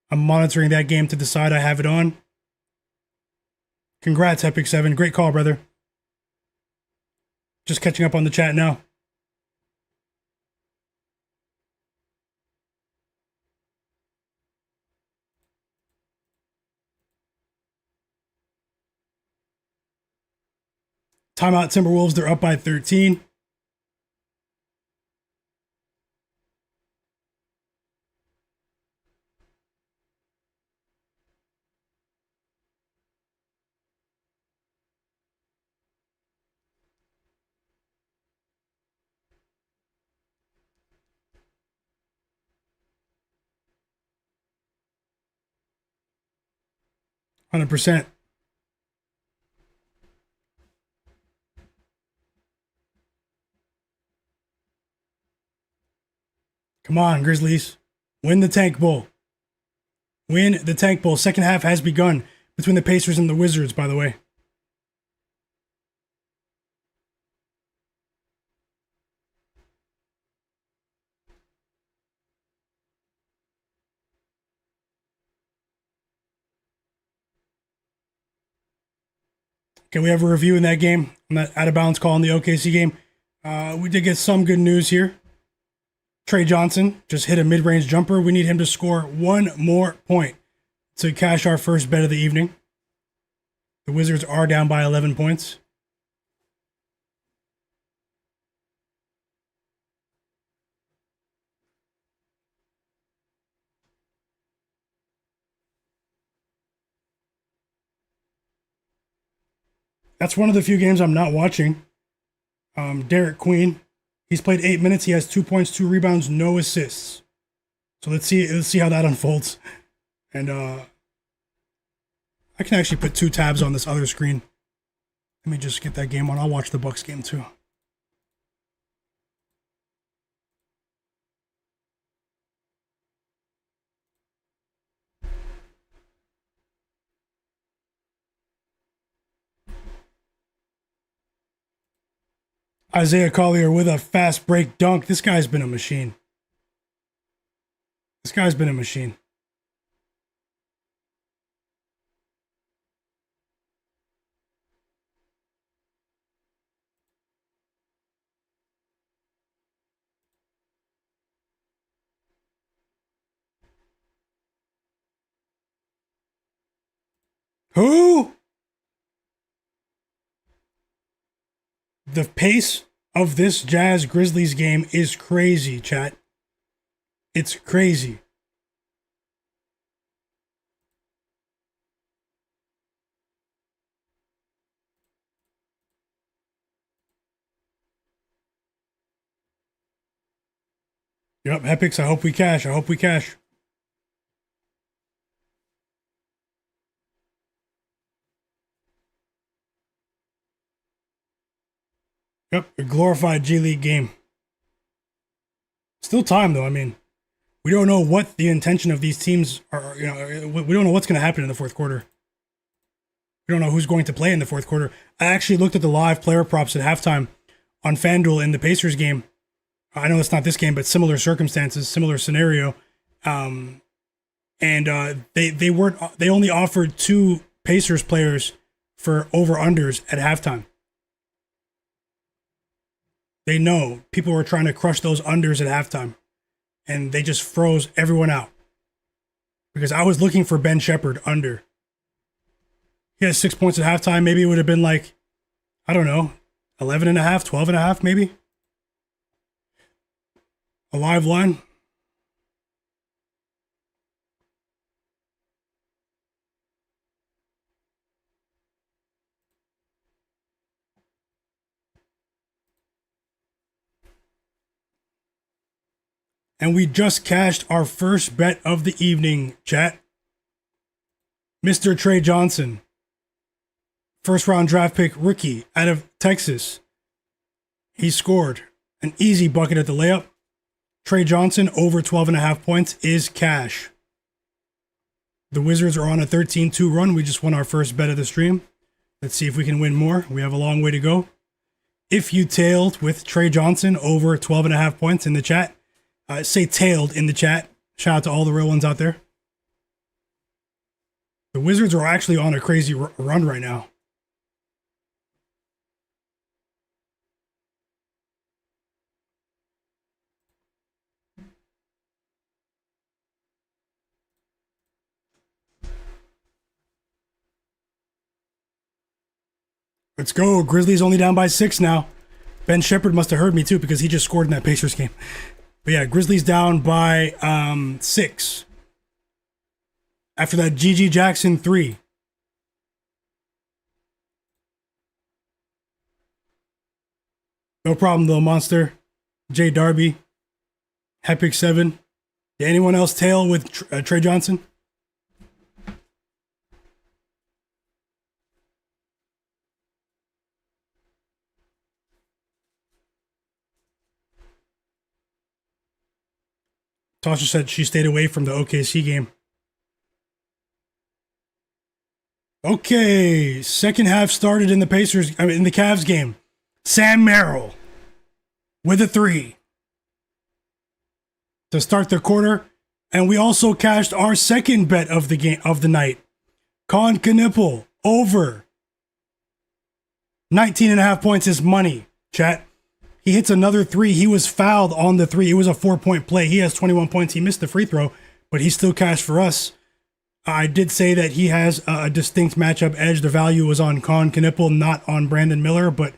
I'm monitoring that game to decide I have it on. Congrats, Epic7. Great call, brother. Just catching up on the chat now. Timeout Timberwolves, they're up by 13. %. Come on, Grizzlies. Win the Tank Bowl. Win the Tank Bowl. Second half has begun between the Pacers and the Wizards, by the way. Okay, we have a review in that game. On that out of bounds call in the OKC game. We did get some good news here. Trey Johnson just hit a mid-range jumper. We need him to score 1 more point to cash our first bet of the evening. The Wizards are down by 11 points. That's one of the few games I'm not watching. Derek Queen, he's played 8 minutes. He has 2 points, 2 rebounds, no assists. So let's see how that unfolds. And I can actually put 2 tabs on this other screen. Let me just get that game on. I'll watch the Bucks game too. Isaiah Collier with a fast break dunk. This guy's been a machine. This guy's been a machine. Who? The pace of this Jazz Grizzlies game is crazy, chat. It's crazy. Yep, Epics, I hope we cash. I hope we cash. Yep, a glorified G League game. Still time, though. I mean, we don't know what the intention of these teams are. You know, we don't know what's going to happen in the fourth quarter. We don't know who's going to play in the fourth quarter. I actually looked at the live player props at halftime on FanDuel in the Pacers game. I know it's not this game, but similar circumstances, similar scenario. And they only offered 2 Pacers players for over-unders at halftime. They know people were trying to crush those unders at halftime, and they just froze everyone out. Because I was looking for Ben Shepherd under. He had 6 points at halftime. Maybe it would have been like, I don't know, 11 and a half, 12 and a half, maybe. A live line. And we just cashed our first bet of the evening, chat. Mr. Trey Johnson. First round draft pick rookie out of Texas. He scored an easy bucket at the layup. Trey Johnson over 12.5 points is cash. The Wizards are on a 13-2 run. We just won our first bet of the stream. Let's see if we can win more. We have a long way to go. If you tailed with Trey Johnson over 12.5 points in the chat, say tailed in the chat. Shout out to all the real ones out there. The Wizards are actually on a crazy run right now. Let's go. Grizzlies only down by 6 now. Ben Shepherd must have heard me too because he just scored in that Pacers game. But yeah, Grizzlies down by 6. After that GG Jackson 3. No problem though, Monster. Jay Darby. Hepic 7. Did anyone else tail with Trey Johnson? Tasha said she stayed away from the OKC game. Okay, second half started in the in the Cavs game. Sam Merrill with a 3 to start the quarter, and we also cashed our second bet of the game of the night. Con Knipple over 19.5 points is money. Chat. He hits another 3. He was fouled on the 3. It was a 4-point play. He has 21 points. He missed the free throw, but he still cashed for us. I did say that he has a distinct matchup edge. The value was on Con Knipple, not on Brandon Miller, but,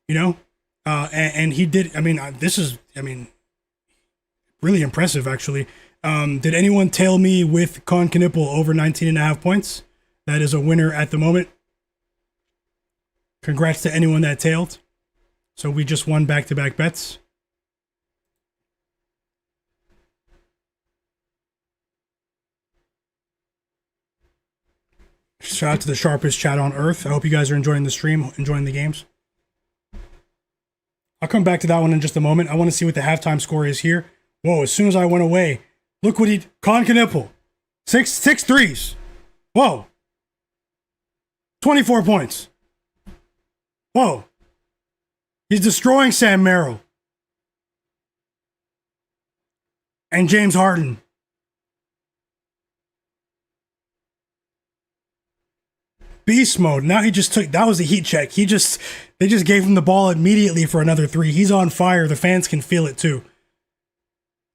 you know, and he did. I mean, this is, really impressive, actually. Did anyone tail me with Con Knipple over 19.5 points? That is a winner at the moment. Congrats to anyone that tailed. So we just won back-to-back bets. Shout out to the sharpest chat on earth. I hope you guys are enjoying the stream, enjoying the games. I'll come back to that one in just a moment. I want to see what the halftime score is here. Whoa, as soon as I went away, look what Con Knipple. 6 threes. Whoa. 24 points. Whoa. He's destroying Sam Merrill. And James Harden. Beast mode. Now he just took, that was a heat check. They just gave him the ball immediately for another 3. He's on fire. The fans can feel it too.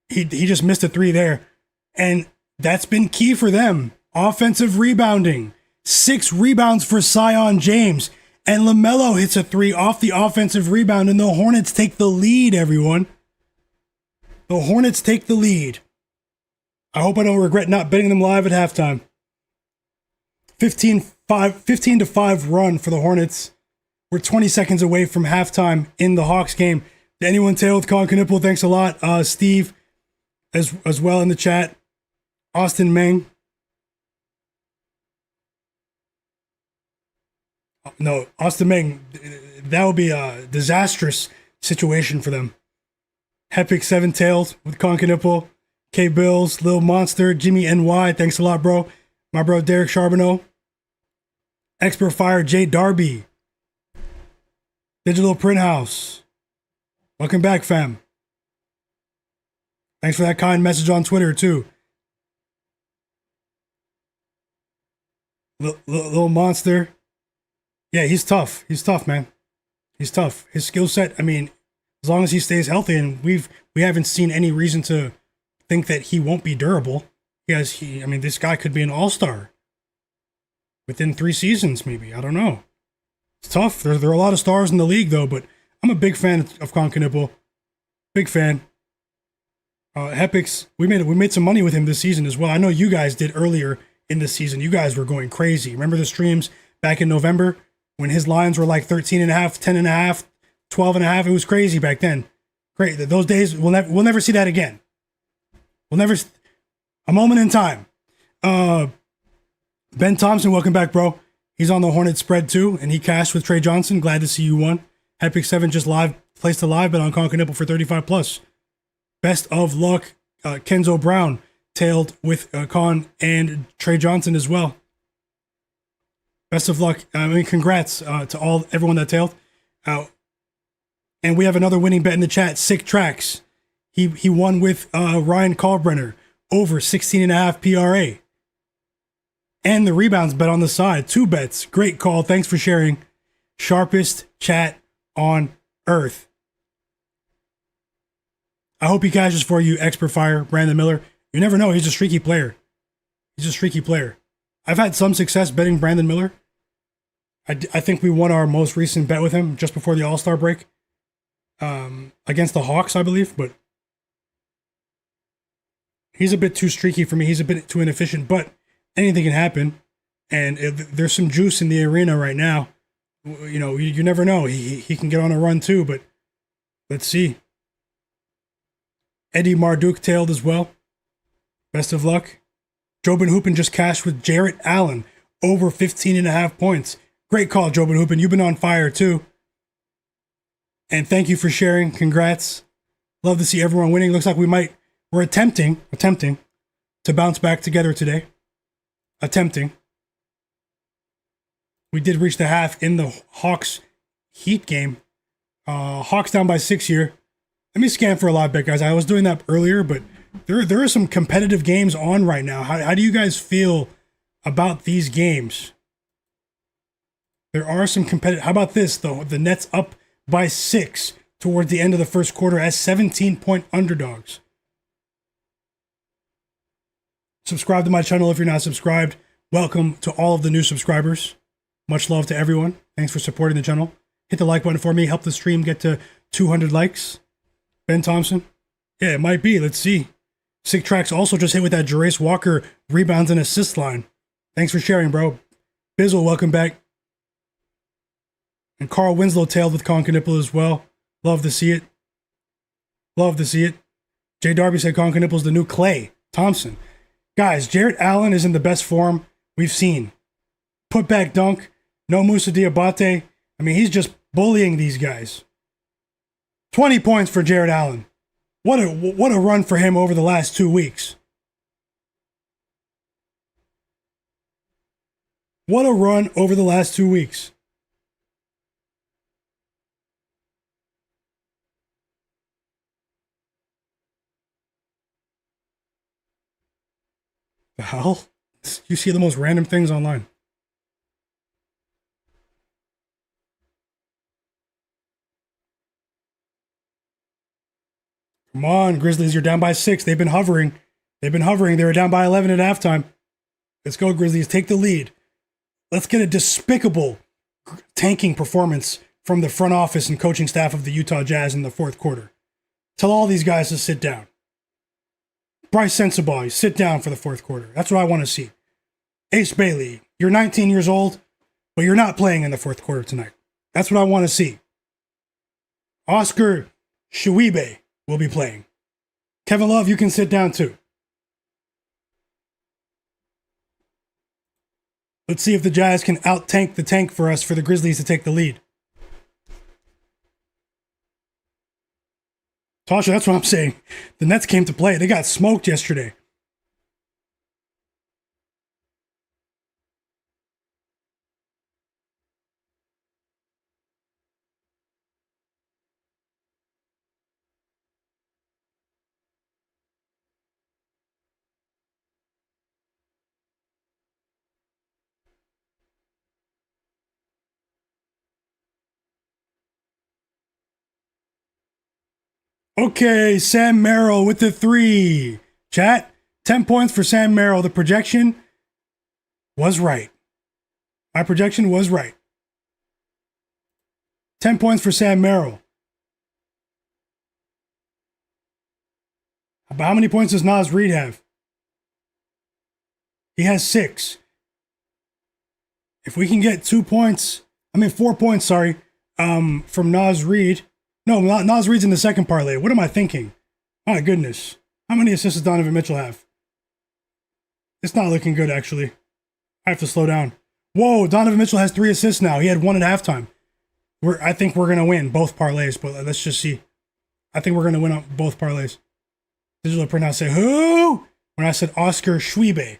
He just missed a 3 there. And that's been key for them. Offensive rebounding. 6 rebounds for Zion James. And LaMelo hits a 3 off the offensive rebound, and the Hornets take the lead, everyone. The Hornets take the lead. I hope I don't regret not betting them live at halftime. 15-5 run for the Hornets. We're 20 seconds away from halftime in the Hawks game. Did anyone tail with Con Knipple? Thanks a lot. Steve, as well in the chat. Austin Meng. No, Austin Meng, that would be a disastrous situation for them. Hepic 7 tailed with Con Knipple. K Bills, Lil Monster, Jimmy NY. Thanks a lot, bro. My bro Derek Charbonneau. Expert Fire, Jay Darby. Digital Print House. Welcome back, fam. Thanks for that kind message on Twitter, too. Little monster. Yeah, he's tough. He's tough, man. He's tough. His skill set, I mean, as long as he stays healthy, and we haven't seen any reason to think that he won't be durable. I mean, this guy could be an all-star within 3 seasons, maybe. I don't know. It's tough. There are a lot of stars in the league, though, but I'm a big fan of Concanipo. Big fan. Hepix, we made some money with him this season as well. I know you guys did earlier in the season. You guys were going crazy. Remember the streams back in November when his lines were like 13.5, 10.5, 12.5? It was crazy back then. Great. Those days, we'll never see that again. We'll never. A moment in time. Ben Thompson, welcome back, bro. He's on the Hornets spread too, and he cashed with Trey Johnson. Glad to see you won. Epic7 just placed a live bet on Concanipo for 35 plus. Best of luck. Kenzo Brown tailed with Con and Trey Johnson as well. Best of luck. Congrats to everyone that tailed. And we have another winning bet in the chat. Sick Tracks. He won with Ryan Kalbrenner over 16.5 PRA. And the rebounds bet on the side. 2 bets. Great call. Thanks for sharing. Sharpest chat on earth. I hope he cashes for you, Expert Fire, Brandon Miller. You never know. He's a streaky player. I've had some success betting Brandon Miller. I think we won our most recent bet with him just before the All-Star break. Against the Hawks, I believe. But he's a bit too streaky for me. He's a bit too inefficient. But anything can happen. And there's some juice in the arena right now. You know, you never know. He can get on a run too. But let's see. Eddie Marduk tailed as well. Best of luck. Jobin Hoopin just cashed with Jarrett Allen over 15.5 points. Great call, Jobin Hoopin. You've been on fire too. And thank you for sharing. Congrats. Love to see everyone winning. Looks like we're attempting to bounce back together today. Attempting. We did reach the half in the Hawks Heat game. Hawks down by 6 here. Let me scan for a live bet, guys. I was doing that earlier, but there are some competitive games on right now. How do you guys feel about these games? There are some competitive. How about this, though? The Nets up by 6 towards the end of the first quarter as 17-point underdogs. Subscribe to my channel if you're not subscribed. Welcome to all of the new subscribers. Much love to everyone. Thanks for supporting the channel. Hit the like button for me. Help the stream get to 200 likes. Ben Thompson? Yeah, it might be. Let's see. Sick Tracks also just hit with that Jarace Walker rebounds and assist line. Thanks for sharing, bro. Bizzle, welcome back. And Carl Winslow tailed with Concanipo as well. Love to see it. Jay Darby said Concanipo's the new Clay Thompson. Guys, Jarrett Allen is in the best form we've seen. Put back dunk. No Musa Diabate. I mean, he's just bullying these guys. 20 points for Jarrett Allen. What a run for him over the last 2 weeks. What a run over the last 2 weeks. The hell? You see the most random things online. Come on, Grizzlies, you're down by 6. They've been hovering. They were down by 11 at halftime. Let's go, Grizzlies. Take the lead. Let's get a despicable tanking performance from the front office and coaching staff of the Utah Jazz in the fourth quarter. Tell all these guys to sit down. Bryce Sensabaugh, sit down for the fourth quarter. That's what I want to see. Ace Bailey, you're 19 years old, but you're not playing in the fourth quarter tonight. That's what I want to see. Oscar Shuibe will be playing. Kevin Love, you can sit down too. Let's see if the Jazz can out-tank the tank for us for the Grizzlies to take the lead. Tasha, that's what I'm saying. The Nets came to play. They got smoked yesterday. Okay, Sam Merrill with the 3. Chat, 10 points for Sam Merrill. The projection was right. My projection was right. 10 points for Sam Merrill. But how many points does Naz Reid have? He has 6. If we can get 4 points, from Naz Reid. No, Naz Reid's in the second parlay. What am I thinking? My goodness. How many assists does Donovan Mitchell have? It's not looking good, actually. I have to slow down. Whoa, Donovan Mitchell has 3 assists now. He had 1 at halftime. I think we're going to win both parlays, but let's just see. I think we're going to win on both parlays. Digital printout say, who? When I said Oscar Schwebe.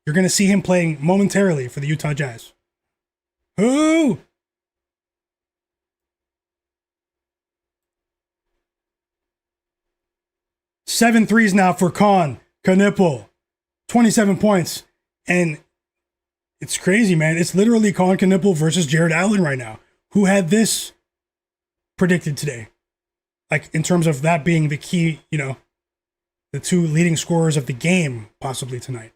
You're going to see him playing momentarily for the Utah Jazz. Who? Seven threes now for Knipple. 27 points. And it's crazy, man. It's literally Knipple versus Jarrett Allen right now. Who had this predicted today? Like, in terms of that being the key, the 2 leading scorers of the game, possibly tonight.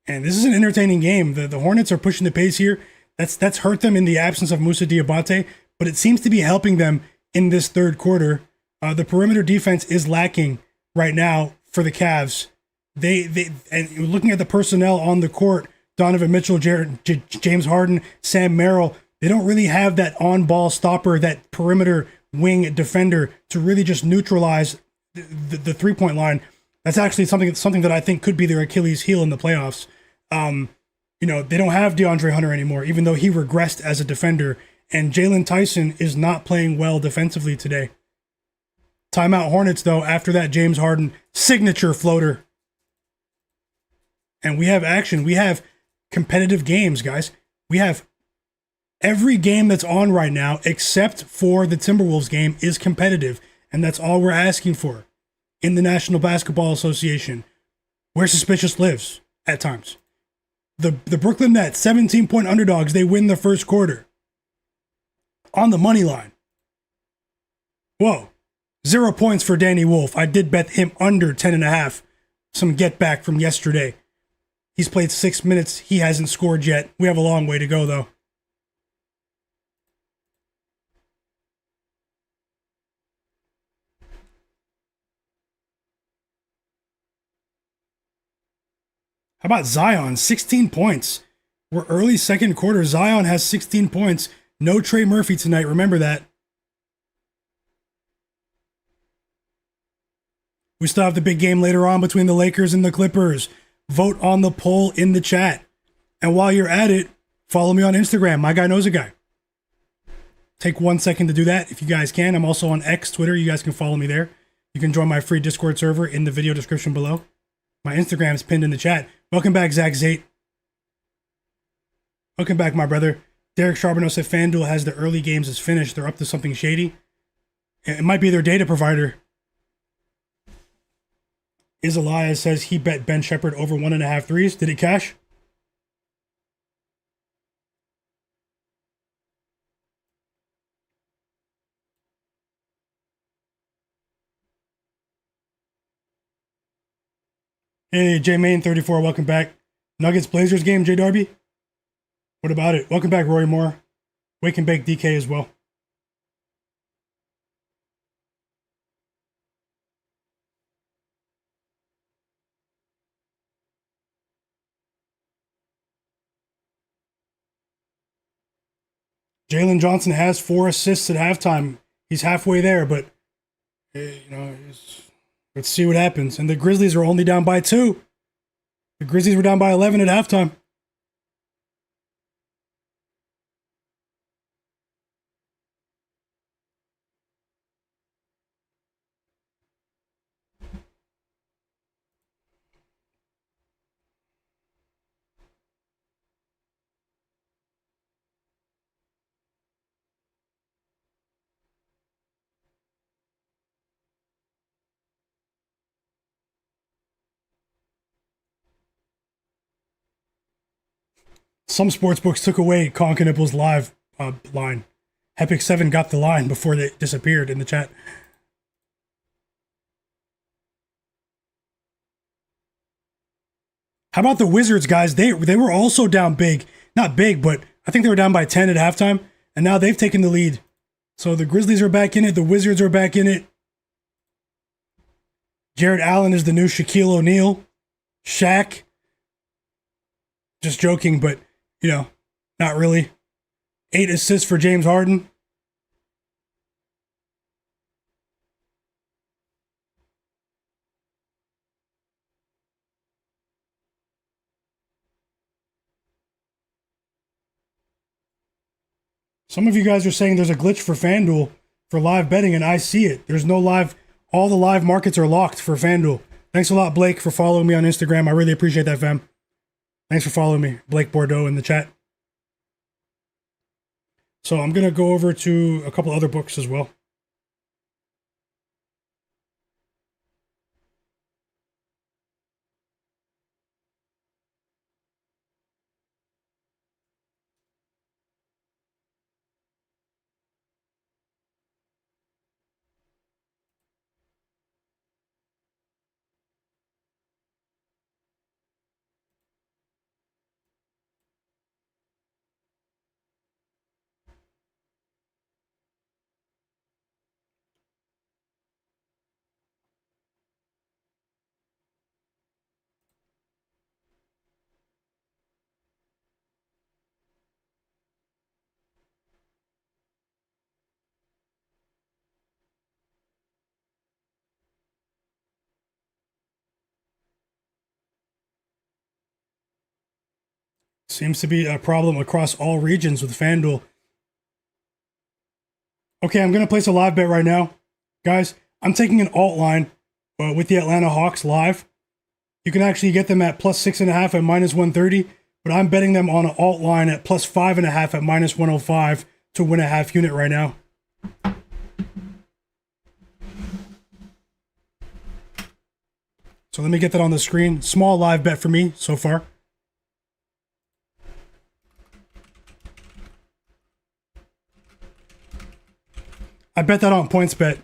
And this is an entertaining game. The Hornets are pushing the pace here. That's hurt them in the absence of Moussa Diabate, but it seems to be helping them in this third quarter. The perimeter defense is lacking right now for the Cavs. And looking at the personnel on the court, Donovan Mitchell, James Harden, Sam Merrill, they don't really have that on-ball stopper, that perimeter wing defender to really just neutralize the three-point line. That's actually something that I think could be their Achilles heel in the playoffs. They don't have DeAndre Hunter anymore, even though he regressed as a defender. And Jalen Tyson is not playing well defensively today. Timeout Hornets, though, after that James Harden signature floater. And we have action. We have competitive games, guys. We have every game that's on right now, except for the Timberwolves game, is competitive. And that's all we're asking for in the National Basketball Association, where suspicious lives at times. The Brooklyn Nets, 17-point underdogs, they win the first quarter. On the money line. Whoa. 0 points for Danny Wolf. I did bet him under 10.5. Some get back from yesterday. He's played 6 minutes. He hasn't scored yet. We have a long way to go, though. How about Zion? 16 points. We're early second quarter. Zion has 16 points. No Trey Murphy tonight. Remember that. We still have the big game later on between the Lakers and the Clippers. Vote on the poll in the chat. And while you're at it, follow me on Instagram. Myguyknowsaguy. Take 1 second to do that if you guys can. I'm also on X, Twitter. You guys can follow me there. You can join my free Discord server in the video description below. My Instagram is pinned in the chat. Welcome back, Zach Zate. Welcome back, my brother. Derek Charbonneau said FanDuel has the early games as finished. They're up to something shady. It might be their data provider. Elias says he bet Ben Shepherd over 1.5 threes. Did it cash? Hey, J Main 34, welcome back. Nuggets Blazers game, J Darby. What about it? Welcome back, Roy Moore. Wake and Bake DK as well. Jalen Johnson has 4 assists at halftime. He's halfway there, but let's see what happens. And the Grizzlies are only down by 2. The Grizzlies were down by 11 at halftime. Some sports books took away Kniple's live line. Epic 7 got the line before they disappeared in the chat. How about the Wizards, guys? They were also down big. Not big, but I think they were down by 10 at halftime, and now they've taken the lead. So the Grizzlies are back in it. The Wizards are back in it. Jarrett Allen is the new Shaquille O'Neal. Shaq. Just joking, but, not really. 8 assists for James Harden. Some of you guys are saying there's a glitch for FanDuel for live betting, and I see it. There's no live. All the live markets are locked for FanDuel. Thanks a lot, Blake, for following me on Instagram. I really appreciate that, fam. Thanks for following me, Blake Bordeaux, in the chat. So I'm going to go over to a couple other books as well. Seems to be a problem across all regions with FanDuel. Okay, I'm going to place a live bet right now. Guys, I'm taking an alt line with the Atlanta Hawks live. You can actually get them at plus 6.5 at minus 130, but I'm betting them on an alt line at plus 5.5 at minus 105 to win a half unit right now. So let me get that on the screen. Small live bet for me so far. I bet that on PointsBet.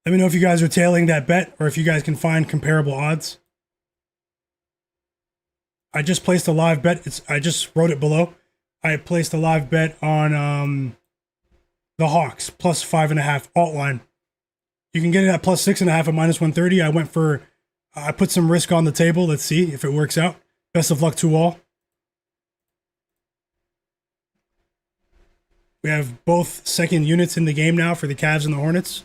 Let me know if you guys are tailing that bet or if you guys can find comparable odds. I just placed a live bet. I just wrote it below. I placed a live bet on the Hawks plus 5.5 alt line. You can get it at plus 6.5 at minus 130. I put some risk on the table. Let's see if it works out. Best of luck to all. We have both second units in the game now for the Cavs and the Hornets.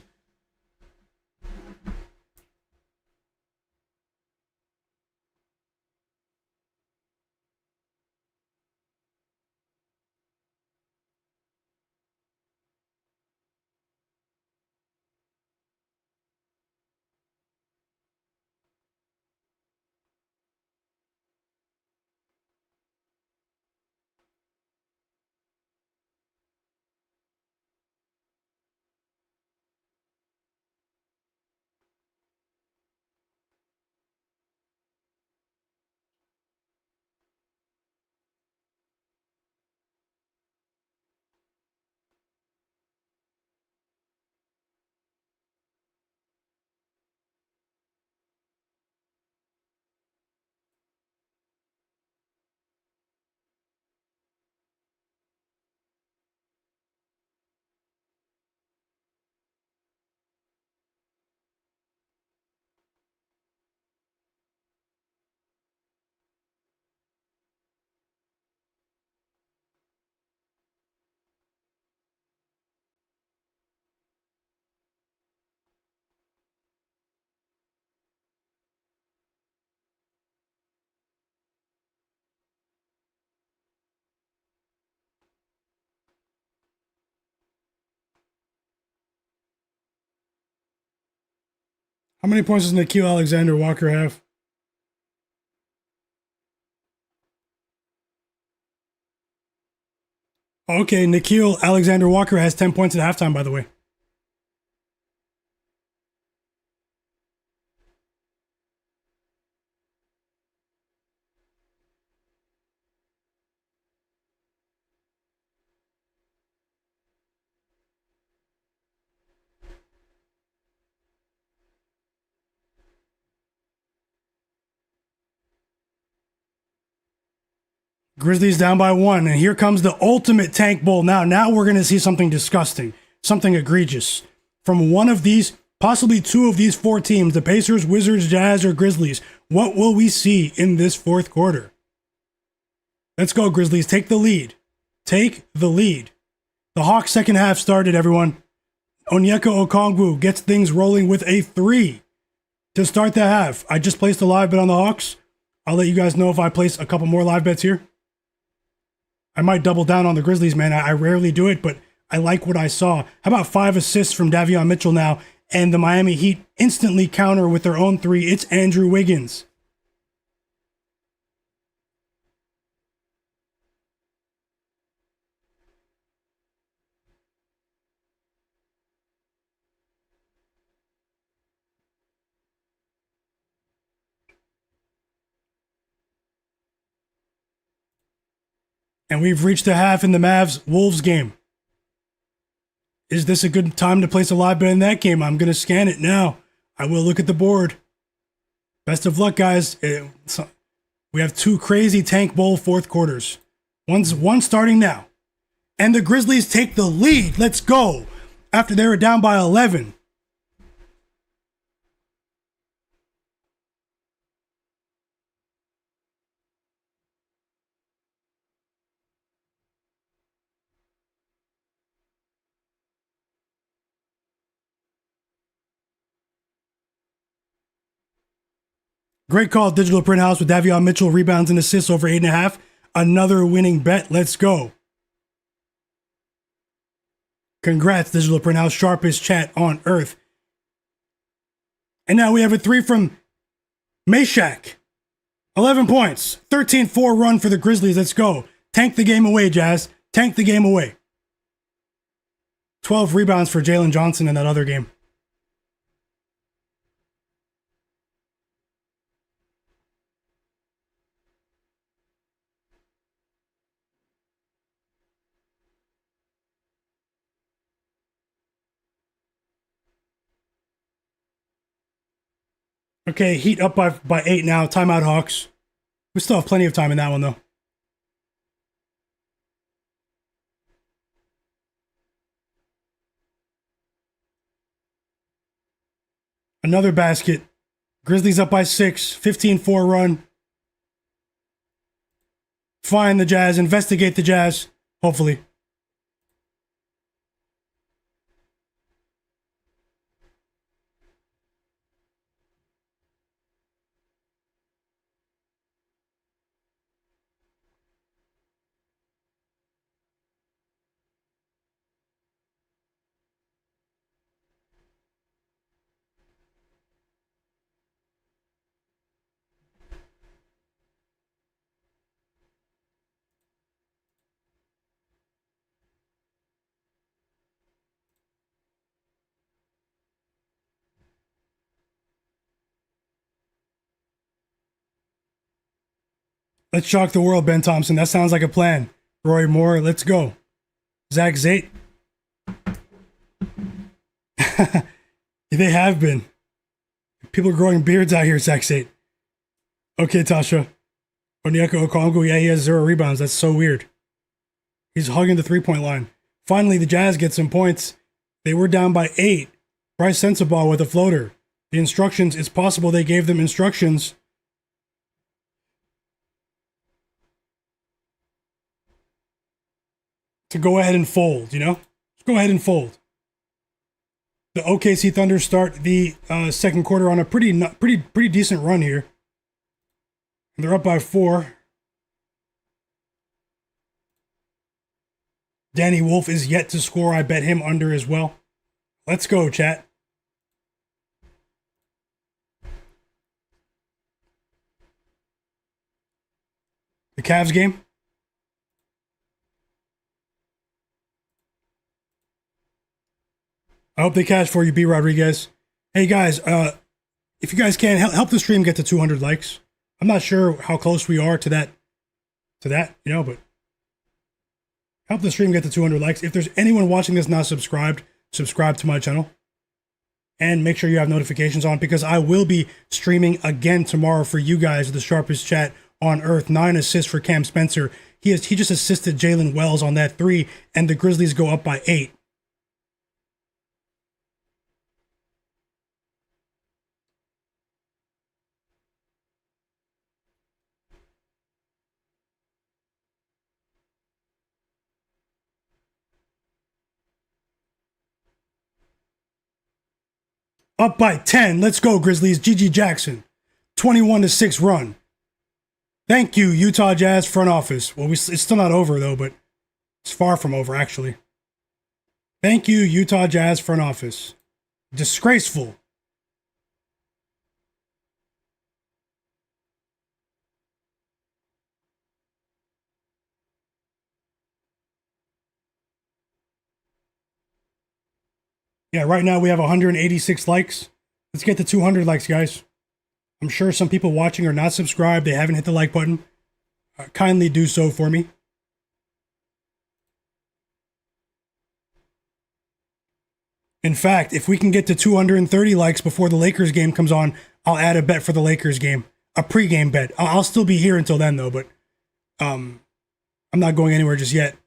How many points does Nickeil Alexander-Walker have? Okay, Nikhil Alexander Walker has 10 points at halftime, by the way. Grizzlies down by 1, and here comes the ultimate tank bowl. Now we're going to see something disgusting, something egregious. From one of these, possibly two of these four teams, the Pacers, Wizards, Jazz, or Grizzlies. What will we see in this fourth quarter? Let's go, Grizzlies. Take the lead. Take the lead. The Hawks' second half started, everyone. Onyeka Okongwu gets things rolling with a 3 to start the half. I just placed a live bet on the Hawks. I'll let you guys know if I place a couple more live bets here. I might double down on the Grizzlies, man. I rarely do it, but I like what I saw. How about 5 assists from Davion Mitchell now? And the Miami Heat instantly counter with their own 3. It's Andrew Wiggins. And we've reached the half in the Mavs-Wolves game. Is this a good time to place a live bet in that game? I'm going to scan it now. I will look at the board. Best of luck, guys. We have 2 crazy tank bowl fourth quarters. One starting now. And the Grizzlies take the lead. Let's go. After they were down by 11. Great call, Digital Print House, with Davion Mitchell rebounds and assists over 8.5. Another winning bet. Let's go. Congrats, Digital Print House. Sharpest chat on earth. And now we have a 3 from Meshack. 11 points. 13-4 run for the Grizzlies. Let's go. Tank the game away, Jazz. Tank the game away. 12 rebounds for Jalen Johnson in that other game. Okay, Heat up by 8 now. Timeout, Hawks. We still have plenty of time in that one, though. Another basket. Grizzlies up by 6. 15-4 run. Find the Jazz. Investigate the Jazz. Hopefully. Let's shock the world, Ben Thompson. That sounds like a plan. Roy Moore, let's go. Zach Zate. They have been. People are growing beards out here, Zach Zate. Okay, Tasha. Onyeka Okongwu, yeah, he has 0 rebounds. That's so weird. He's hugging the 3-point line. Finally, the Jazz get some points. They were down by 8. Bryce Sensabaugh with a floater. The instructions, it's possible they gave them instructions to go ahead and fold, you know? Just go ahead and fold. The OKC Thunder start the second quarter on a pretty decent run here. And they're up by 4. Danny Wolf is yet to score. I bet him under as well. Let's go, chat. The Cavs game. I hope they cash for you, B. Rodriguez. Hey guys, if you guys can help the stream get to 200 likes. I'm not sure how close we are to that, but help the stream get to 200 likes. If there's anyone watching this not subscribed, subscribe to my channel. And make sure you have notifications on because I will be streaming again tomorrow for you guys, the sharpest chat on earth. 9 assists for Cam Spencer. He just assisted Jalen Wells on that 3, and the Grizzlies go up by 8. Up by 10. Let's go, Grizzlies. GG Jackson. 21-6 run. Thank you, Utah Jazz front office. Well, it's still not over, though, but it's far from over, actually. Thank you, Utah Jazz front office. Disgraceful. Yeah, right now we have 186 likes. Let's get to 200 likes, guys. I'm sure some people watching are not subscribed. They haven't hit the like button. Kindly do so for me. In fact, if we can get to 230 likes before the Lakers game comes on, I'll add a bet for the Lakers game. A pregame bet. I'll still be here until then, though, but I'm not going anywhere just yet.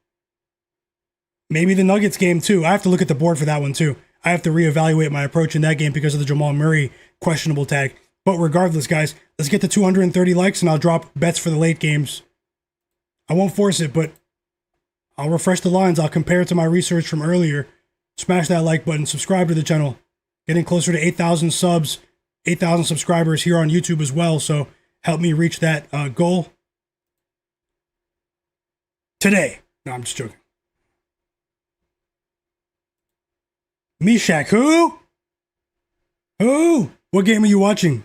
Maybe the Nuggets game, too. I have to look at the board for that one, too. I have to reevaluate my approach in that game because of the Jamal Murray questionable tag. But regardless, guys, let's get to 230 likes and I'll drop bets for the late games. I won't force it, but I'll refresh the lines. I'll compare it to my research from earlier. Smash that like button. Subscribe to the channel. Getting closer to 8,000 subs, 8,000 subscribers here on YouTube as well. So help me reach that goal today. No, I'm just joking. Meshach, who? Who? What game are you watching?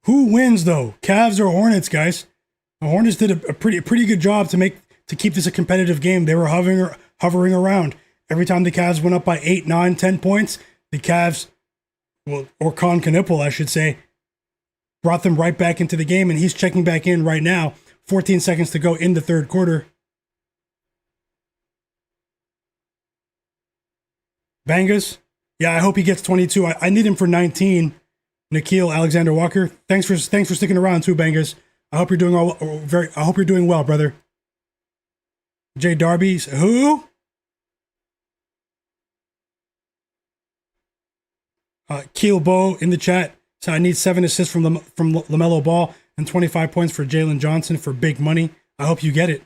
Who wins though? Cavs or Hornets, guys? The Hornets did a pretty good job to keep this a competitive game. They were hovering around. Every time the Cavs went up by 8, 9, 10 points, the Cavs, or Con Knipple, I should say, brought them right back into the game, and he's checking back in right now. 14 seconds to go in the third quarter. Bangas? Yeah, I hope he gets 22. I need him for 19. Nikhil Alexander Walker, thanks for sticking around too, Bangas. I hope you're doing I hope you're doing well, brother. Jay Darby's who? Keel Bo in the chat. So I need 7 assists from Lamelo Ball and 25 points for Jalen Johnson for big money. I hope you get it.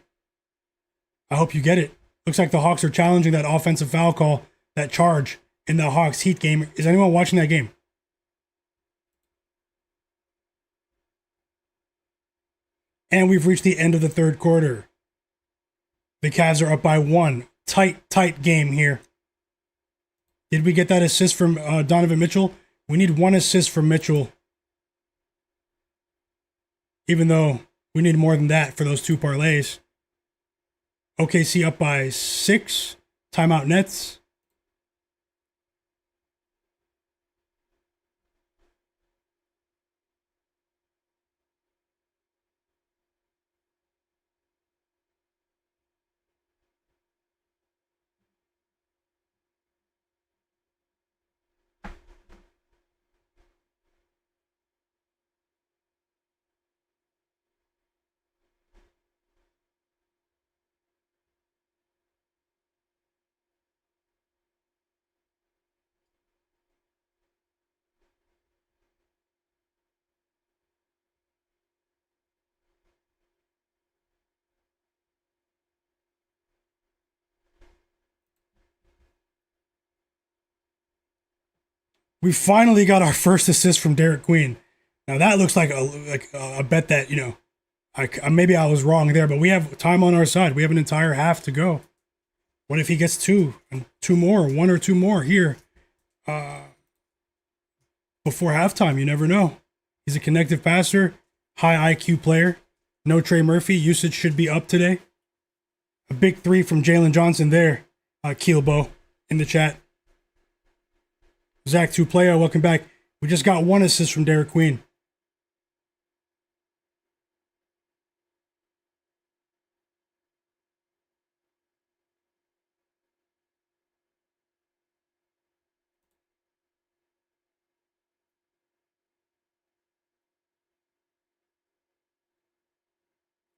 I hope you get it. Looks like the Hawks are challenging that offensive foul call, that charge in the Hawks Heat game. Is anyone watching that game? And we've reached the end of the third quarter. The Cavs are up by 1. Tight game here. Did we get that assist from Donovan Mitchell? We need 1 assist from Mitchell. Even though we need more than that for those 2 parlays. OKC up by 6. Timeout Nets. We finally got our first assist from Derek Queen. Now that looks like a bet that, maybe I was wrong there, but we have time on our side. We have an entire half to go. What if he gets two more, one or two more here before halftime? You never know. He's a connective passer, high IQ player. No Trey Murphy. Usage should be up today. A big three from Jalen Johnson there. Keelbo in the chat. Zach 2 player, welcome back. We just got one assist from Derek Queen.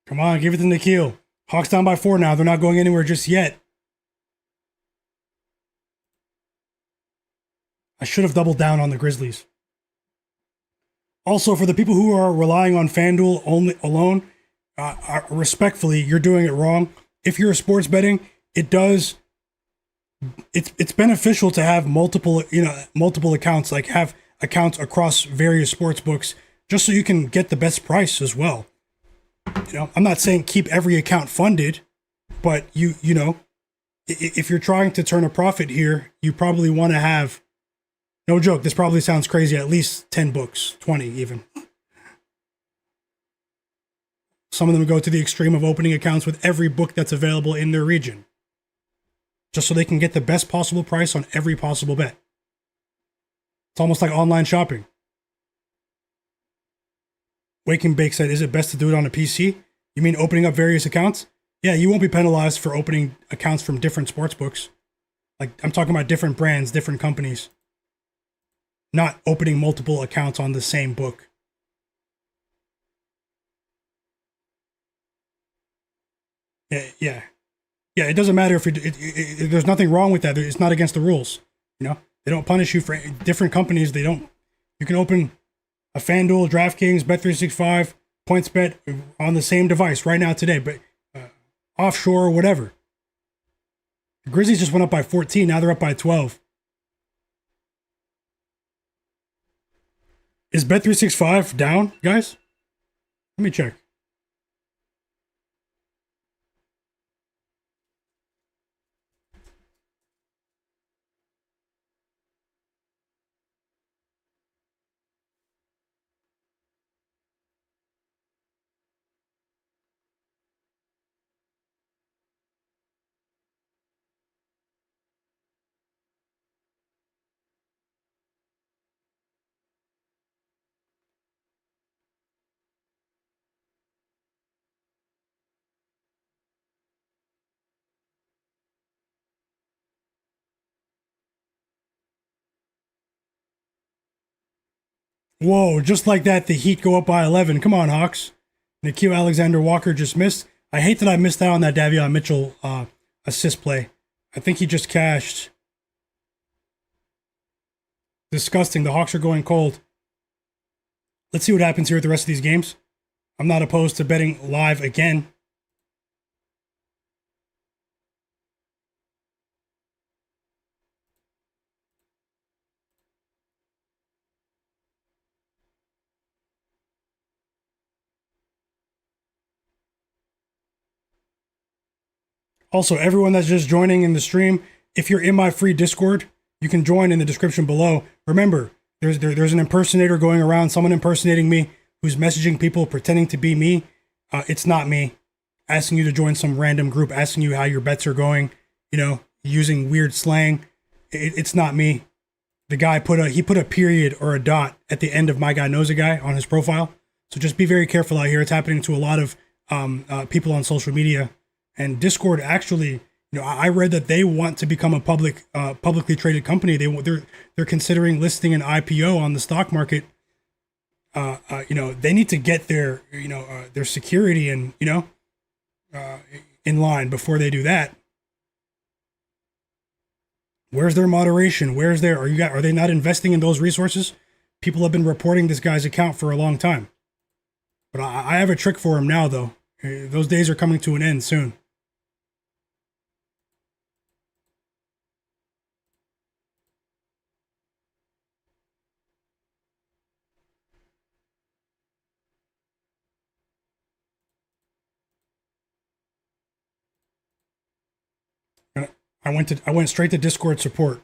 Come on, give it to Nikhil. Hawks down by 4 now. They're not going anywhere just yet. I should have doubled down on the Grizzlies. Also, for the people who are relying on FanDuel alone, respectfully, you're doing it wrong. If you're a sports betting, it's beneficial to have multiple accounts, like have accounts across various sports books, just so you can get the best price as well. I'm not saying keep every account funded, but if you're trying to turn a profit here, you probably want to have, no joke, this probably sounds crazy, at least 10 books, 20 even. Some of them go to the extreme of opening accounts with every book that's available in their region, just so they can get the best possible price on every possible bet. It's almost like online shopping. Wake and Bake said, is it best to do it on a PC? You mean opening up various accounts? Yeah, you won't be penalized for opening accounts from different sports books. Like, I'm talking about different brands, different companies. Not opening multiple accounts on the same book. Yeah. It doesn't matter if there's nothing wrong with that. It's not against the rules. They don't punish you for different companies. You can open a FanDuel, DraftKings, Bet365, PointsBet on the same device right now today, but offshore or whatever. The Grizzlies just went up by 14. Now they're up by 12. Is Bet365 down, guys? Let me check. Whoa, just like that, the Heat go up by 11. Come on, Hawks. Nikhil Alexander-Walker just missed. I hate that I missed out on that Davion Mitchell assist play. I think he just cashed. Disgusting. The Hawks are going cold. Let's see what happens here with the rest of these games. I'm not opposed to betting live again. Also, everyone that's just joining in the stream, if you're in my free Discord, you can join in the description below. Remember, there's an impersonator going around, someone impersonating me, who's messaging people pretending to be me. It's not me. Asking you to join some random group, asking you how your bets are going, using weird slang. It's not me. The guy put a period or a dot at the end of Myguyknowsaguy on his profile. So just be very careful out here. It's happening to a lot of people on social media. And Discord actually, I read that they want to become a publicly traded company. They're considering listing an IPO on the stock market. They need to get their security and in line before they do that. Where's their moderation? Are they not investing in those resources? People have been reporting this guy's account for a long time. But I have a trick for him now, though. Those days are coming to an end soon. I went straight to Discord support.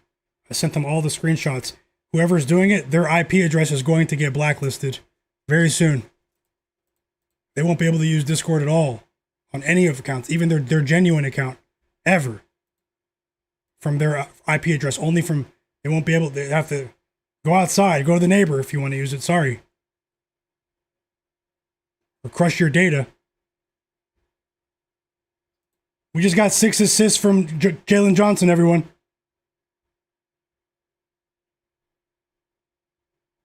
I sent them all the screenshots. Whoever's doing it, their IP address is going to get blacklisted very soon. They won't be able to use Discord at all on any of accounts, even their genuine account, ever. From their IP address, only from, they won't be able, they have to go outside, go to the neighbor if you want to use it, sorry. Or crush your data. We just got 6 assists from Jalen Johnson, everyone.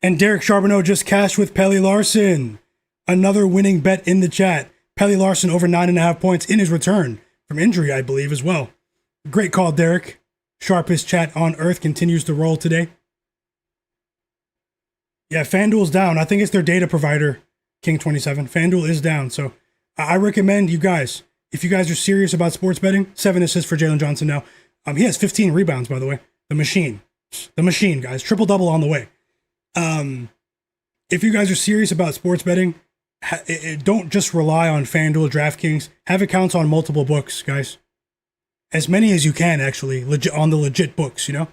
And Derek Charbonneau just cashed with Pelly Larson. Another winning bet in the chat. Pelly Larson over 9.5 points in his return from injury, I believe, as well. Great call, Derek. Sharpest chat on earth continues to roll today. Yeah, FanDuel's down. I think it's their data provider, King27. FanDuel is down. So I recommend you guys, if you guys are serious about sports betting, 7 assists for Jalen Johnson now. He has 15 rebounds, by the way. The machine, guys. Triple-double on the way. If you guys are serious about sports betting, don't just rely on FanDuel, DraftKings. Have accounts on multiple books, guys. As many as you can, actually, on the legit books, you know?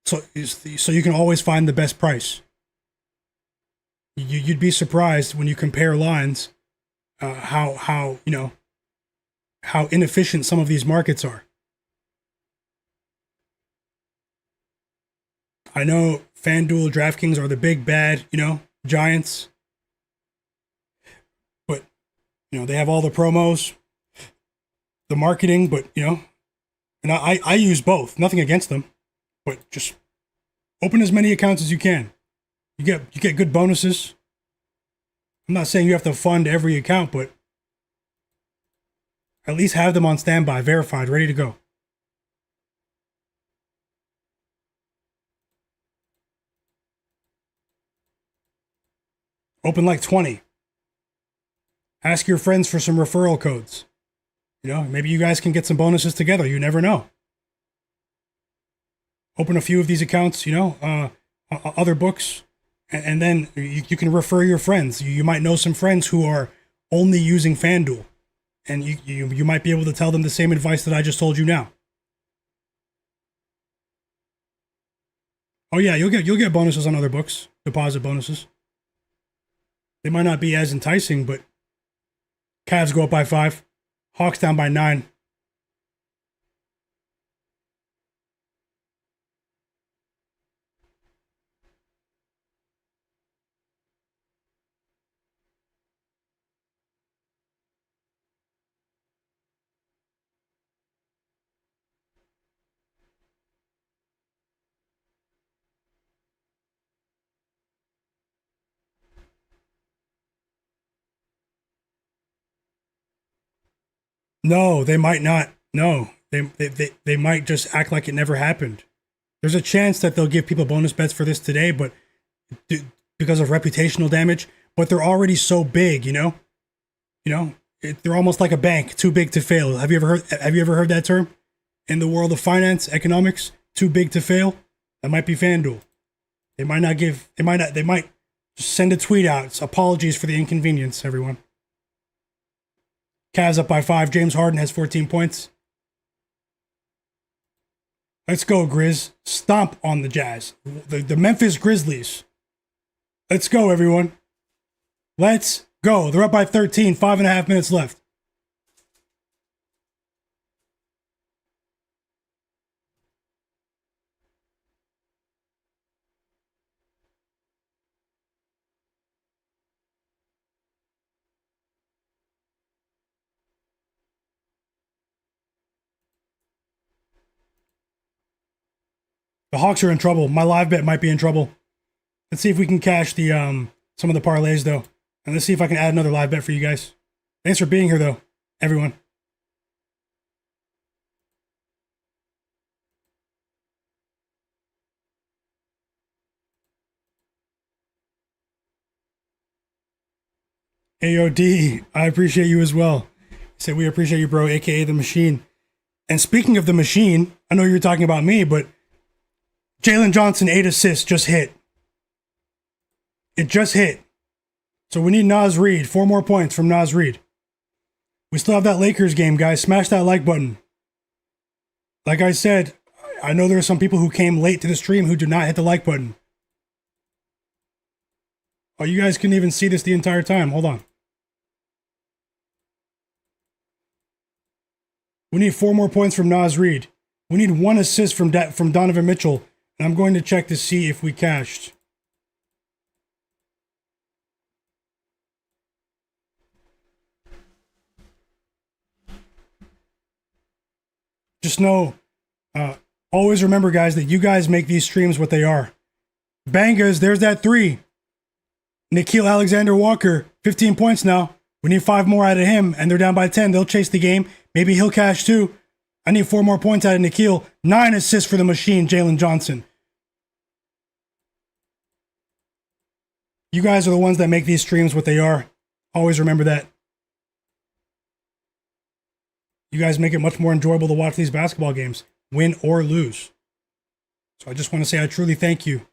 So you can always find the best price. You'd be surprised when you compare lines, how inefficient some of these markets are. I know FanDuel, DraftKings are the big bad, giants. But, they have all the promos, the marketing, but, and I use both. Nothing against them, but just open as many accounts as you can. You get good bonuses. I'm not saying you have to fund every account, but at least have them on standby, verified, ready to go. Open like 20. Ask your friends for some referral codes. Maybe you guys can get some bonuses together. You never know. Open a few of these accounts, other books, and then you can refer your friends. You might know some friends who are only using FanDuel, and you might be able to tell them the same advice that I just told you now. Oh yeah, you'll get bonuses on other books, deposit bonuses. They might not be as enticing, but Cavs go up by 5. Hawks down by 9. No, they might not. No, they might just act like it never happened. There's a chance that they'll give people bonus bets for this today, but because of reputational damage. But they're already so big, they're almost like a bank, too big to fail. Have you ever heard that term? In the world of finance, economics, too big to fail. That might be FanDuel. They might just send a tweet out. It's apologies for the inconvenience, everyone. Cavs up by 5. James Harden has 14 points. Let's go, Grizz. Stomp on the Jazz. The Memphis Grizzlies. Let's go, everyone. Let's go. They're up by 13. 5.5 minutes left. The Hawks are in trouble. My live bet might be in trouble. Let's see if we can cash the some of the parlays, though. And let's see if I can add another live bet for you guys. Thanks for being here, though, everyone. AOD, I appreciate you as well. Say we appreciate you, bro, aka the Machine. And speaking of the Machine, I know you're talking about me, but Jalen Johnson, 8 assists, just hit. It just hit. So we need Naz Reid. 4 more points from Naz Reid. We still have that Lakers game, guys. Smash that like button. Like I said, I know there are some people who came late to the stream who did not hit the like button. Oh, you guys couldn't even see this the entire time. Hold on. We need 4 more points from Naz Reid. We need 1 assist from Donovan Mitchell. And I'm going to check to see if we cashed. Just know, always remember, guys, that you guys make these streams what they are. Bangas, there's that 3. Nickeil Alexander-Walker, 15 points now. We need 5 more out of him, and they're down by 10. They'll chase the game. Maybe he'll cash too. I need 4 more points out of Nickeil. 9 assists for the machine, Jalen Johnson. You guys are the ones that make these streams what they are. Always remember that. You guys make it much more enjoyable to watch these basketball games, win or lose. So I just want to say I truly thank you.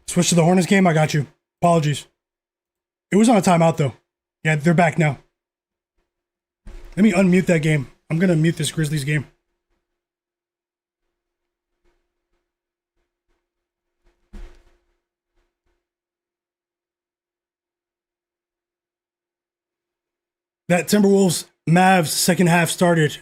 Switch to the Hornets game. I got you. Apologies. It was on a timeout, though. Yeah, they're back now. Let me unmute that game. I'm going to mute this Grizzlies game. That Timberwolves Mavs second half started.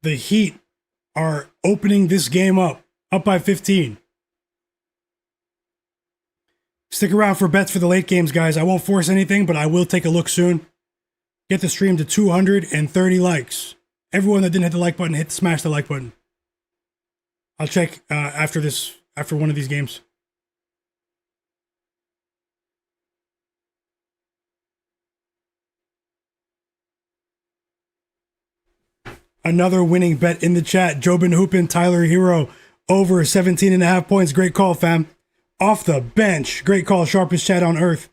The Heat are opening this game up by 15. Stick around for bets for the late games, guys. I won't force anything, but I will take a look soon. Get the stream to 230 likes. Everyone that didn't hit the like button, smash the like button. I'll check after one of these games. Another winning bet in the chat. Jobin Hoopin, Tyler Hero, over 17.5 points. Great call, fam. Off the bench. Great call. Sharpest chat on earth.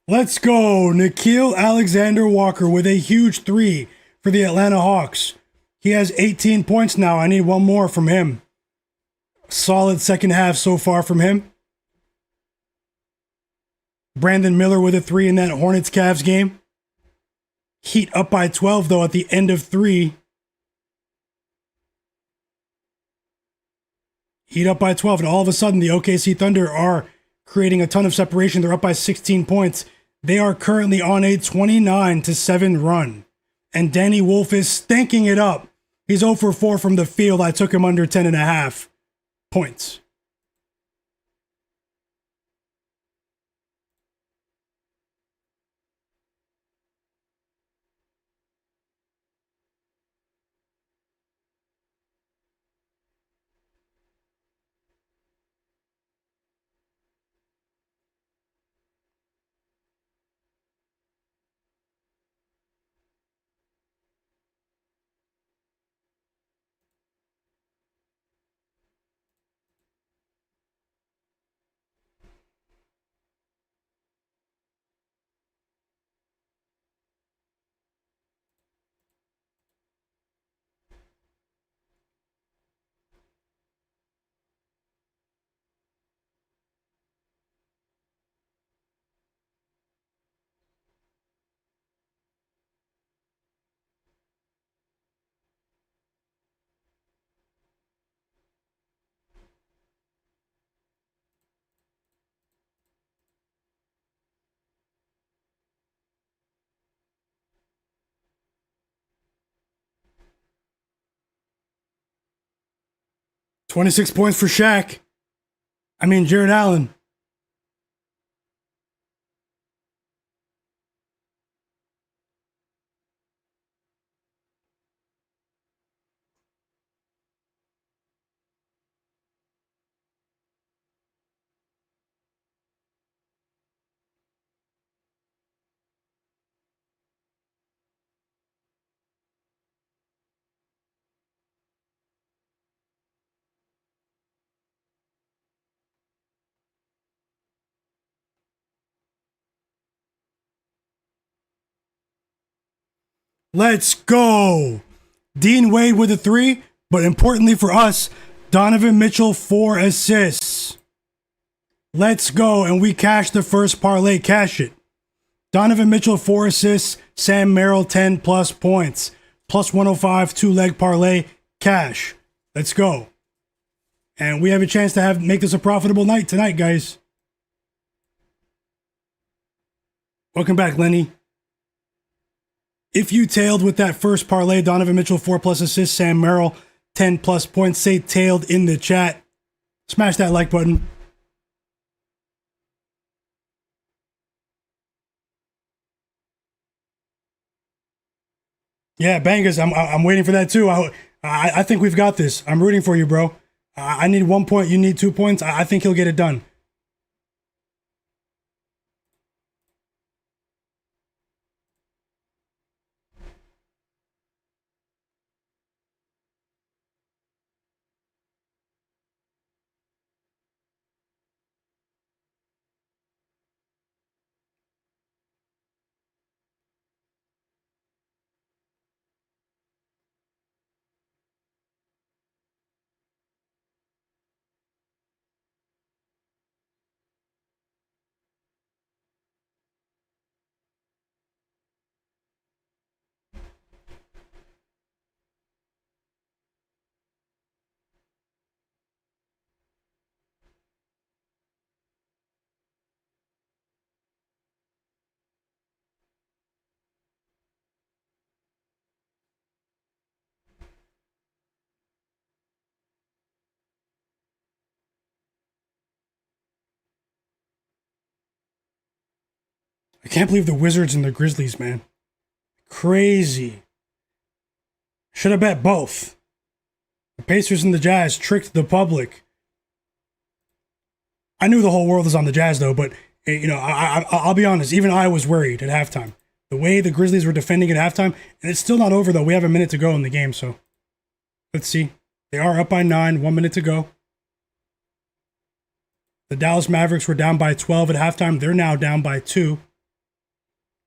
Let's go. Nickeil Alexander-Walker with a huge 3 for the Atlanta Hawks. He has 18 points now. I need 1 more from him. Solid second half so far from him. Brandon Miller with a 3 in that Hornets Cavs game. Heat up by 12 though at the end of 3. Heat up by 12, and all of a sudden the OKC Thunder are creating a ton of separation. They're up by 16 points. They are currently on a 29-7 run. And Danny Wolf is stinking it up. He's 0 for 4 from the field. I took him under 10.5 points. 26 points for Shaq. Jarrett Allen. Let's go. Dean Wade with a 3, but importantly for us, Donovan Mitchell 4 assists. Let's go, and we cash the first parlay. Cash it. Donovan Mitchell 4 assists, Sam Merrill 10 plus points. Plus 105, 2-leg parlay. Cash. Let's go. And we have a chance to make this a profitable night tonight, guys. Welcome back, Lenny. If you tailed with that first parlay, Donovan Mitchell 4 plus assists, Sam Merrill 10 plus points, say tailed in the chat. Smash that like button. Yeah, bangers. I'm waiting for that too. I think we've got this. I'm rooting for you, bro. I need 1 point. You need 2 points. I think he'll get it done. I can't believe the Wizards and the Grizzlies, man. Crazy. Should have bet both. The Pacers and the Jazz tricked the public. I knew the whole world was on the Jazz, though, but, I'll be honest. Even I was worried at halftime. The way the Grizzlies were defending at halftime, and it's still not over, though. We have a minute to go in the game, so let's see. They are up by 9, 1 minute to go. The Dallas Mavericks were down by 12 at halftime. They're now down by 2.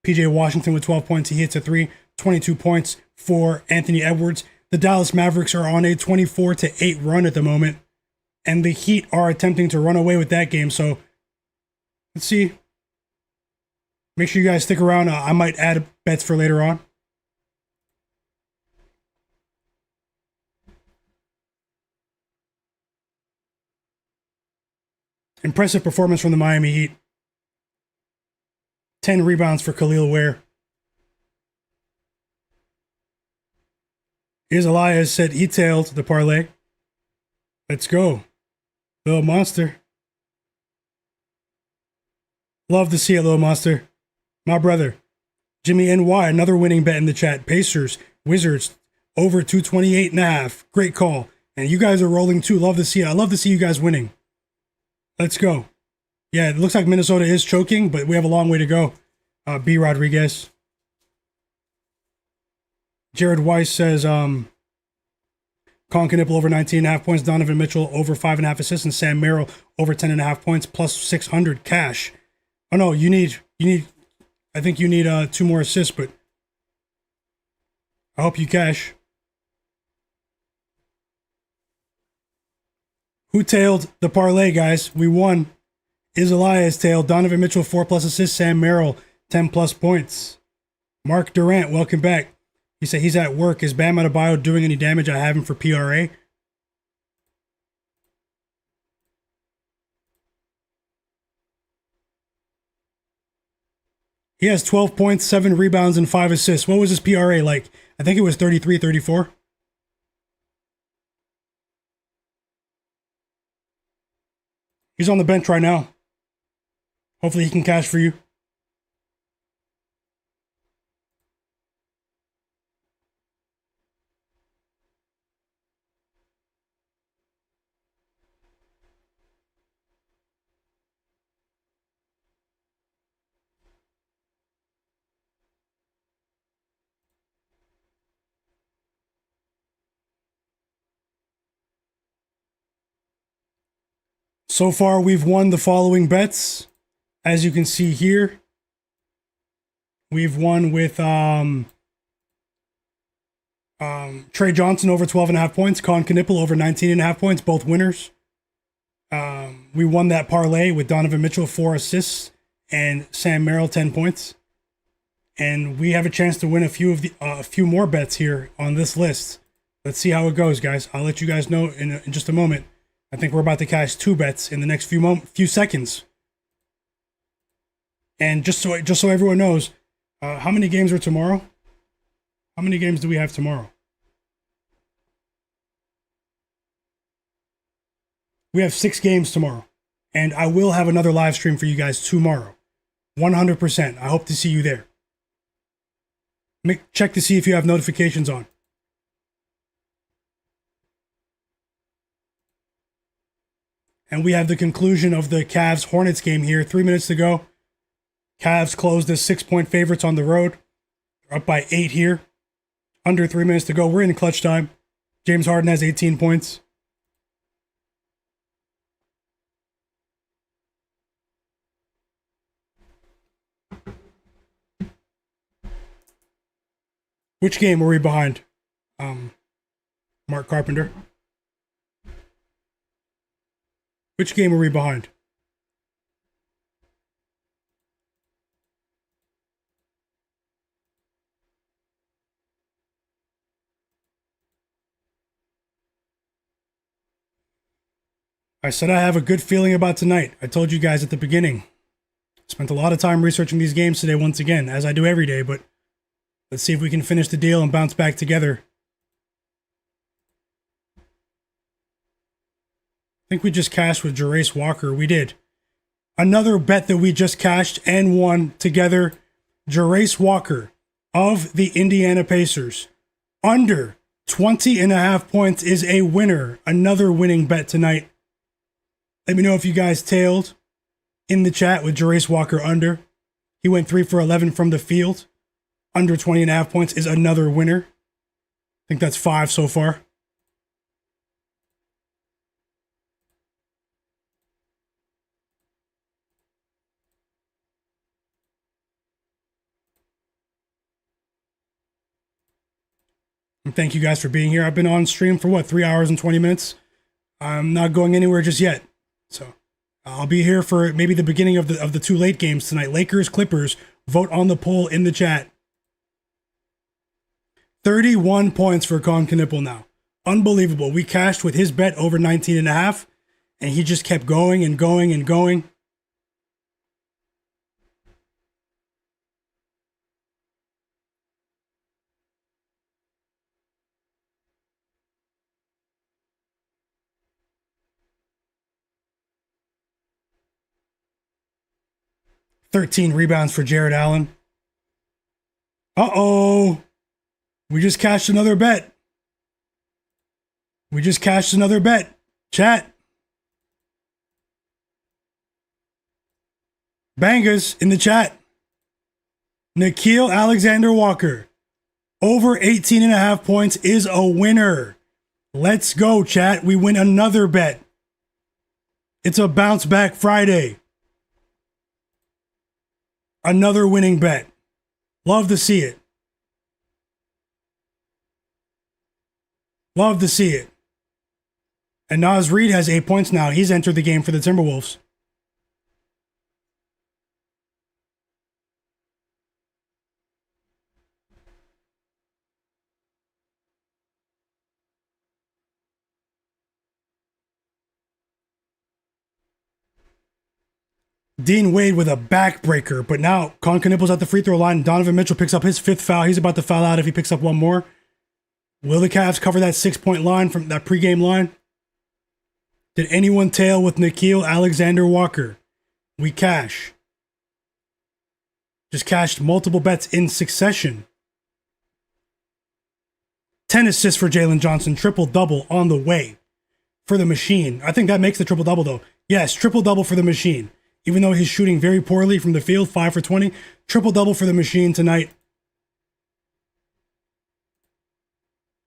PJ Washington with 12 points. He hits a 3. 22 points for Anthony Edwards. The Dallas Mavericks are on a 24-8 run at the moment, and the Heat are attempting to run away with that game. So let's see. Make sure you guys stick around. I might add bets for later on. Impressive performance from the Miami Heat. 10 rebounds for Khalil Ware. Here's Elias said he tailed the parlay. Let's go. Little Monster. Love to see it, Little Monster. My brother. Jimmy NY, another winning bet in the chat. Pacers, Wizards, over 228.5. Great call. And you guys are rolling too. Love to see it. I love to see you guys winning. Let's go. Yeah, it looks like Minnesota is choking, but we have a long way to go. B. Rodriguez. Jared Weiss says, Colin Knippel over 19.5 points, Donovan Mitchell over 5.5 assists, and Sam Merrill over 10.5 points, plus 600 cash. Oh no, I think you need 2 more assists, but I hope you cash. Who tailed the parlay, guys? We won. Is Elias tailed. Donovan Mitchell 4 plus assists, Sam Merrill 10 plus points. Mark Durant, welcome back. He said he's at work. Is Bam Adebayo doing any damage? I have him for PRA. He has 12 points, 7 rebounds, and 5 assists. What was his PRA like? I think it was 33, 34. He's on the bench right now. Hopefully he can cash for you. So far, we've won the following bets. As you can see here, we've won with Trey Johnson over 12.5 points, Con Knipple over 19.5 points, both winners. We won that parlay with Donovan Mitchell 4 assists and Sam Merrill 10 points. And we have a chance to win a few more bets here on this list. Let's see how it goes, guys. I'll let you guys know in just a moment. I think we're about to cash 2 bets in the next few seconds. And just so everyone knows, how many games are tomorrow? How many games do we have tomorrow? We have 6 games tomorrow. And I will have another live stream for you guys tomorrow. 100%. I hope to see you there. Check to see if you have notifications on. And we have the conclusion of the Cavs-Hornets game here. 3 minutes to go. Cavs closed as 6-point favorites on the road. They're up by 8 here. Under 3 minutes to go. We're in clutch time. James Harden has 18 points. Which game were we behind? Mark Carpenter. Which game were we behind? I said I have a good feeling about tonight. I told you guys at the beginning. Spent a lot of time researching these games today once again, as I do every day, but let's see if we can finish the deal and bounce back together. I think we just cashed with Jarace Walker. We did. Another bet that we just cashed and won together. Jarace Walker of the Indiana Pacers. Under 20.5 points is a winner. Another winning bet tonight. Let me know if you guys tailed in the chat with Jarace Walker under. He went 3 for 11 from the field. Under 20.5 points is another winner. I think that's 5 so far. And thank you guys for being here. I've been on stream for 3 hours and 20 minutes. I'm not going anywhere just yet. So I'll be here for maybe the beginning of the 2 late games tonight. Lakers, Clippers. Vote on the poll in the chat. 31 points for Con Knipple now. Unbelievable. We cashed with his bet over 19.5, and he just kept going and going and going. $13 rebounds for Jarrett Allen. Uh-oh. We just cashed another bet. We just cashed another bet. Chat. Bangers in the chat. Nickeil Alexander-Walker. Over 18.5 points is a winner. Let's go, chat. We win another bet. It's a bounce back Friday. Another winning bet. Love to see it. Love to see it. And Naz Reid has 8 points now. He's entered the game for the Timberwolves. Dean Wade with a backbreaker, but now Con Knipple's at the free throw line. Donovan Mitchell picks up his 5th foul. He's about to foul out if he picks up one more. Will the Cavs cover that 6-point line from that pregame line? Did anyone tail with Nickeil Alexander-Walker? We cash. Just cashed multiple bets in succession. 10 assists for Jalen Johnson. Triple-double on the way for the machine. I think that makes the triple-double, though. Yes, triple-double for the machine. Even though he's shooting very poorly from the field, 5 for 20. Triple-double for the machine tonight.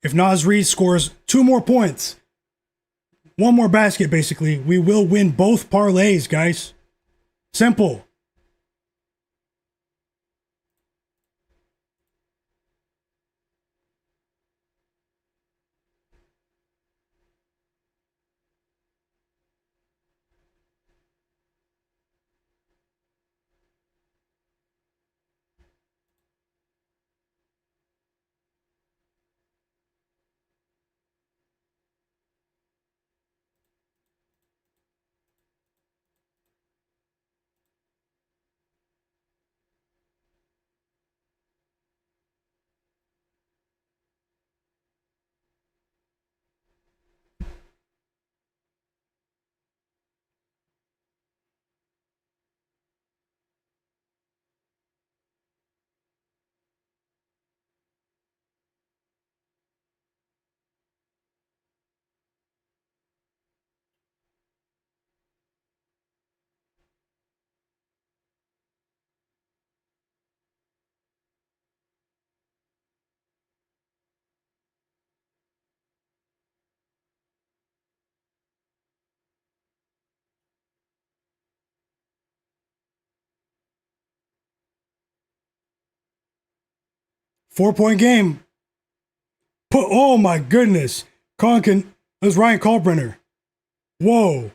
If Naz Reid scores 2 more points, 1 more basket, basically, we will win both parlays, guys. Simple. Four-point game. Oh my goodness. Conkin, that was Ryan Kalkbrenner. Whoa.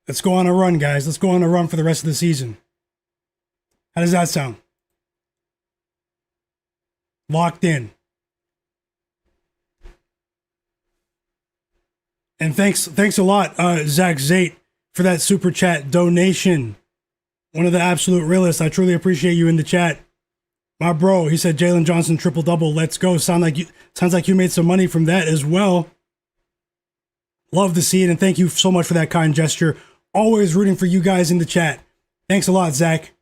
Let's go on a run, guys. Let's go on a run for the rest of the season. How does that sound? Locked in. And thanks a lot, Zach Zate, for that super chat donation. One of the absolute realists. I truly appreciate you in the chat. My bro, he said Jalen Johnson triple-double. Let's go. Sounds like you made some money from that as well. Love to see it, and thank you so much for that kind gesture. Always rooting for you guys in the chat. Thanks a lot, Zach.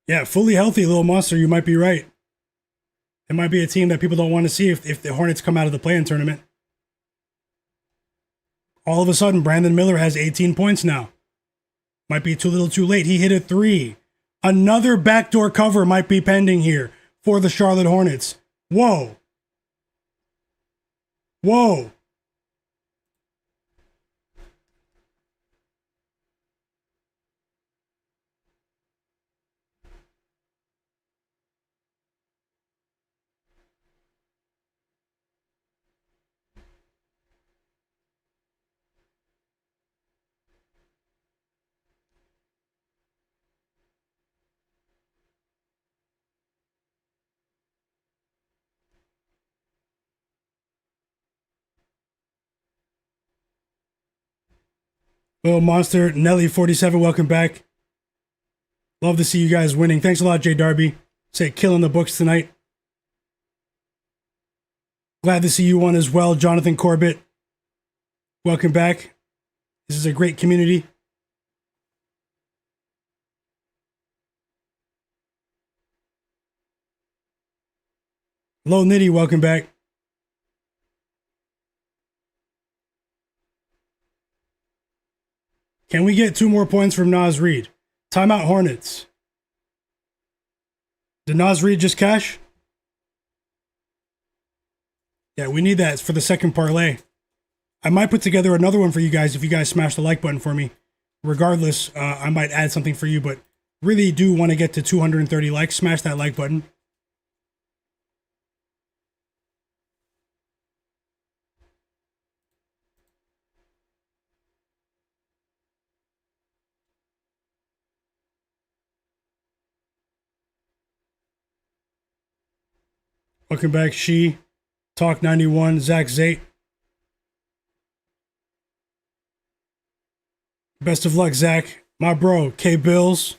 Yeah, fully healthy, little monster. You might be right. It might be a team that people don't want to see if the Hornets come out of the play-in tournament. All of a sudden, Brandon Miller has 18 points now. Might be too little too late. He hit a 3. Another backdoor cover might be pending here for the Charlotte Hornets. Whoa. Whoa. Little monster, Nelly47, welcome back. Love to see you guys winning. Thanks a lot, Jay Darby. Say killing the books tonight. Glad to see you on as well, Jonathan Corbett. Welcome back. This is a great community. Hello, Nitty. Welcome back. Can we get 2 more points from Naz Reid? Timeout Hornets. Did Naz Reid just cash? Yeah, we need that. It's for the second parlay. I might put together another one for you guys if you guys smash the like button for me. Regardless, I might add something for you, but really do want to get to 230 likes. Smash that like button. Welcome back, She. Talk 91, Zach Zate. Best of luck, Zach. My bro, K Bills.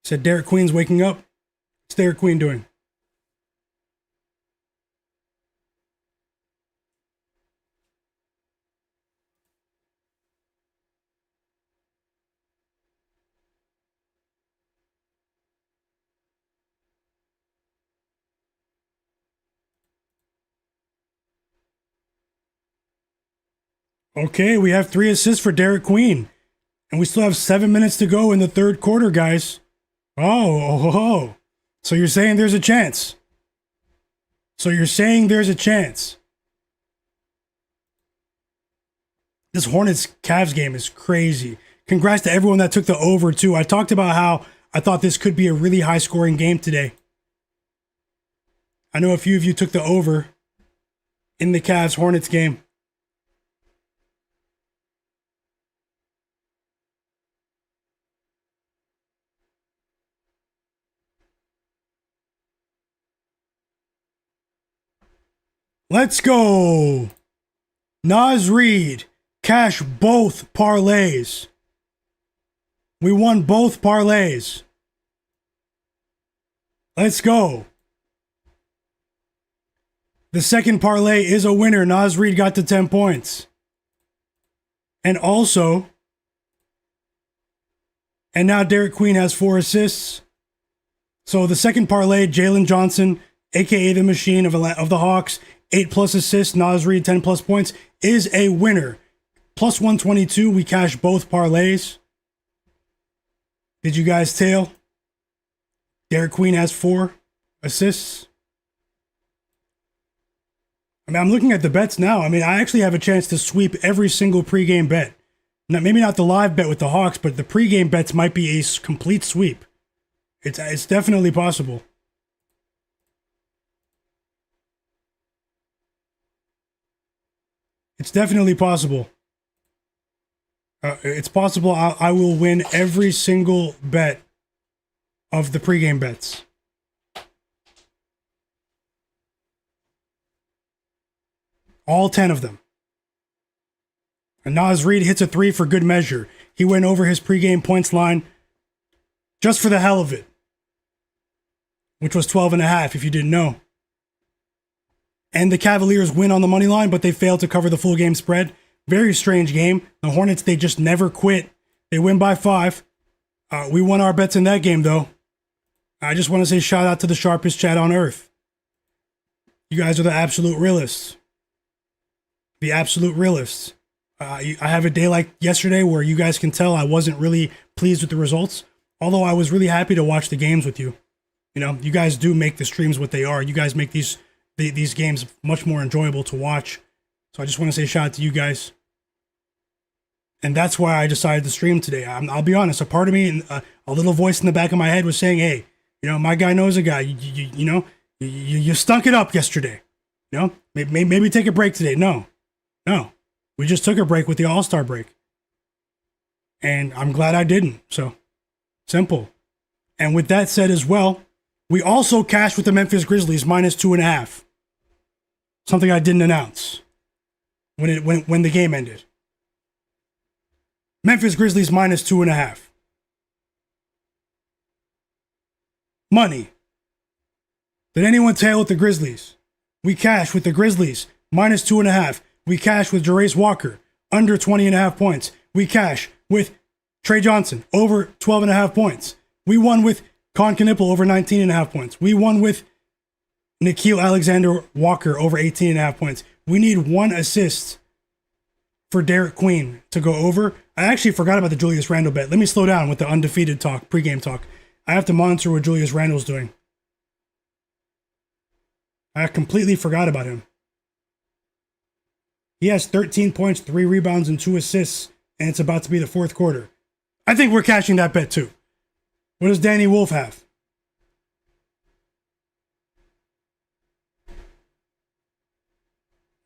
Said Derek Queen's waking up. What's Derek Queen doing? Okay, we have 3 assists for Derek Queen. And we still have 7 minutes to go in the third quarter, guys. Oh. So you're saying there's a chance. This Hornets Cavs game is crazy. Congrats to everyone that took the over, too. I talked about how I thought this could be a really high-scoring game today. I know a few of you took the over in the Cavs Hornets game. Let's go. Naz Reid, cash both parlays. We won both parlays. Let's go. The second parlay is a winner. Naz Reid got to 10 points. And now Derek Queen has 4 assists. So the second parlay, Jalen Johnson, aka the Machine of the Hawks, 8+ assists, Naz Reid 10+ points, is a winner. Plus 122, we cash both parlays. Did you guys tail? Derek Queen has 4 assists. I'm looking at the bets now. I actually have a chance to sweep every single pregame bet. Now, maybe not the live bet with the Hawks, but the pregame bets might be a complete sweep. It's definitely possible. It's definitely possible. It's possible I will win every single bet of the pregame bets. All 10 of them. And Naz Reid hits a 3 for good measure. He went over his pregame points line just for the hell of it, which was 12.5 if you didn't know. And the Cavaliers win on the money line, but they failed to cover the full game spread. Very strange game. The Hornets, they just never quit. They win by 5. We won our bets in that game, though. I just want to say shout out to the sharpest chat on earth. You guys are the absolute realists. The absolute realists. I have a day like yesterday where you guys can tell I wasn't really pleased with the results, although I was really happy to watch the games with you. You know, you guys do make the streams what they are. You guys make these games much more enjoyable to watch. So I just want to say shout out to you guys. And that's why I decided to stream today. I'll be honest, a part of me, a little voice in the back of my head was saying, hey, you know, my guy knows a guy. You stunk it up yesterday. You know, maybe take a break today. No. We just took a break with the All-Star break. And I'm glad I didn't. So, simple. And with that said as well, we also cashed with the Memphis Grizzlies minus 2.5. Something I didn't announce when the game ended. Memphis Grizzlies minus 2.5. Money. Did anyone tail with the Grizzlies? We cashed with the Grizzlies minus 2.5. We cash with Jarace Walker under 20.5 points. We cash with Trey Johnson over 12.5 points. We won with Con Knipple over 19.5 points. We won with Nickeil Alexander-Walker over 18.5 points. We need 1 assist for Derek Queen to go over. I actually forgot about the Julius Randle bet. Let me slow down with the undefeated talk, pregame talk. I have to monitor what Julius Randle's doing. I completely forgot about him. He has 13 points, 3 rebounds, and 2 assists, and it's about to be the 4th quarter. I think we're cashing that bet too. What does Danny Wolf have?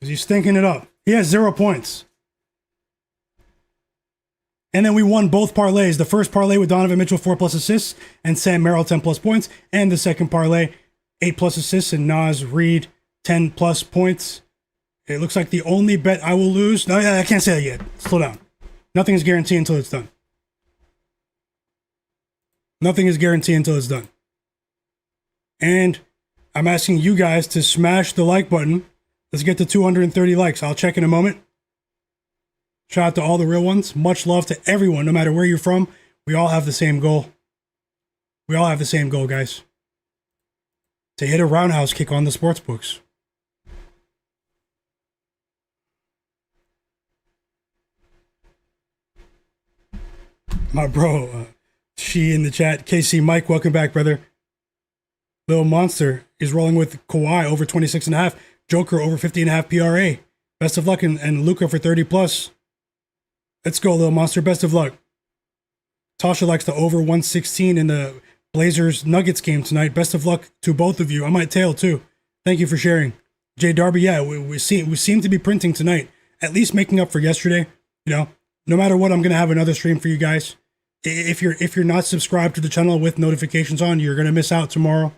Is he stinking it up? He has 0 points. And then we won both parlays. The first parlay with Donovan Mitchell, 4+ assists, and Sam Merrill, 10+ points. And the second parlay, 8+ assists, and Naz Reid, 10+ points. It looks like the only bet I will lose. No, I can't say that yet. Slow down. Nothing is guaranteed until it's done. Nothing is guaranteed until it's done. And I'm asking you guys to smash the like button. Let's get to 230 likes. I'll check in a moment. Shout out to all the real ones. Much love to everyone, no matter where you're from. We all have the same goal. We all have the same goal, guys. To hit a roundhouse kick on the sports books. My bro, she in the chat. KC Mike, welcome back, brother. Little Monster is rolling with Kawhi over 26.5. Joker over 50.5 PRA. Best of luck, and Luka for 30+. Let's go, Little Monster. Best of luck. Tasha likes the over 116 in the Blazers Nuggets game tonight. Best of luck to both of you. I might tail too. Thank you for sharing. Jay Darby, yeah, we seem to be printing tonight. At least making up for yesterday. You know, no matter what, I'm gonna have another stream for you guys. If you're not subscribed to the channel with notifications on, you're gonna miss out tomorrow.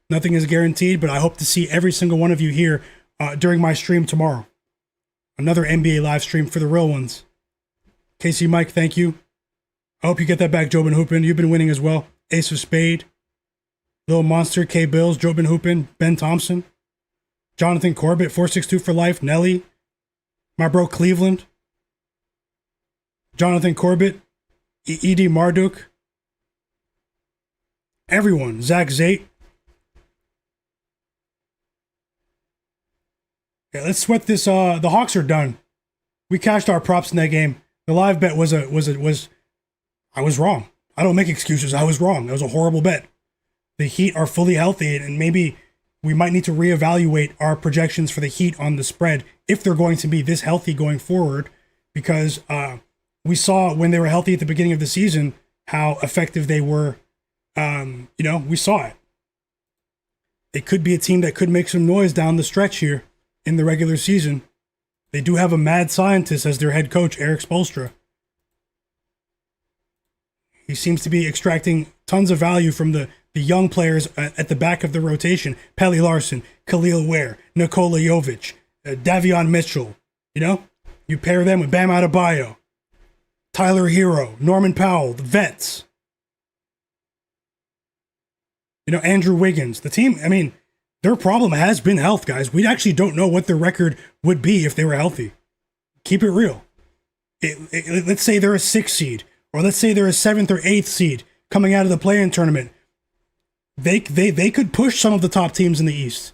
Nothing is guaranteed, but I hope to see every single one of you here during my stream tomorrow. Another NBA live stream for the real ones. Casey Mike, thank you. I hope you get that back, Jobin Hoopin. You've been winning as well. Ace of Spade. Little Monster, K Bills, Jobin Hoopin, Ben Thompson. Jonathan Corbett, 462 for life. Nelly. My bro Cleveland. Jonathan Corbett. E.D. Marduk. Everyone. Zach Zate. Yeah, let's sweat this. The Hawks are done. We cashed our props in that game. The live bet was I was wrong. I don't make excuses. I was wrong. That was a horrible bet. The Heat are fully healthy, and maybe we might need to reevaluate our projections for the Heat on the spread if they're going to be this healthy going forward, because we saw when they were healthy at the beginning of the season how effective they were. We saw it. It could be a team that could make some noise down the stretch here in the regular season. They do have a mad scientist as their head coach, Eric Spoelstra. He seems to be extracting tons of value from the young players at the back of the rotation. Pelly Larson, Khalil Ware, Nikola Jokic, Davion Mitchell. You know, you pair them with Bam Adebayo, Tyler Hero, Norman Powell, the vets. You know, Andrew Wiggins. The team, I mean, their problem has been health, guys. We actually don't know what their record would be if they were healthy. Keep it real. Let's say they're a 6th seed, or let's say they're a 7th or 8th seed coming out of the play-in tournament. They could push some of the top teams in the East.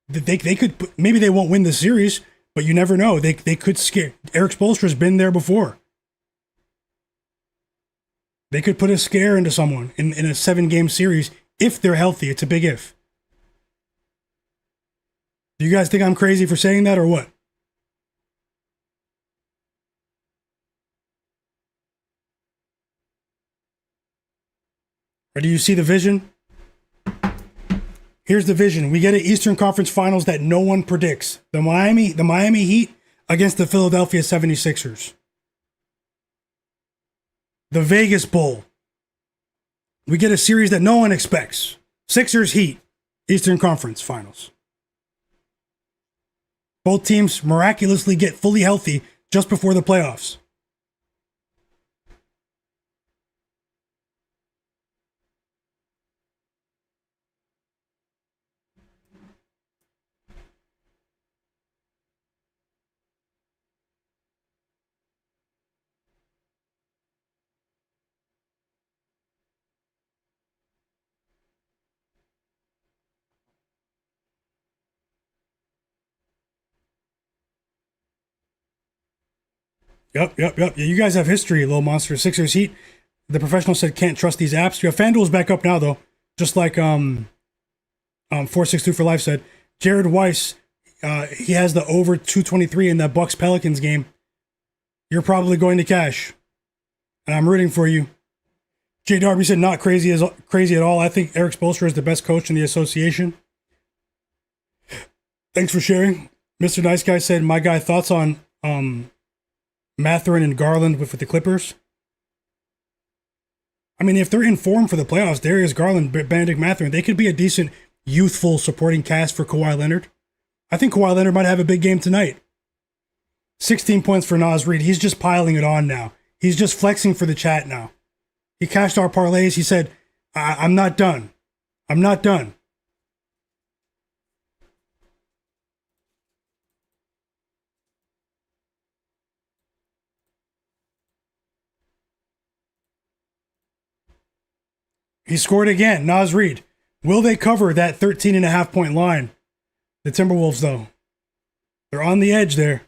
They could, maybe they won't win the series, but you never know. They could scare. Eric Spoelstra's been there before. They could put a scare into someone in a 7-game series if they're healthy. It's a big if. Do you guys think I'm crazy for saying that or what? Or do you see the vision? Here's the vision. We get an Eastern Conference Finals that no one predicts. The Miami Heat against the Philadelphia 76ers. The Vegas Bowl. We get a series that no one expects. Sixers Heat, Eastern Conference Finals. Both teams miraculously get fully healthy just before the playoffs. Yep. Yeah, you guys have history, little monster. Sixers Heat. The professional said can't trust these apps. Yeah, FanDuel's back up now though. Just like 462 for life said. Jared Weiss, he has the over 223 in that Bucks Pelicans game. You're probably going to cash, and I'm rooting for you. Jay Darby said not crazy at all. I think Eric Spoelstra is the best coach in the association. Thanks for sharing. Mr. Nice Guy said my guy thoughts on Mathurin and Garland with the Clippers. I mean, if they're in form for the playoffs, Darius Garland, Benedict Mathurin, they could be a decent youthful supporting cast for Kawhi Leonard. I think Kawhi Leonard might have a big game tonight. 16 points for Naz Reid. He's just piling it on now. He's just flexing for the chat now. He cashed our parlays. He said, I'm not done. I'm not done. He scored again. Naz Reid. Will they cover that 13.5 point line? The Timberwolves, though. They're on the edge there.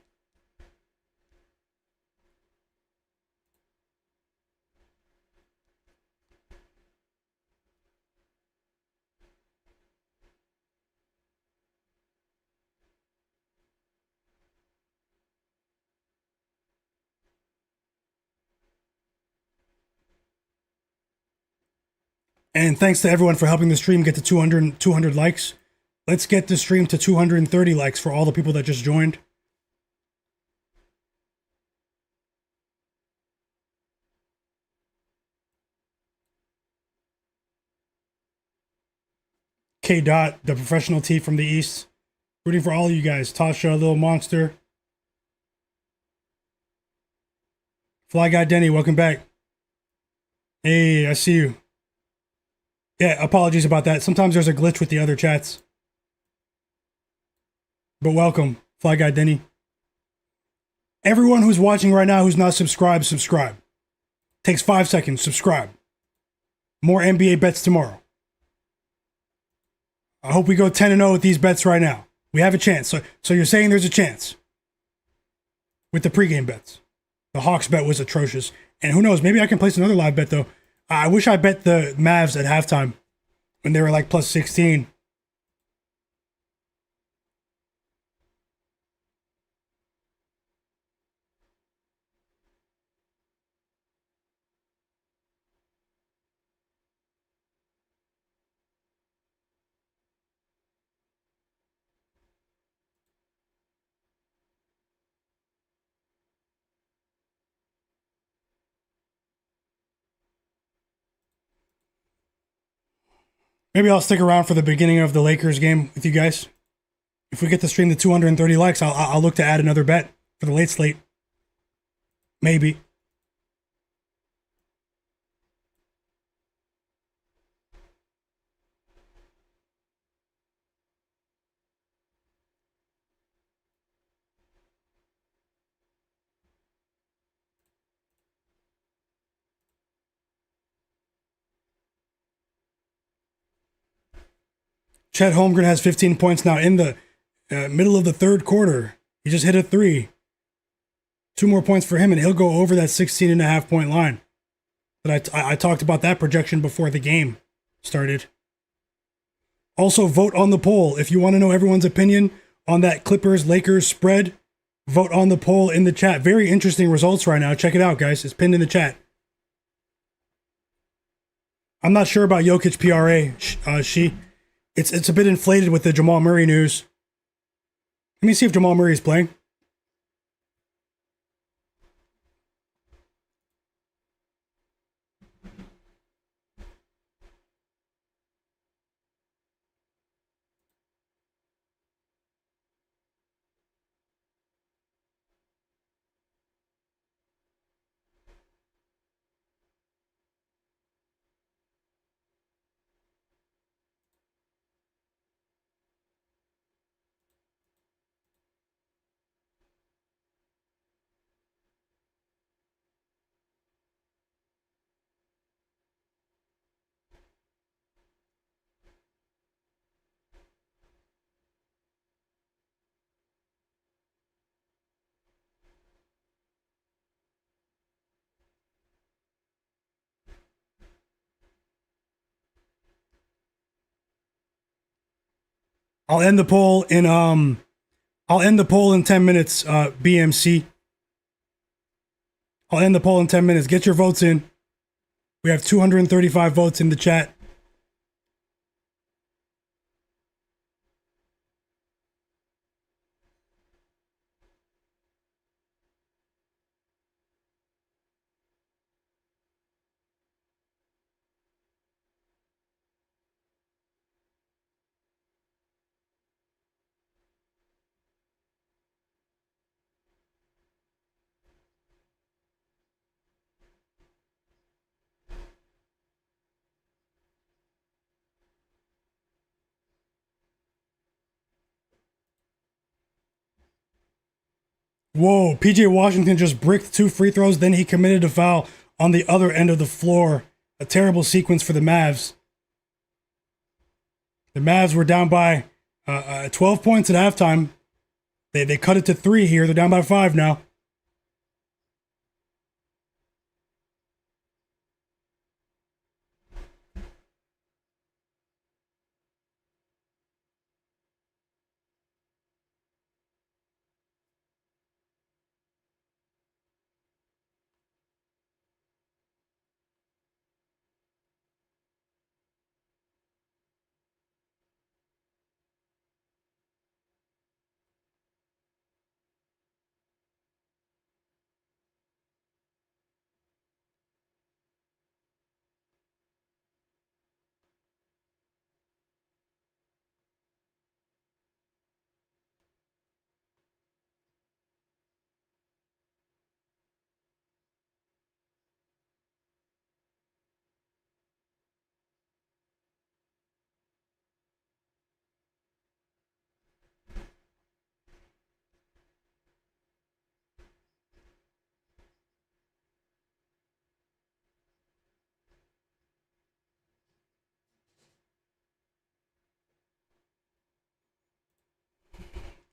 And thanks to everyone for helping the stream get to 200 likes. Let's get the stream to 230 likes for all the people that just joined. K. Dot, the professional tee from the East. Rooting for all of you guys. Tasha, Little Monster. Fly Guy Denny, welcome back. Hey, I see you. Yeah, apologies about that. Sometimes there's a glitch with the other chats. But welcome, Fly Guy Denny. Everyone who's watching right now who's not subscribed, subscribe. Takes 5 seconds, subscribe. More NBA bets tomorrow. I hope we go 10-0 with these bets right now. We have a chance. So you're saying there's a chance with the pregame bets. The Hawks bet was atrocious. And who knows, maybe I can place another live bet, though. I wish I bet the Mavs at halftime when they were like plus 16. Maybe I'll stick around for the beginning of the Lakers game with you guys. If we get to stream to 230 likes, I'll look to add another bet for the late slate. Maybe. Chet Holmgren has 15 points now in the middle of the third quarter. He just hit a three. 2 more points for him, and he'll go over that 16.5 point line. But I talked about that projection before the game started. Also, vote on the poll. If you want to know everyone's opinion on that Clippers-Lakers spread, vote on the poll in the chat. Very interesting results right now. Check it out, guys. It's pinned in the chat. I'm not sure about Jokic PRA, It's a bit inflated with the Jamal Murray news. Let me see if Jamal Murray is playing. I'll end the poll in 10 minutes, BMC. I'll end the poll in 10 minutes. Get your votes in. We have 235 votes in the chat. Whoa, PJ Washington just bricked 2 free throws, then he committed a foul on the other end of the floor. A terrible sequence for the Mavs. The Mavs were down by 12 points at halftime. They cut it to 3 here. They're down by 5 now.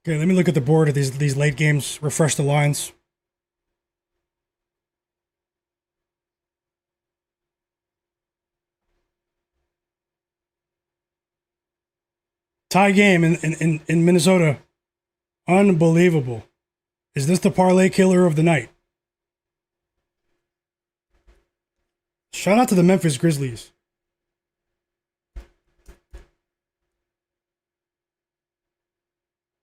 Okay, let me look at the board of these late games, refresh the lines. Tie game in Minnesota. Unbelievable. Is this the parlay killer of the night? Shout out to the Memphis Grizzlies.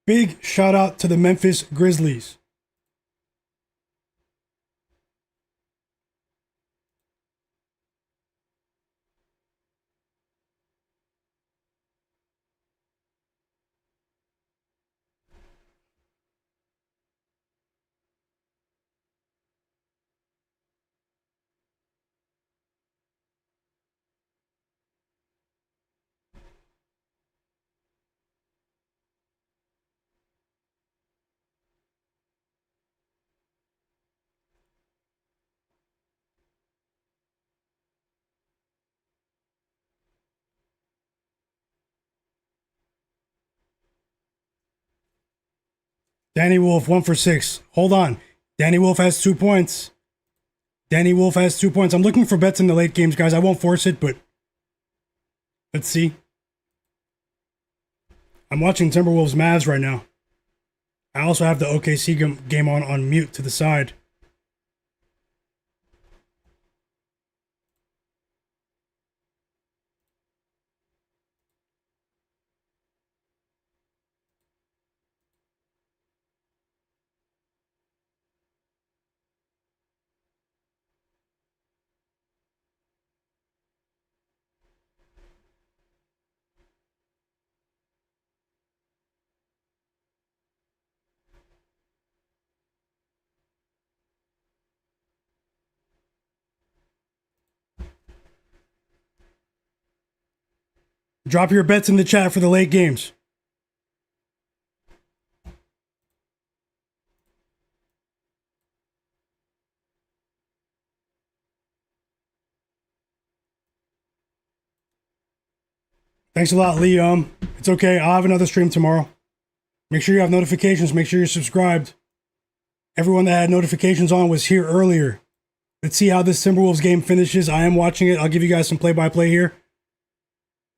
Big shout out to the Memphis Grizzlies. Danny Wolf, 1 for 6. Hold on. Danny Wolf has 2 points. Danny Wolf has 2 points. I'm looking for bets in the late games, guys. I won't force it, but let's see. I'm watching Timberwolves Mavs right now. I also have the OKC game on mute to the side. Drop your bets in the chat for the late games. Thanks a lot, Lee. It's okay. I'll have another stream tomorrow. Make sure you have notifications. Make sure you're subscribed. Everyone that had notifications on was here earlier. Let's see how this Timberwolves game finishes. I am watching it. I'll give you guys some play-by-play here.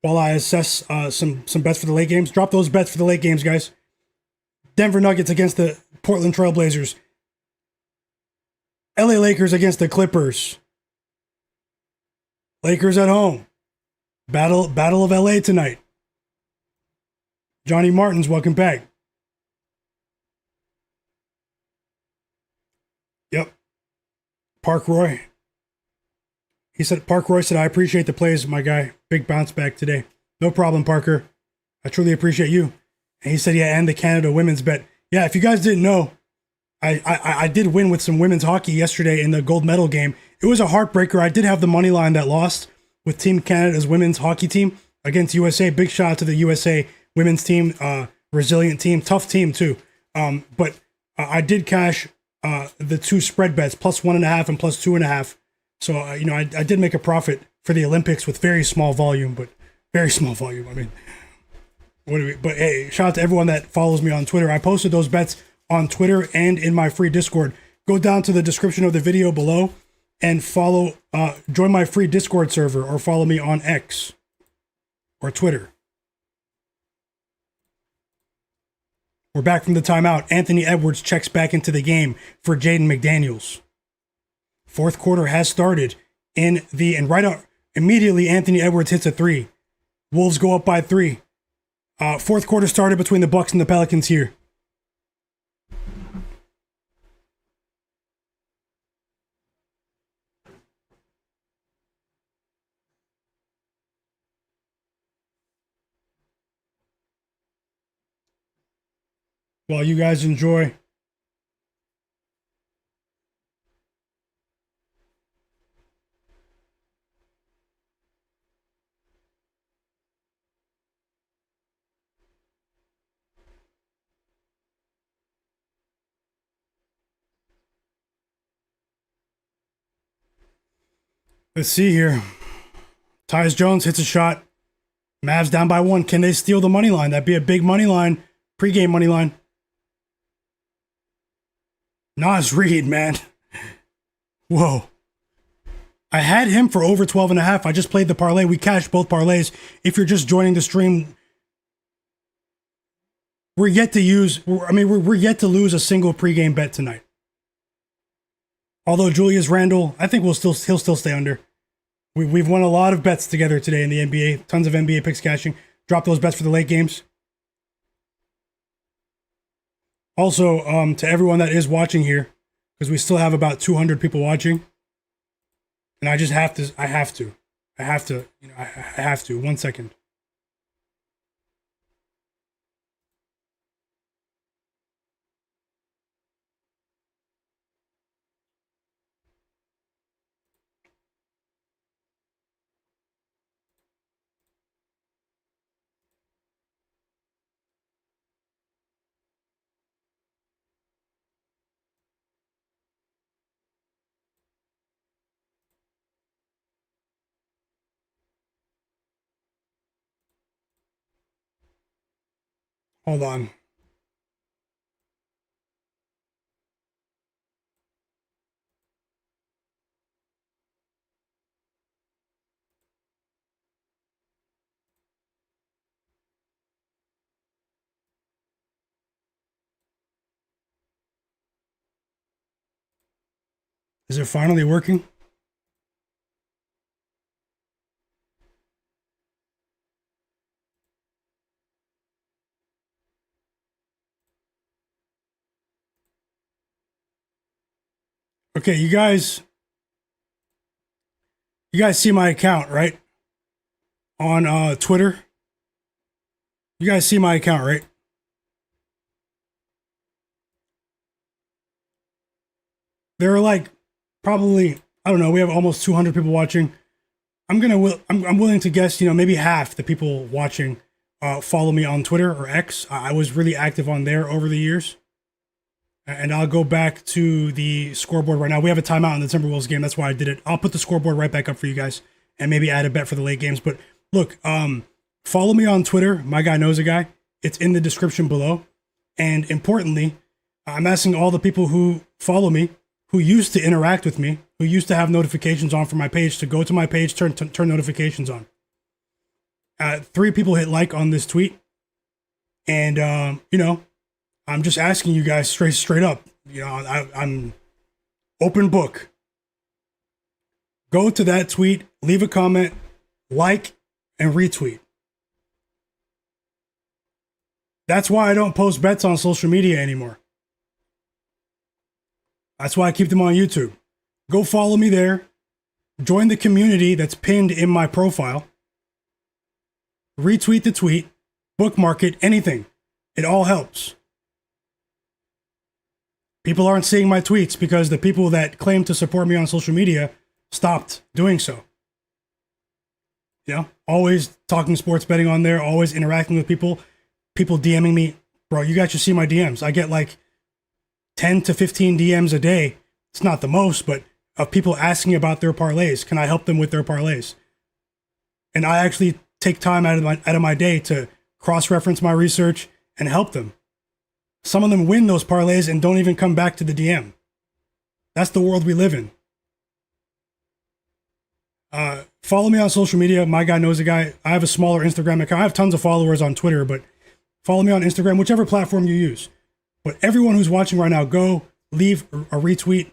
while I assess some bets for the late games. Drop those bets for the late games, guys. Denver Nuggets against the Portland Trailblazers. LA Lakers against the Clippers. Lakers at home. Battle of LA tonight. Johnny Martins, welcome back. Yep. Park Roy. Park Roy said, I appreciate the plays, my guy. Big bounce back today. No problem, Parker. I truly appreciate you. And he said, yeah, and the Canada women's bet. Yeah, if you guys didn't know, I did win with some women's hockey yesterday in the gold medal game. It was a heartbreaker. I did have the money line that lost with Team Canada's women's hockey team against USA. Big shout out to the USA women's team. Resilient team. Tough team, too. But I did cash the two spread bets, +1.5 and +2.5. So, I did make a profit for the Olympics with very small volume, but very small volume. I mean, but hey, shout out to everyone that follows me on Twitter. I posted those bets on Twitter and in my free Discord. Go down to the description of the video below and join my free Discord server or follow me on X or Twitter. We're back from the timeout. Anthony Edwards checks back into the game for Jaden McDaniels. Fourth quarter has started immediately Anthony Edwards hits a three. Wolves go up by 3. Fourth quarter started between the Bucks and the Pelicans here. While you guys enjoy. Let's see here. Tyus Jones hits a shot. Mavs down by 1. Can they steal the money line? That'd be a big money line. Pre-game money line. Nas Reed, man. Whoa. I had him for over 12.5. I just played the parlay. We cashed both parlays. If you're just joining the stream, we're yet to lose a single pregame bet tonight. Although Julius Randle, I think he'll still stay under. We've won a lot of bets together today in the NBA. Tons of NBA picks cashing. Drop those bets for the late games. Also, to everyone that is watching here, because we still have about 200 people watching, and I have to. 1 second. Hold on. Is it finally working? Okay, you guys see my account, right? On Twitter. You guys see my account, right? There are like probably, I don't know, we have almost 200 people watching. I'm willing to guess, maybe half the people watching follow me on Twitter or X. I was really active on there over the years. And I'll go back to the scoreboard right now. We have a timeout in the Timberwolves game. That's why I did it. I'll put the scoreboard right back up for you guys and maybe add a bet for the late games. But look, follow me on Twitter, Myguyknowsaguy. It's in the description below. And importantly, I'm asking all the people who follow me, who used to interact with me, who used to have notifications on for my page, to go to my page, turn notifications on. 3 people hit like on this tweet. And, I'm just asking you guys straight up. I'm open book. Go to that tweet, leave a comment, like, and retweet. That's why I don't post bets on social media anymore. That's why I keep them on YouTube. Go follow me there. Join the community that's pinned in my profile. Retweet the tweet, bookmark it, anything. It all helps. People aren't seeing my tweets because the people that claim to support me on social media stopped doing so. Always talking sports betting on there, always interacting with people DMing me. Bro, you guys should see my DMs. I get like 10 to 15 DMs a day. It's not the most, but of people asking about their parlays. Can I help them with their parlays? And I actually take time out of my day to cross-reference my research and help them. Some of them win those parlays and don't even come back to the DM. That's the world we live in. Follow me on social media. Myguyknowsaguy. I have a smaller Instagram account. I have tons of followers on Twitter, but follow me on Instagram, whichever platform you use. But everyone who's watching right now, go leave a retweet,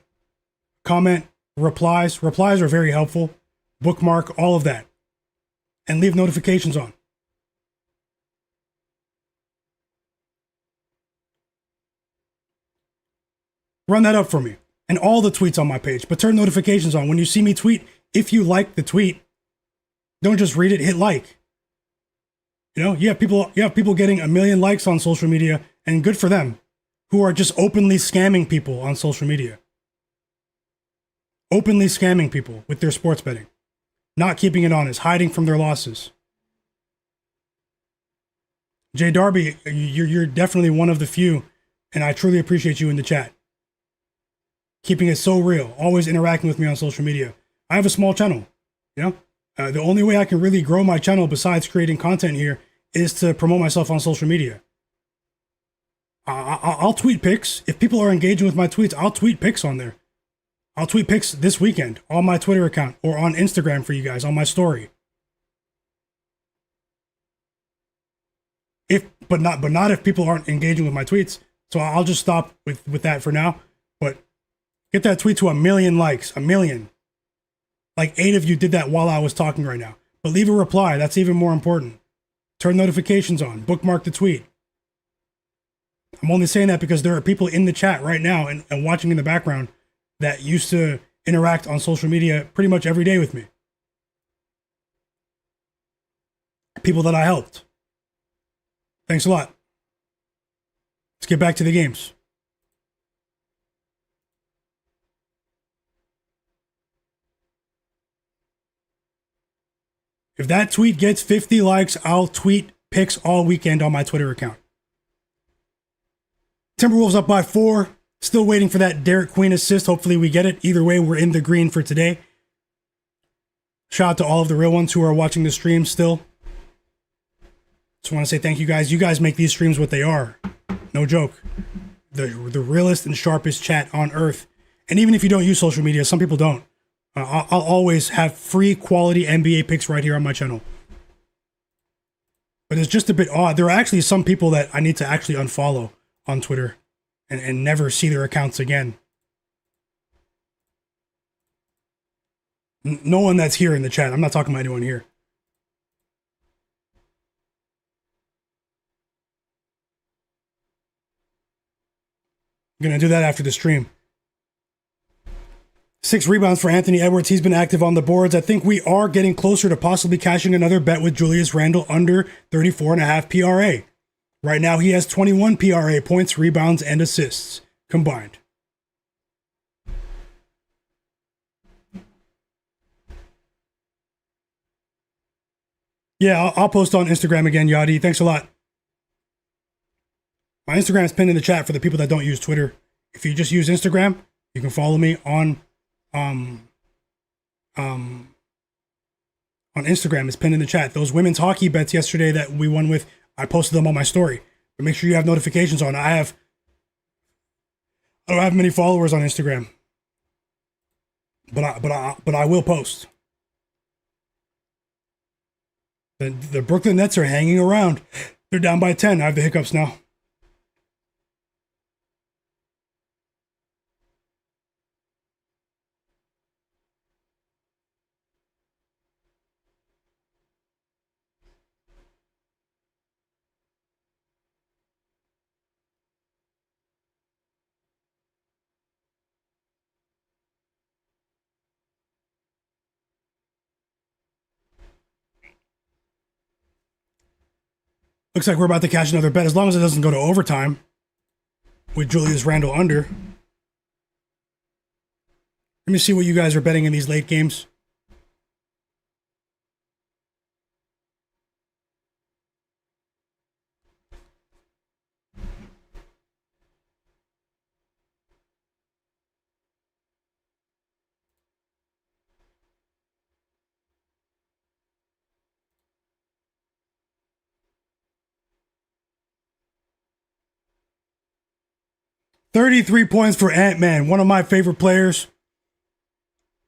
comment, replies. Replies are very helpful. Bookmark, all of that. And leave notifications on. Run that up for me. And all the tweets on my page. But turn notifications on. When you see me tweet, if you like the tweet, don't just read it, hit like. You have people getting 1 million likes on social media, and good for them, who are just openly scamming people on social media. Openly scamming people with their sports betting. Not keeping it honest, hiding from their losses. Jay Darby, you're definitely one of the few, and I truly appreciate you in the chat. Keeping it so real, always interacting with me on social media. I have a small channel, the only way I can really grow my channel besides creating content here is to promote myself on social media. I'll tweet pics. If people are engaging with my tweets, I'll tweet pics on there. I'll tweet pics this weekend on my Twitter account or on Instagram for you guys on my story. But not if people aren't engaging with my tweets. So I'll just stop with that for now. But get that tweet to 1 million likes. 1 million. Like 8 of you did that while I was talking right now. But leave a reply. That's even more important. Turn notifications on. Bookmark the tweet. I'm only saying that because there are people in the chat right now and watching in the background that used to interact on social media pretty much every day with me. People that I helped. Thanks a lot. Let's get back to the games. If that tweet gets 50 likes, I'll tweet pics all weekend on my Twitter account. Timberwolves up by 4. Still waiting for that Derek Queen assist. Hopefully we get it. Either way, we're in the green for today. Shout out to all of the real ones who are watching the stream still. Just want to say thank you guys. You guys make these streams what they are. No joke. The realest and sharpest chat on earth. And even if you don't use social media, some people don't. I'll always have free quality NBA picks right here on my channel. But it's just a bit odd. There are actually some people that I need to actually unfollow on Twitter and never see their accounts again. No one that's here in the chat. I'm not talking about anyone here. I'm going to do that after the stream. 6 rebounds for Anthony Edwards. He's been active on the boards. I think we are getting closer to possibly cashing another bet with Julius Randle under 34.5 PRA. Right now, he has 21 PRA points, rebounds, and assists combined. Yeah, I'll post on Instagram again, Yadi. Thanks a lot. My Instagram is pinned in the chat for the people that don't use Twitter. If you just use Instagram, you can follow me on Instagram. It's pinned in the chat. Those women's hockey bets yesterday that we won with, I posted them on my story. But make sure you have notifications on. I don't have many followers on Instagram, but I will post. The Brooklyn Nets are hanging around. They're down by 10. I have the hiccups now. Looks like we're about to cash another bet as long as it doesn't go to overtime with Julius Randle under. Let me see what you guys are betting in these late games. 33 points for Ant-Man, one of my favorite players.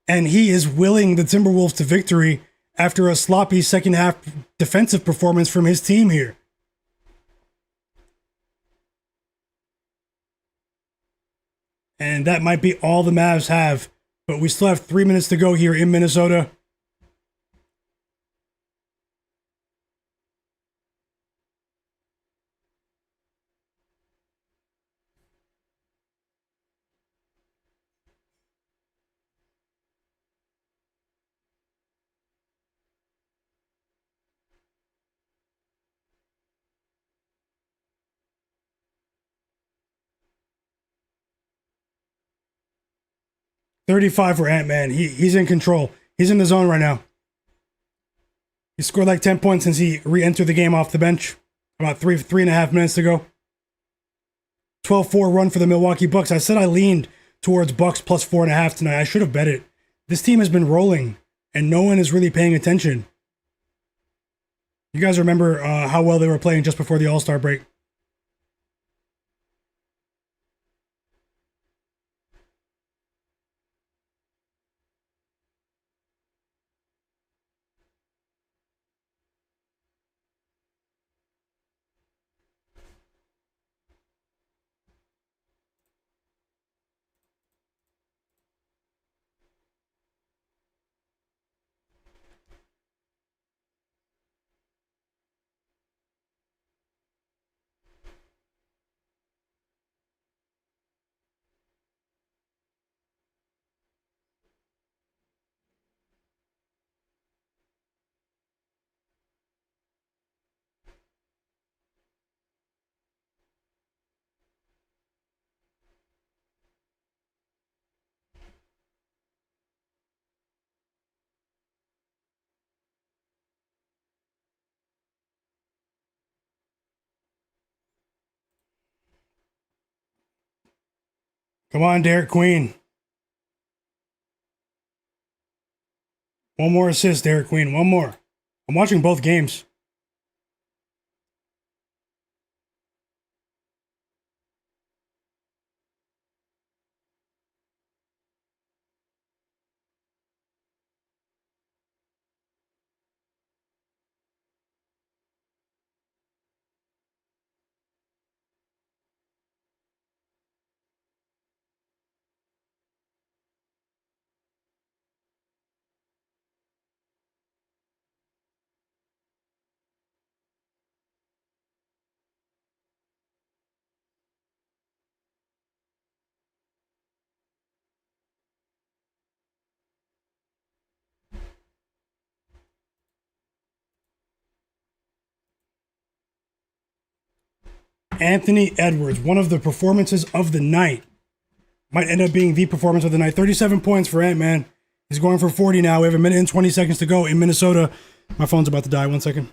And he is willing the Timberwolves to victory after a sloppy second half defensive performance from his team here. And that might be all the Mavs have. But we still have 3 minutes to go here in Minnesota. $35 for Ant-Man. He's in control. He's in the zone right now. He scored like 10 points since he re-entered the game off the bench about three and a half minutes ago. 12-4 run for the Milwaukee Bucks. I said I leaned towards Bucks plus 4.5 tonight. I should have bet it. This team has been rolling, and no one is really paying attention. You guys remember how well they were playing just before the All-Star break. Come on, Derek Queen. One more assist, Derek Queen. One more. I'm watching both games. Anthony Edwards, one of the performances of the night. Might end up being the performance of the night. 37 points for Ant-Man. He's going for 40 now. We have a minute and 20 seconds to go in Minnesota. My phone's about to die. 1 second.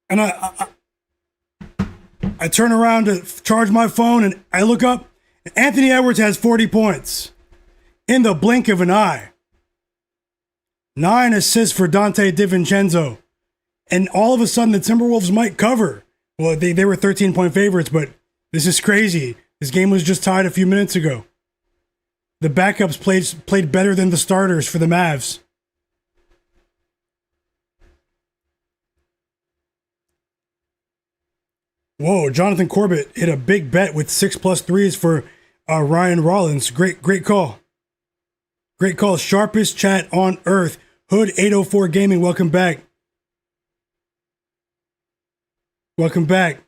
And I turn around to charge my phone and I look up. Anthony Edwards has 40 points in the blink of an eye. 9 assists for Dante DiVincenzo. And all of a sudden, the Timberwolves might cover. Well, they were 13-point favorites, but this is crazy. This game was just tied a few minutes ago. The backups played better than the starters for the Mavs. Whoa, Jonathan Corbett hit a big bet with 6+ threes for Ryan Rollins. Great call. Great call. Sharpest chat on earth. Hood 804 Gaming, welcome back. Welcome back.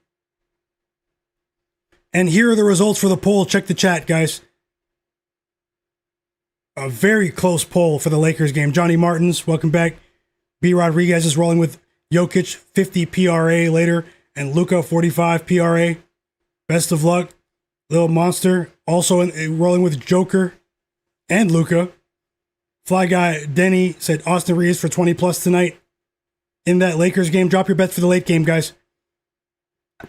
And here are the results for the poll. Check the chat, guys. A very close poll for the Lakers game. Johnny Martins, welcome back. B. Rodriguez is rolling with Jokic, 50 PRA later, and Luka, 45 PRA. Best of luck. Little Monster, also rolling with Joker and Luka. Fly Guy Denny said Austin Reeves for 20 plus tonight in that Lakers game. Drop your bets for the late game, guys.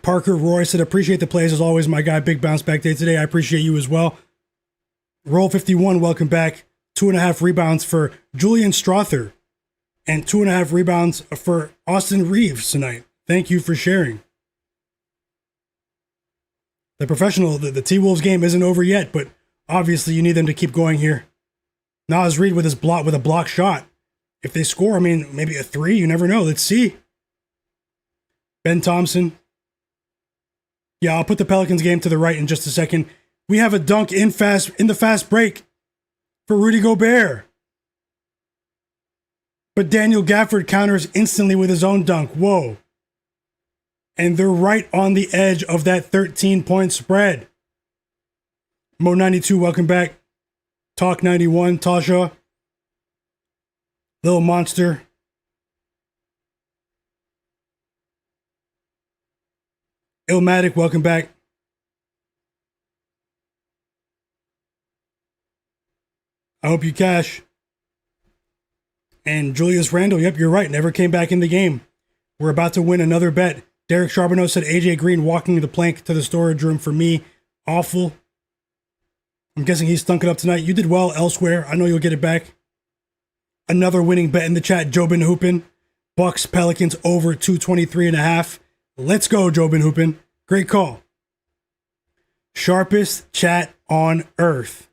Parker Roy said, appreciate the plays as always, my guy. Big bounce back day today. I appreciate you as well. Roll 51, welcome back. 2.5 rebounds for Julian Strother and 2.5 rebounds for Austin Reeves tonight. Thank you for sharing. The T-Wolves game isn't over yet, but obviously you need them to keep going here. Nas Reed with a block shot. If they score, I mean, maybe a 3, you never know. Let's see. Ben Thompson. Yeah, I'll put the Pelicans game to the right in just a second. We have a dunk in the fast break for Rudy Gobert. But Daniel Gafford counters instantly with his own dunk. Whoa. And they're right on the edge of that 13-point spread. Mo92, welcome back. Talk 91, Tasha. Little Monster. Illmatic, welcome back. I hope you cash. And Julius Randle, yep, you're right, never came back in the game. We're about to win another bet. Derek Charbonneau said AJ Green walking the plank to the storage room for me. Awful. I'm guessing he stunk it up tonight. You did well elsewhere. I know you'll get it back. Another winning bet in the chat, Jobin Hoopin. Bucks Pelicans over 223.5. Let's go, Jobin Hoopin. Great call. Sharpest chat on earth.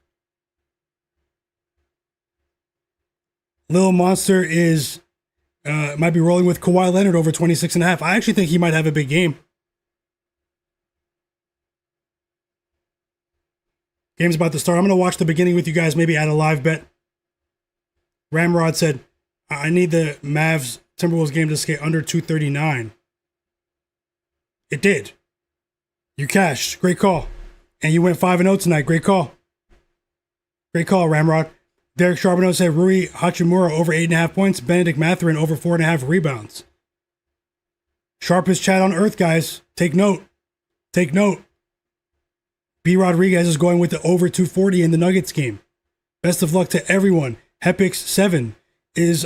Lil Monster is might be rolling with Kawhi Leonard over 26.5. I actually think he might have a big game. Game's about to start. I'm going to watch the beginning with you guys, maybe add a live bet. Ramrod said, I need the Mavs Timberwolves game to skate under 239. It did. You cashed. Great call. And you went 5-0 tonight. Great call. Great call, Ramrod. Derek Charbonneau said Rui Hachimura over 8.5 points. Benedict Mathurin over 4.5 rebounds. Sharpest chat on earth, guys. Take note. Take note. B. Rodriguez is going with the over 240 in the Nuggets game. Best of luck to everyone. Hepix7 is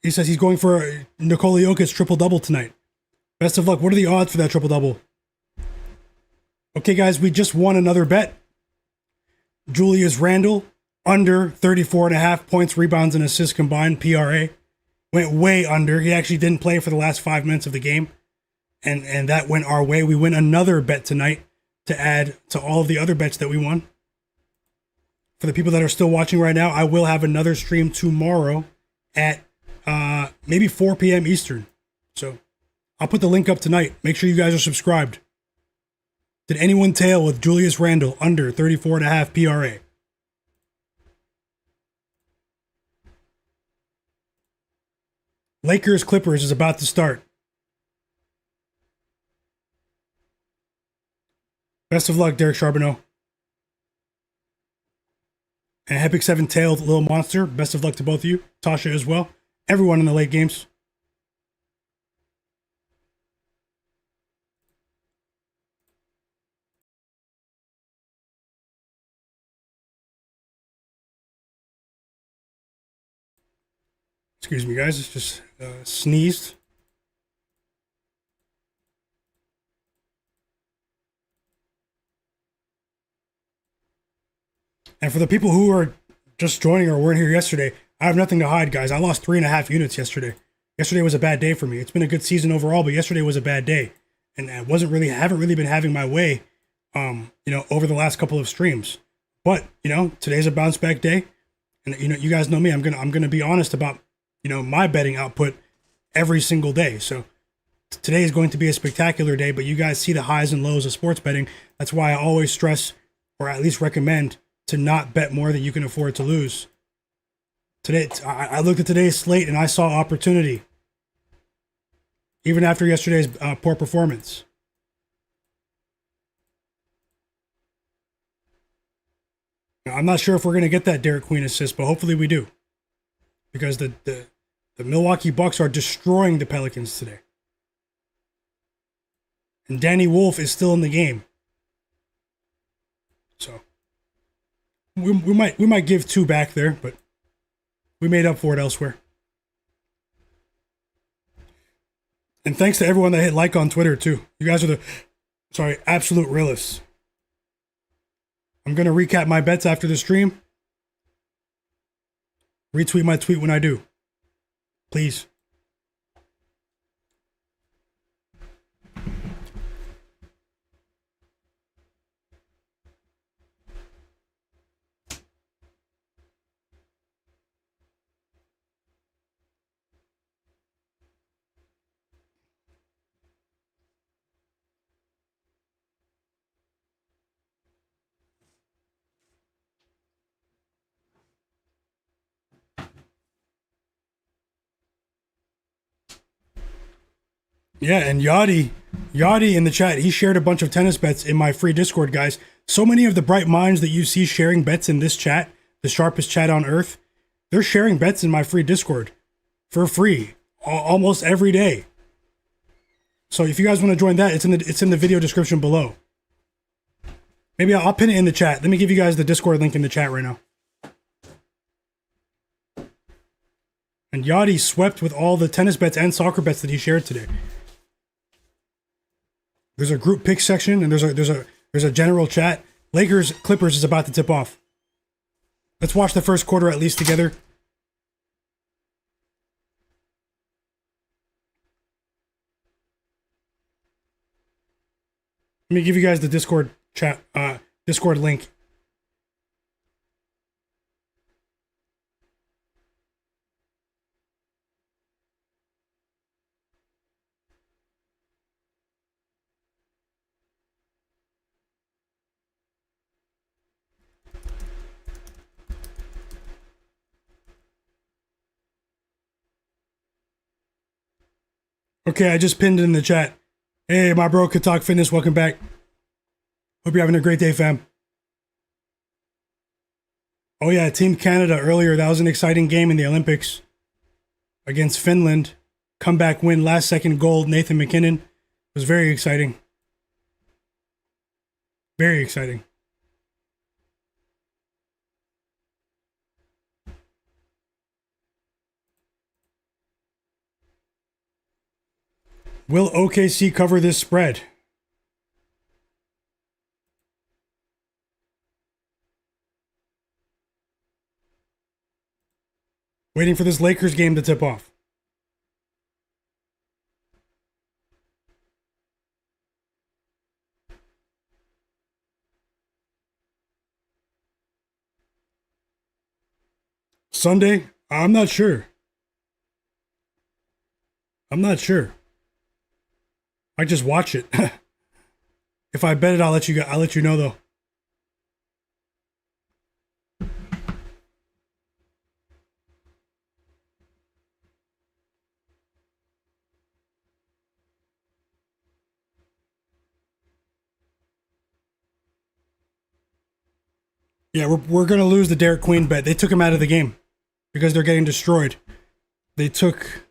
he says he's going for Nikola Jokic triple-double tonight. Best of luck. What are the odds for that triple-double? Okay, guys, we just won another bet. Julius Randle, under 34.5 points, rebounds, and assists combined, PRA. Went way under. He actually didn't play for the last 5 minutes of the game. And that went our way. We win another bet tonight to add to all of the other bets that we won. For the people that are still watching right now, I will have another stream tomorrow at maybe 4 p.m. Eastern. So I'll put the link up tonight. Make sure you guys are subscribed. Did anyone tail with Julius Randle under 34.5 PRA? Lakers Clippers is about to start. Best of luck, Derek Charbonneau. And Hepix7 tailed Little Monster. Best of luck to both of you. Tasha as well. Everyone in the late games. Excuse me, guys. It's just sneezed. And for the people who are just joining or weren't here yesterday, I have nothing to hide, guys. I lost 3.5 units yesterday. Yesterday was a bad day for me. It's been a good season overall, but yesterday was a bad day, and I haven't really been having my way, over the last couple of streams. But today's a bounce back day, and you guys know me. I'm gonna be honest about my betting output every single day. So today is going to be a spectacular day, but you guys see the highs and lows of sports betting. That's why I always stress, or at least recommend, to not bet more than you can afford to lose. Today, I looked at today's slate and I saw opportunity, even after yesterday's poor performance. Now, I'm not sure if we're going to get that Derek Queen assist, but hopefully we do, because the Milwaukee Bucks are destroying the Pelicans today, and Danny Wolf is still in the game. So we might give 2 back there, but we made up for it elsewhere. And thanks to everyone that hit like on Twitter too. You guys are absolute realists. I'm going to recap my bets after the stream. Retweet my tweet when I do. Please. Yeah, and Yachty in the chat, he shared a bunch of tennis bets in my free Discord, guys. So many of the bright minds that you see sharing bets in this chat, the sharpest chat on earth, they're sharing bets in my free Discord for free almost every day. So if you guys want to join that, it's in the video description below. Maybe I'll pin it in the chat. Let me give you guys the Discord link in the chat right now. And Yachty swept with all the tennis bets and soccer bets that he shared today. There's a group pick section, and there's a general chat. Lakers Clippers is about to tip off. Let's watch the first quarter at least together. Let me give you guys the Discord chat, Discord link. Okay, I just pinned it in the chat. Hey, my bro, Could Talk Fitness, welcome back. Hope you're having a great day, fam. Oh yeah, Team Canada earlier. That was an exciting game in the Olympics against Finland. Comeback win, last second goal, Nathan McKinnon. It was very exciting. Very exciting. Will OKC cover this spread? Waiting for this Lakers game to tip off. Sunday? I'm not sure. I'm not sure. I just watch it. If I bet it, I'll let you know though. Yeah, we're gonna lose the Derek Queen bet. They took him out of the game because they're getting destroyed. They took.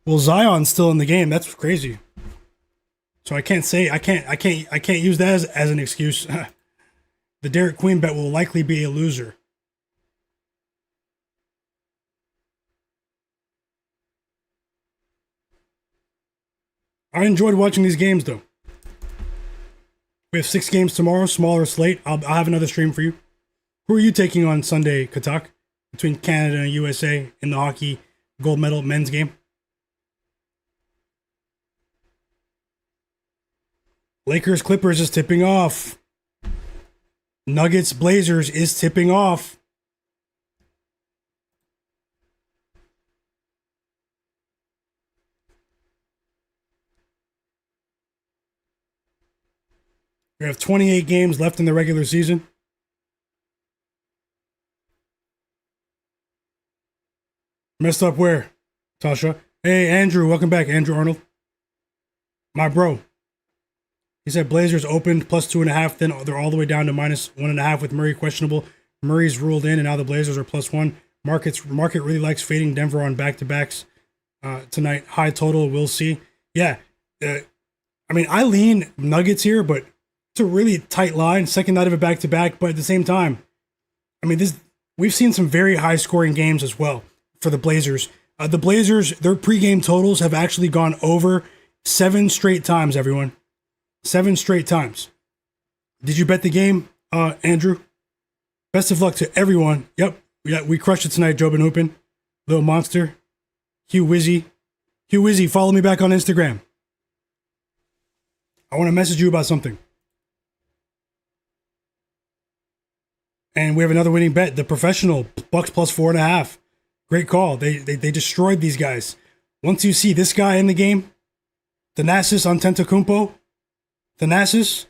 Well, Zion's still in the game. That's crazy. So I can't use that as an excuse. The Derek Queen bet will likely be a loser. I enjoyed watching these games though. We have 6 games tomorrow, smaller slate. I'll have another stream for you. Who are you taking on Sunday, Katak, between Canada and USA in the hockey gold medal men's game? Lakers Clippers is tipping off. Nuggets Blazers is tipping off. We have 28 games left in the regular season. Messed up where, Tasha? Hey, Andrew, welcome back, Andrew Arnold. My bro. He said Blazers opened plus 2.5, then they're all the way down to minus 1.5 with Murray questionable. Murray's ruled in, and now the Blazers are plus 1. Market really likes fading Denver on back-to-backs tonight. High total, we'll see. Yeah, I lean Nuggets here, but it's a really tight line. Second night of a back-to-back, but at the same time, we've seen some very high-scoring games as well for the Blazers. The Blazers, their pregame totals have actually gone over 7 straight times, everyone. 7 straight times. Did you bet the game, Andrew? Best of luck to everyone. Yep, we crushed it tonight, Jobin Hoopin. Little Monster. Hugh Wizzy. Hugh Wizzy, follow me back on Instagram. I want to message you about something. And we have another winning bet. The Professional, Bucks plus 4.5. Great call. They destroyed these guys. Once you see this guy in the game, Thanasis Antetokounmpo, Thanasis,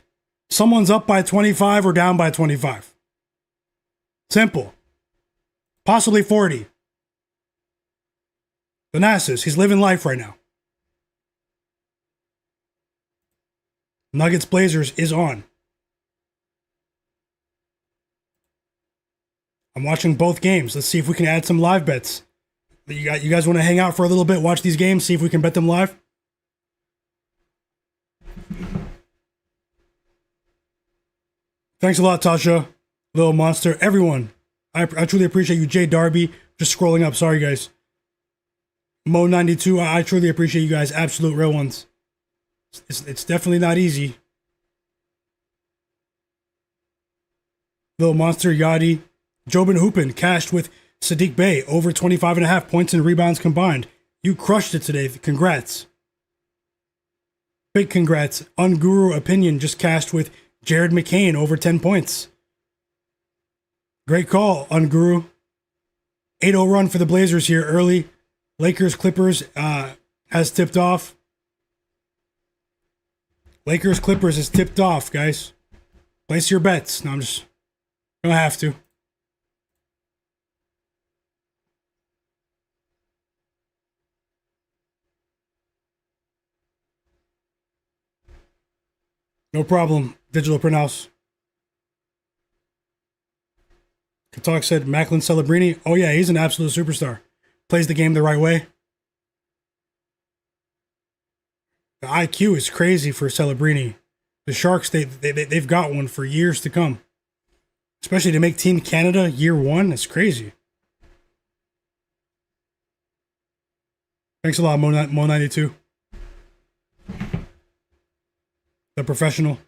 someone's up by 25 or down by 25. Simple. Possibly 40. Thanasis, he's living life right now. Nuggets Blazers is on. I'm watching both games. Let's see if we can add some live bets. You guys want to hang out for a little bit, watch these games, see if we can bet them live? Thanks a lot, Tasha, Little Monster, everyone. I truly appreciate you. Jay Darby, just scrolling up. Sorry, guys. Mo92, I truly appreciate you guys. Absolute real ones. It's definitely not easy. Little Monster, Yachty. Jobin Hoopin cashed with Sadiq Bey over 25.5 points and rebounds combined. You crushed it today. Congrats. Big congrats. Unguru Opinion just cashed with Jared McCain over 10 points. Great call, Unguru. 8-0 run for the Blazers here early. Lakers Clippers has tipped off. Lakers Clippers is tipped off, guys. Place your bets. No, I'm just gonna have to. No problem, Digital Print House. Katak said Macklin Celebrini. Oh yeah, he's an absolute superstar. Plays the game the right way. The IQ is crazy for Celebrini. The Sharks, they've got one for years to come. Especially to make Team Canada year one. That's crazy. Thanks a lot, Mo92. The Professional.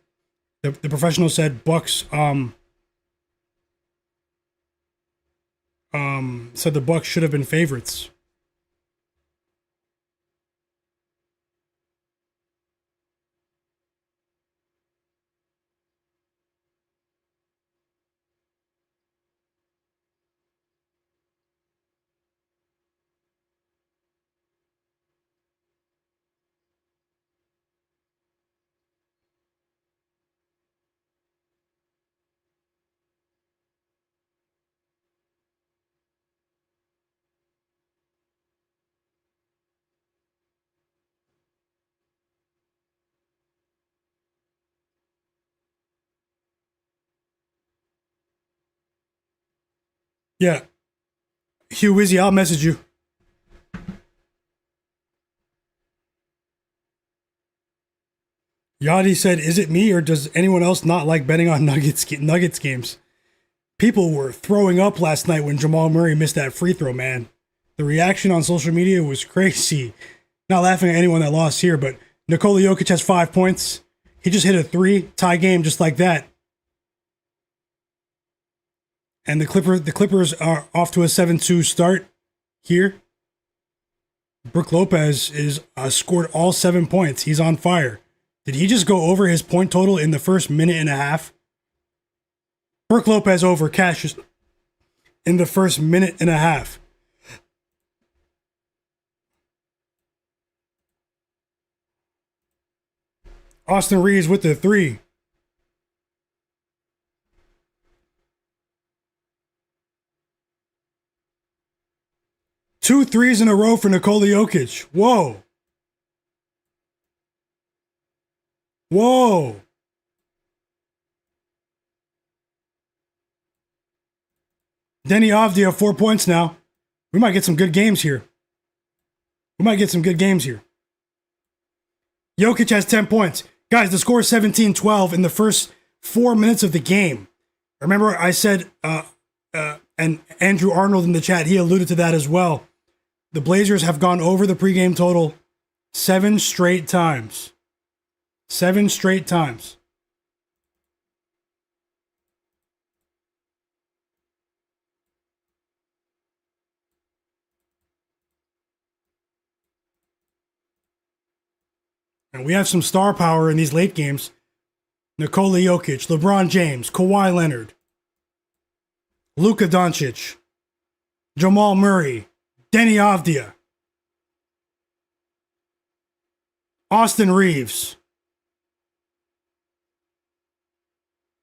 The Professional said Bucks said the Bucks should have been favorites. Yeah. Hugh Wizzy, I'll message you. Yachty said, is it me or does anyone else not like betting on Nuggets games? People were throwing up last night when Jamal Murray missed that free throw, man. The reaction on social media was crazy. Not laughing at anyone that lost here, but Nikola Jokic has 5 points. He just hit a 3, tie game just like that. And the Clippers are off to a 7-2 start here. Brook Lopez is scored all 7 points. He's on fire. Did he just go over his point total in the first minute and a half? Brook Lopez over cashes in the first minute and a half. Austin Reeves with the 3. Two threes in a row for Nikola Jokic. Whoa. Whoa. Denny Avdia, 4 points now. We might get some good games here. Jokic has 10 points. Guys, the score is 17-12 in the first 4 minutes of the game. Remember, I said, and Andrew Arnold in the chat, he alluded to that as well. The Blazers have gone over the pregame total 7 straight times. 7 straight times. And we have some star power in these late games. Nikola Jokic, LeBron James, Kawhi Leonard, Luka Doncic, Jamal Murray, Denny Avdia, Austin Reeves,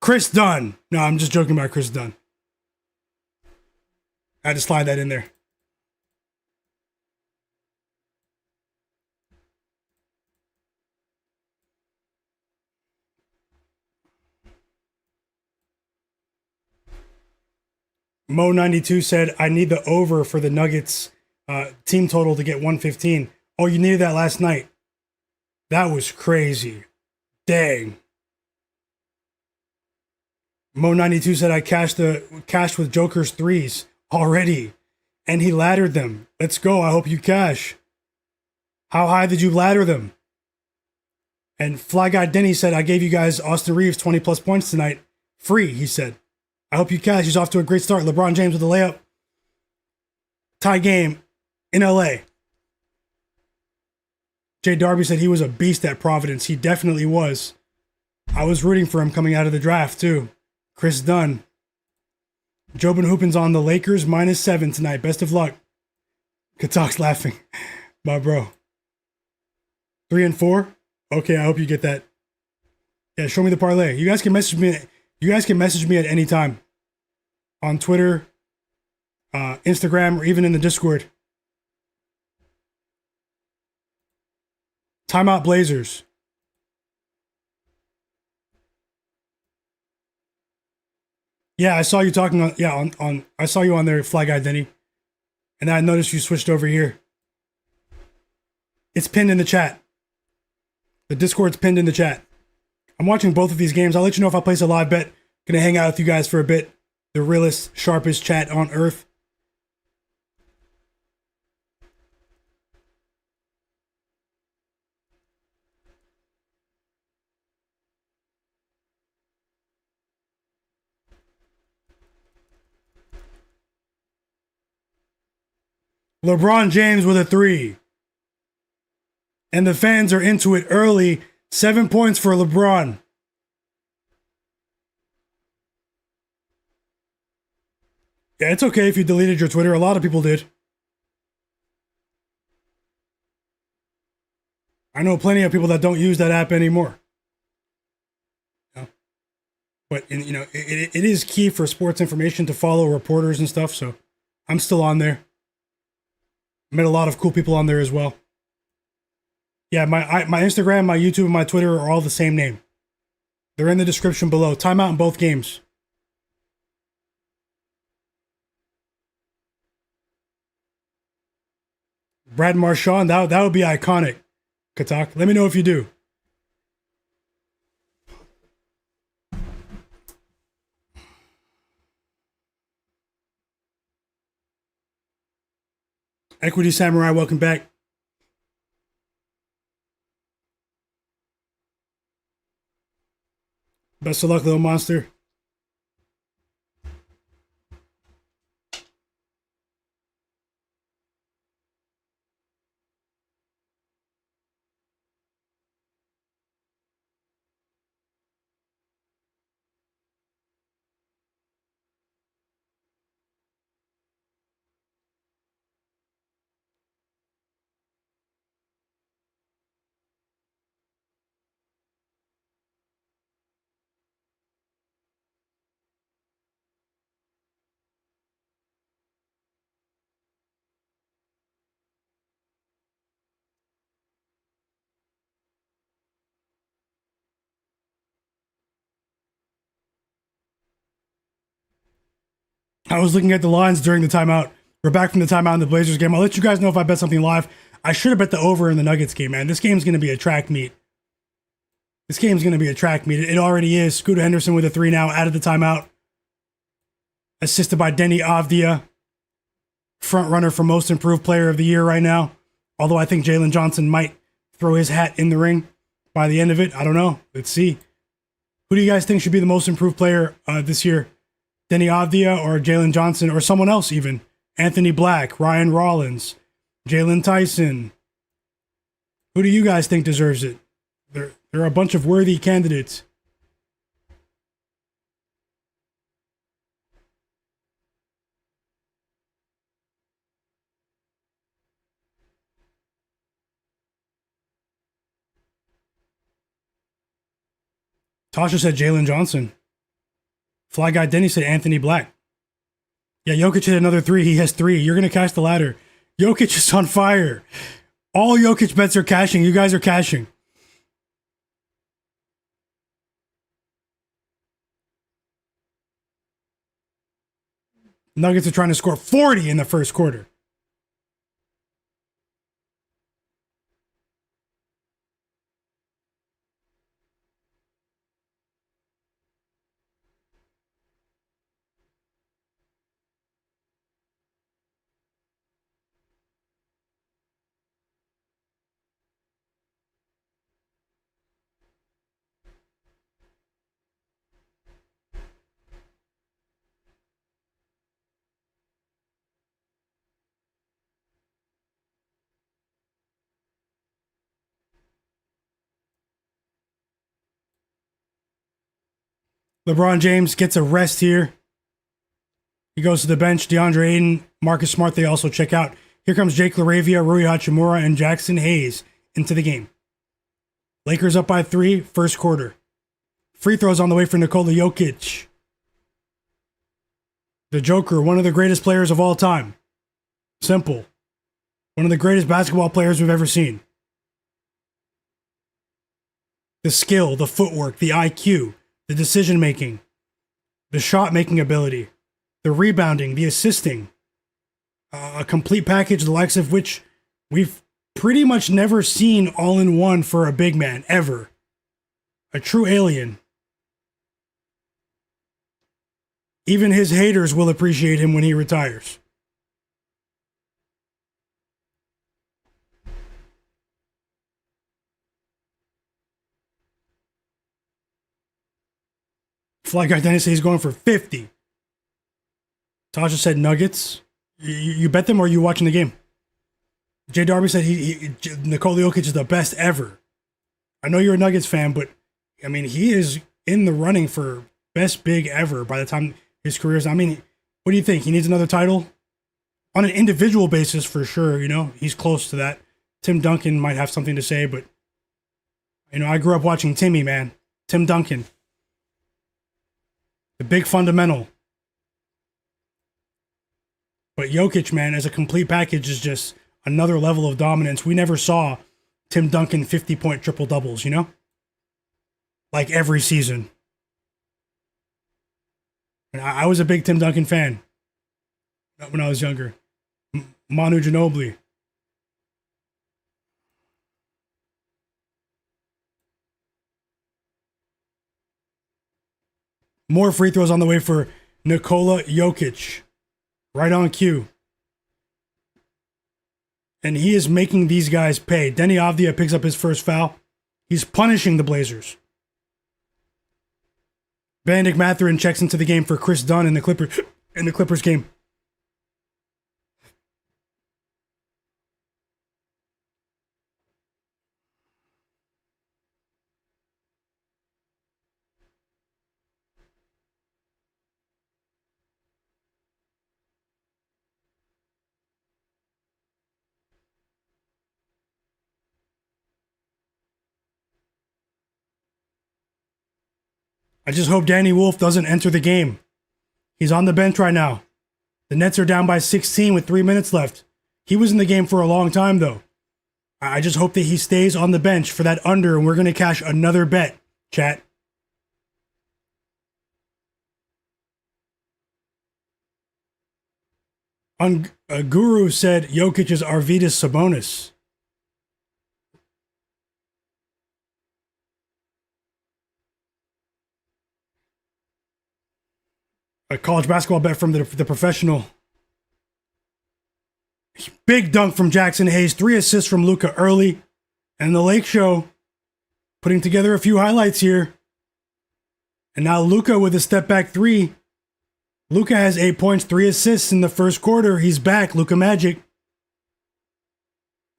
Chris Dunn. No, I'm just joking about Chris Dunn. I had to slide that in there. Mo92 said, I need the over for the Nuggets team total to get 115. Oh, you needed that last night. That was crazy. Dang. Mo92 said, I cashed with Joker's threes already, and he laddered them. Let's go. I hope you cash. How high did you ladder them? And Fly Guy Denny said, I gave you guys Austin Reeves 20 plus points tonight. Free, he said. I hope you cash. He's off to a great start. LeBron James with a layup. Tie game in LA. Jay Darby said he was a beast at Providence. He definitely was. I was rooting for him coming out of the draft, too. Chris Dunn. Jobin Hoopin's on the Lakers -7 tonight. Best of luck. Katak's laughing. My bro. 3 and 4? Okay, I hope you get that. Yeah, show me the parlay. You guys can message me. You guys can message me at any time. On Twitter, Instagram, or even in the Discord. Timeout Blazers. Yeah, I saw you talking on. Yeah, on. I saw you on there, Fly Guy Denny, and I noticed you switched over here. It's pinned in the chat. The Discord's pinned in the chat. I'm watching both of these games. I'll let you know if I place a live bet. Gonna hang out with you guys for a bit. The realest, sharpest chat on earth. LeBron James with a 3. And the fans are into it early. 7 points for LeBron. Yeah, it's okay if you deleted your Twitter. A lot of people did. I know plenty of people that don't use that app anymore. But it is key for sports information to follow reporters and stuff. So I'm still on there. Met a lot of cool people on there as well. Yeah, my Instagram, my YouTube, and my Twitter are all the same name. They're in the description below. Timeout in both games. Brad Marchand, that would be iconic. Katak, let me know if you do. Equity Samurai, welcome back. Best of luck, little monster. I was looking at the lines during the timeout. We're back from the timeout in the Blazers game. I'll let you guys know if I bet something live. I should have bet the over in the Nuggets game, man. This game's going to be a track meet. It already is. Scooter Henderson with a 3 now, out of the timeout. Assisted by Deni Avdija. Front runner for most improved player of the year right now. Although I think Jalen Johnson might throw his hat in the ring by the end of it. I don't know. Let's see. Who do you guys think should be the most improved player this year? Deni Avdija or Jalen Johnson or someone else even? Anthony Black, Ryan Rollins, Jalen Tyson. Who do you guys think deserves it? There are a bunch of worthy candidates. Tasha said Jalen Johnson. Fly Guy Denny said Anthony Black. Yeah, Jokic hit another 3. He has 3. You're going to cash the ladder. Jokic is on fire. All Jokic bets are cashing. You guys are cashing. Nuggets are trying to score 40 in the first quarter. LeBron James gets a rest here. He goes to the bench. DeAndre Ayton, Marcus Smart, they also check out. Here comes Jake LaRavia, Rui Hachimura, and Jackson Hayes into the game. Lakers up by 3, first quarter. Free throws on the way for Nikola Jokic. The Joker, one of the greatest players of all time. Simple. One of the greatest basketball players we've ever seen. The skill, the footwork, the IQ, the decision-making, the shot-making ability, the rebounding, the assisting. A complete package, the likes of which we've pretty much never seen all in one for a big man, ever. A true alien. Even his haters will appreciate him when he retires. Fly Guy Dennis says he's going for 50. Tasha said Nuggets. You bet them or are you watching the game? Jay Darby said Nikola Jokic is the best ever. I know you're a Nuggets fan, but I mean, he is in the running for best big ever by the time his career's. I mean, what do you think? He needs another title? On an individual basis, for sure, you know, he's close to that. Tim Duncan might have something to say, but, you know, I grew up watching Timmy, man. Tim Duncan. The big fundamental. But Jokic, man, as a complete package is just another level of dominance. We never saw Tim Duncan 50-point triple-doubles, you know? Like every season. And I was a big Tim Duncan fan when I was younger. Manu Ginobili. More free throws on the way for Nikola Jokic. Right on cue. And he is making these guys pay. Deni Avdija picks up his first foul. He's punishing the Blazers. Benedict Mathurin checks into the game for Chris Dunn in the Clippers game. I just hope Danny Wolf doesn't enter the game. He's on the bench right now. The Nets are down by 16 with 3 minutes left. He was in the game for a long time, though. I just hope that he stays on the bench for that under, and we're going to cash another bet, chat. Guru said Jokic is Arvydas Sabonis. A college basketball bet from the professional. Big dunk from Jackson Hayes. 3 assists from Luka early. And the Lake Show putting together a few highlights here. And now Luka with a step back 3. Luka has 8 points, 3 assists in the first quarter. He's back. Luka Magic.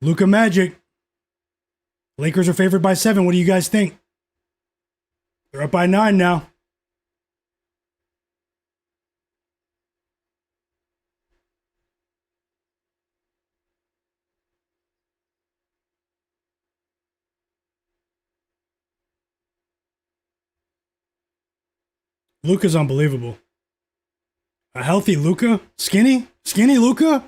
Luka Magic. Lakers are favored by 7. What do you guys think? They're up by 9 now. Luka's unbelievable. A healthy Luka? Skinny Luka?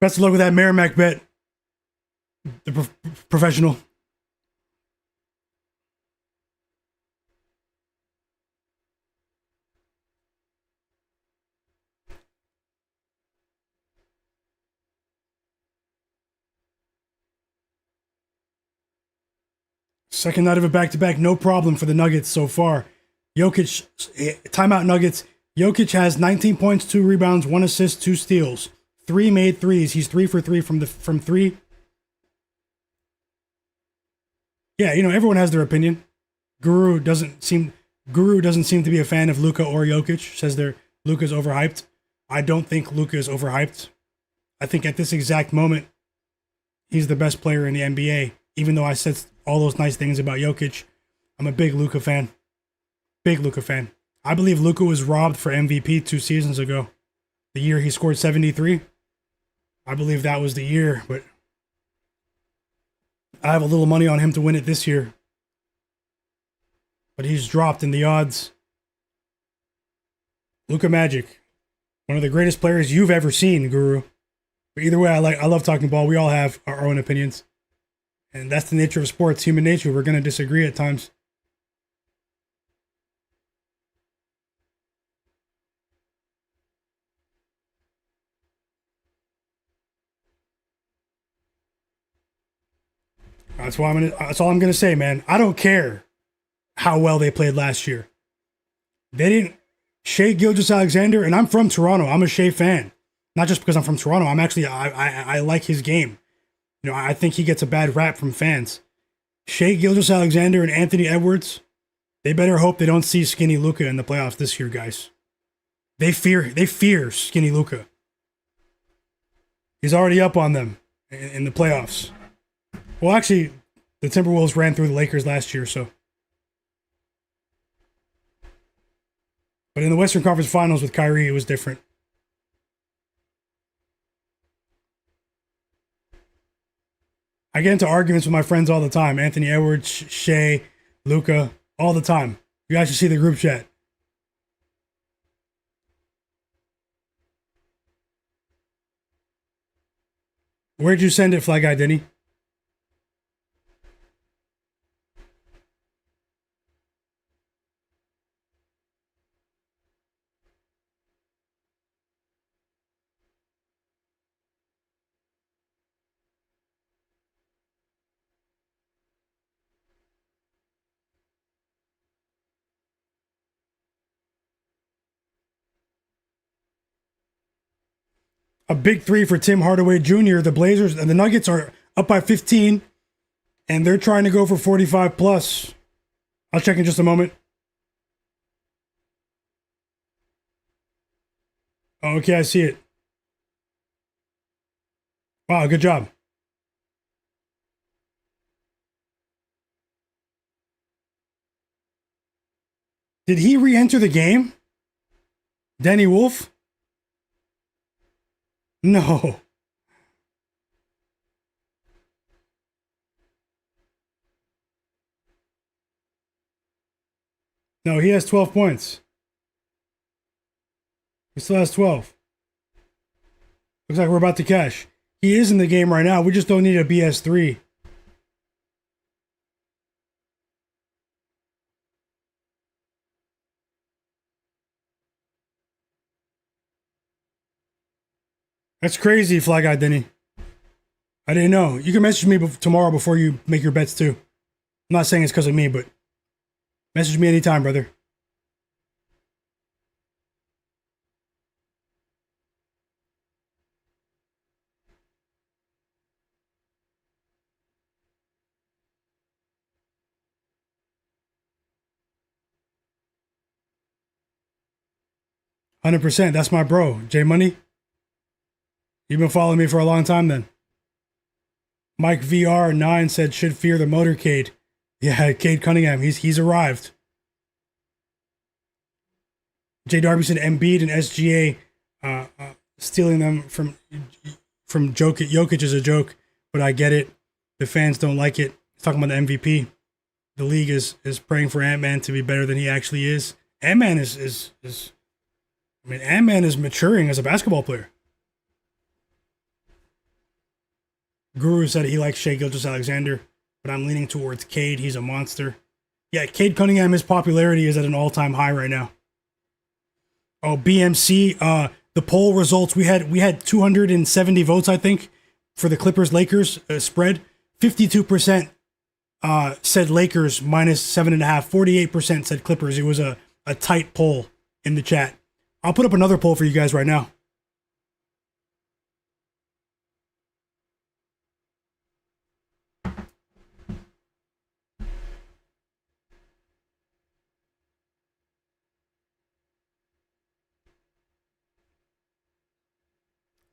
Best of luck with that Merrimack bet. The professional. Second night of a back-to-back, no problem for the Nuggets so far. Jokic, timeout Nuggets. Jokic has 19 points, 2 rebounds, 1 assist, 2 steals. 3 made threes. He's 3 for 3 from 3. Yeah, everyone has their opinion. Guru doesn't seem to be a fan of Luka or Jokic. Says Luka's overhyped. I don't think Luka is overhyped. I think at this exact moment, he's the best player in the NBA. Even though I said all those nice things about Jokic, I'm a big Luka fan. Big Luka fan. I believe Luka was robbed for MVP 2 seasons ago. The year he scored 73. I believe that was the year, but I have a little money on him to win it this year. But he's dropped in the odds. Luka Magic. One of the greatest players you've ever seen, Guru. But either way, I love talking ball. We all have our own opinions. And that's the nature of sports, human nature. We're going to disagree at times. That's all I'm gonna say, man. I don't care how well they played last year. They didn't. Shai Gilgeous-Alexander, and I'm from Toronto. I'm a Shai fan. Not just because I'm from Toronto. I'm actually I like his game. I think he gets a bad rap from fans. Shai Gilgeous-Alexander and Anthony Edwards, they better hope they don't see skinny Luka in the playoffs this year, guys. They fear skinny Luka. He's already up on them in the playoffs. Well, actually, the Timberwolves ran through the Lakers last year, so. But in the Western Conference Finals with Kyrie, it was different. I get into arguments with my friends all the time. Anthony Edwards, Shai, Luka, all the time. You guys should see the group chat. Where'd you send it, Fly Guy Denny? A big 3 for Tim Hardaway Jr. The Blazers and the Nuggets are up by 15, and they're trying to go for 45 plus. I'll check in just a moment. Okay, I see it. Wow, good job. Did he re-enter the game? Danny Wolf? No. No, he has 12 points. He still has 12. Looks like we're about to cash. He is in the game right now. We just don't need a BS3. That's crazy, Fly Guy Denny. I didn't know. You can message me tomorrow before you make your bets too. I'm not saying it's because of me, but message me anytime, brother. %. That's my bro. J Money. You've been following me for a long time then. Mike VR9 said should fear the motorcade. Yeah, Cade Cunningham. He's arrived. J Darby said Embiid and SGA stealing them from Jokic. Jokic is a joke, but I get it. The fans don't like it. He's talking about the MVP. The league is praying for Ant-Man to be better than he actually is. Ant-Man is Ant-Man is maturing as a basketball player. Guru said he likes Shai Gilgeous-Alexander, but I'm leaning towards Cade. He's a monster. Yeah, Cade Cunningham, his popularity is at an all-time high right now. Oh, BMC, the poll results, we had 270 votes, I think, for the Clippers-Lakers spread. 52% said Lakers minus 7.5. 48% said Clippers. It was a tight poll in the chat. I'll put up another poll for you guys right now.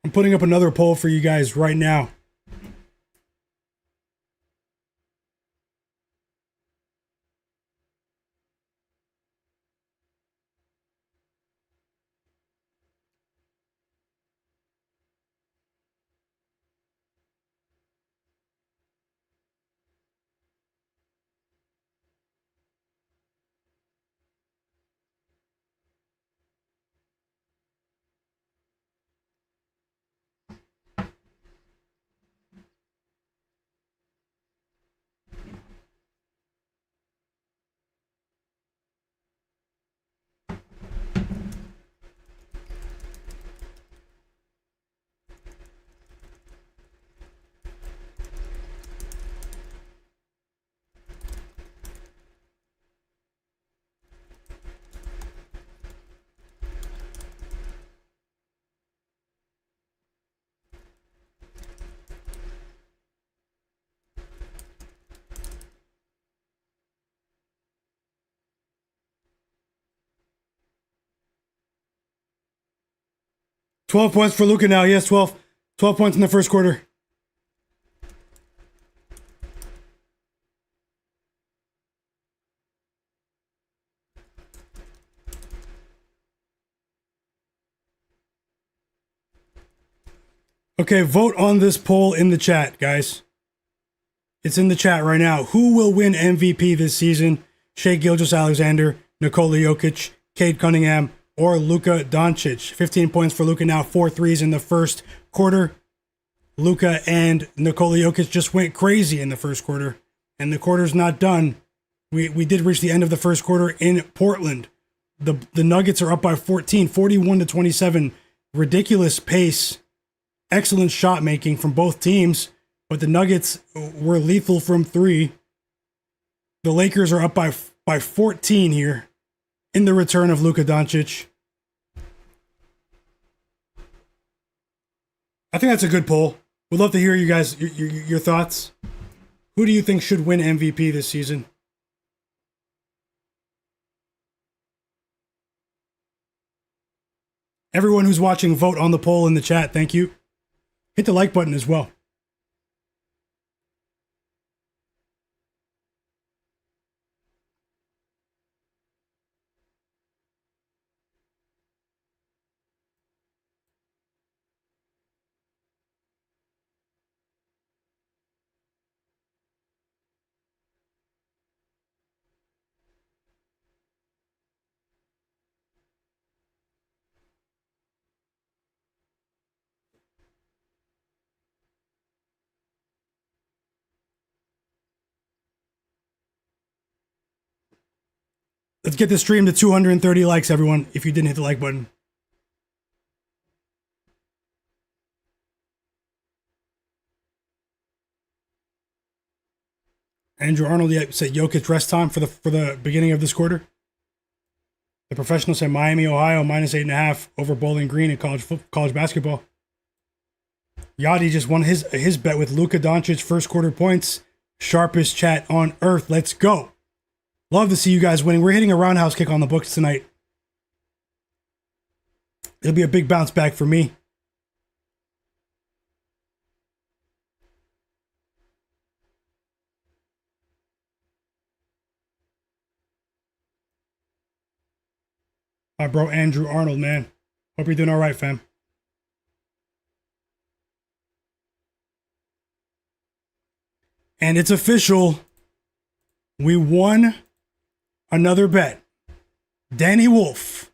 I'm putting up another poll for you guys right now. $12 points for Luka now. Yes, 12 points in the first quarter. Okay, vote on this poll in the chat, guys. It's in the chat right now. Who will win MVP this season? Shai Gilgeous-Alexander, Nikola Jokic, Cade Cunningham, or Luka Doncic? 15 points for Luka now. 4 threes in the first quarter. Luka and Nikola Jokic just went crazy in the first quarter, and the quarter's not done. We did reach the end of the first quarter in Portland. The Nuggets are up by 14, 41-27. Ridiculous pace. Excellent shot making from both teams, but the Nuggets were lethal from 3. The Lakers are up by 14 here in the return of Luka Doncic. I think that's a good poll. We'd love to hear you guys your thoughts. Who do you think should win MVP this season? Everyone who's watching, vote on the poll in the chat. Thank you. Hit the like button as well. Let's get this stream to 230 likes, everyone, if you didn't hit the like button. Andrew Arnold said Jokic rest time for the beginning of this quarter. The professional said Miami, Ohio, -8.5 over Bowling Green in college basketball. Yachty just won his bet with Luka Doncic first quarter points. Sharpest chat on earth. Let's go. Love to see you guys winning. We're hitting a roundhouse kick on the books tonight. It'll be a big bounce back for me. My bro Andrew Arnold, man. Hope you're doing all right, fam. And it's official. We won another bet. Danny Wolf,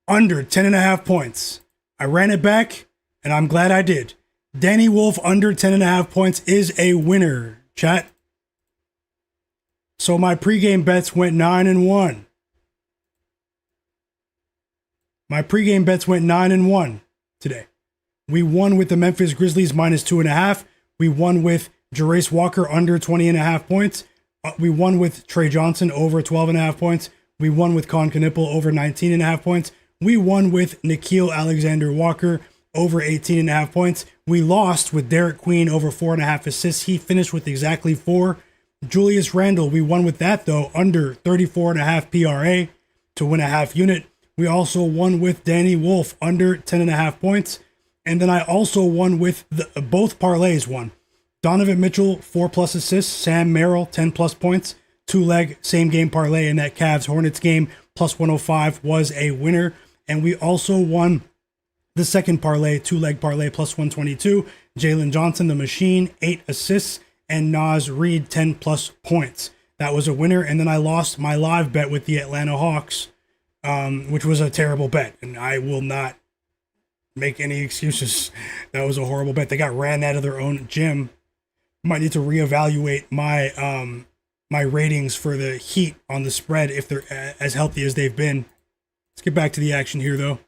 under 10.5 points. I ran it back, and I'm glad I did. Danny Wolf, under 10.5 points, is a winner, chat. So my pregame bets went 9-1. My pregame bets went 9-1 today. We won with the Memphis Grizzlies -2.5. We won with Jarace Walker under 20.5 points. We won with Trey Johnson over 12.5 points. We won with Con Knipple over 19.5 points. We won with Nickeil Alexander-Walker over 18.5 points. We lost with Derek Queen over 4.5 assists. He finished with exactly 4. Julius Randle, we won with that though, under 34.5 PRA to win a half unit. We also won with Danny Wolf under 10.5 points. And then I also won with both parlays won. Donovan Mitchell, 4+ assists. Sam Merrill, 10+ points. 2-leg same game parlay in that Cavs Hornets game, +105 was a winner. And we also won the second parlay, 2-leg parlay, +122. Jalen Johnson, the machine, 8 assists. And Naz Reid, 10+ points. That was a winner. And then I lost my live bet with the Atlanta Hawks, which was a terrible bet. And I will not make any excuses. That was a horrible bet. They got ran out of their own gym. Might need to reevaluate my my ratings for the Heat on the spread if they're as healthy as they've been. Let's get back to the action here, though.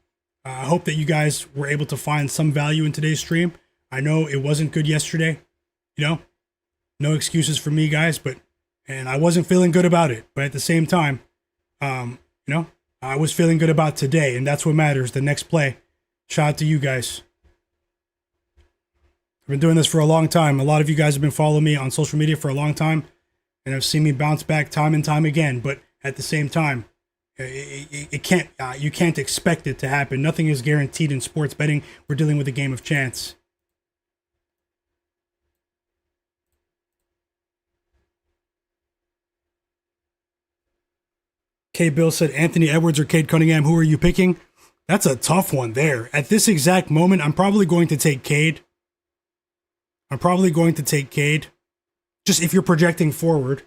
I hope that you guys were able to find some value in today's stream. I know it wasn't good yesterday. You know, no excuses for me, guys, and I wasn't feeling good about it. But at the same time, you know, I was feeling good about today, and that's what matters. The next play. Shout out to you guys. I've been doing this for a long time. A lot of you guys have been following me on social media for a long time and have seen me bounce back time and time again. But at the same time, it can't. You can't expect it to happen. Nothing is guaranteed in sports betting. We're dealing with a game of chance. K. Bill said, Anthony Edwards or Cade Cunningham, who are you picking? That's a tough one there. At this exact moment, I'm probably going to take Cade. Just if you're projecting forward.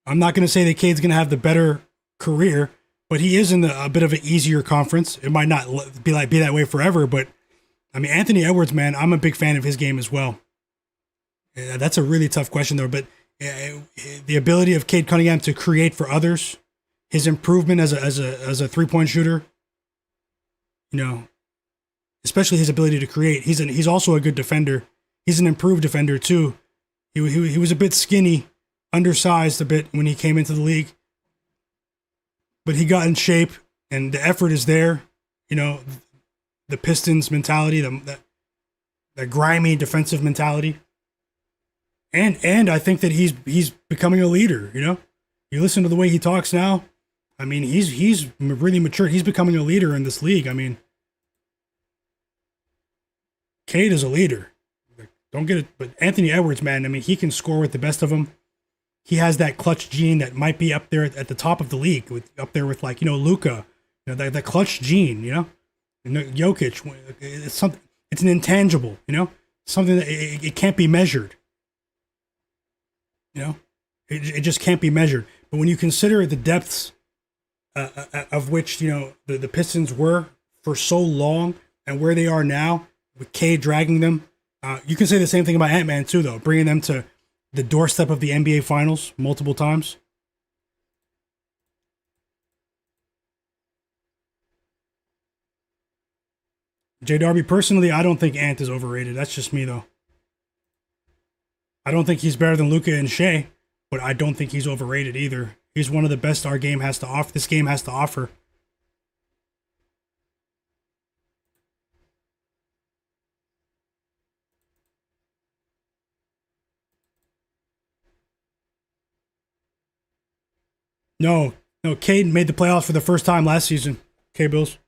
I'm not going to say that Cade's going to have the better career, but he is in a bit of an easier conference. It might not be that way forever, but I mean, Anthony Edwards, man, I'm a big fan of his game as well. That's a really tough question, though, but the ability of Cade Cunningham to create for others, his improvement as a three-point shooter, you know, especially his ability to create. He's also a good defender. He's an improved defender too. He was a bit skinny, undersized a bit when he came into the league, but he got in shape and the effort is there. You know, the Pistons mentality, the grimy defensive mentality, and I think that he's becoming a leader. You know, you listen to the way he talks now. I mean, he's really matured. He's becoming a leader in this league. I mean, Cade is a leader. Don't get it, but Anthony Edwards, man, I mean, he can score with the best of them. He has that clutch gene that might be up there at the top of the league, up there with, like, you know, Luka, you know, that clutch gene, you know, and Jokic. It's something. It's an intangible, you know, something that it can't be measured. You know, it just can't be measured. But when you consider the depths of which, you know, the Pistons were for so long and where they are now, with Cade dragging them. You can say the same thing about Ant-Man too, though, bringing them to the doorstep of the NBA Finals multiple times. J Darby, personally, I don't think Ant is overrated. That's just me, though. I don't think he's better than Luka and Shea, but I don't think he's overrated either. He's one of the best our game has to offer. This game has to offer. No, Cade made the playoffs for the first time last season. K-Bills.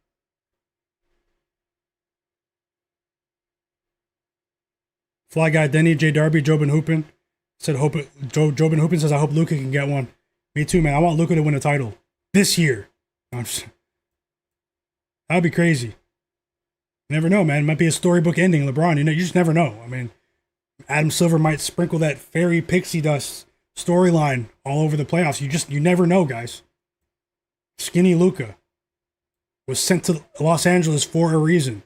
Fly Guy Denny, J Darby, Jobin Hoopin. Said Jobin Hoopin says I hope Luka can get one. Me too, man. I want Luka to win a title this year. That'd be crazy. You never know, man. It might be a storybook ending, LeBron. You just never know. I mean, Adam Silver might sprinkle that fairy pixie dust storyline all over the playoffs. You never know, guys. Skinny Luka was sent to Los Angeles for a reason.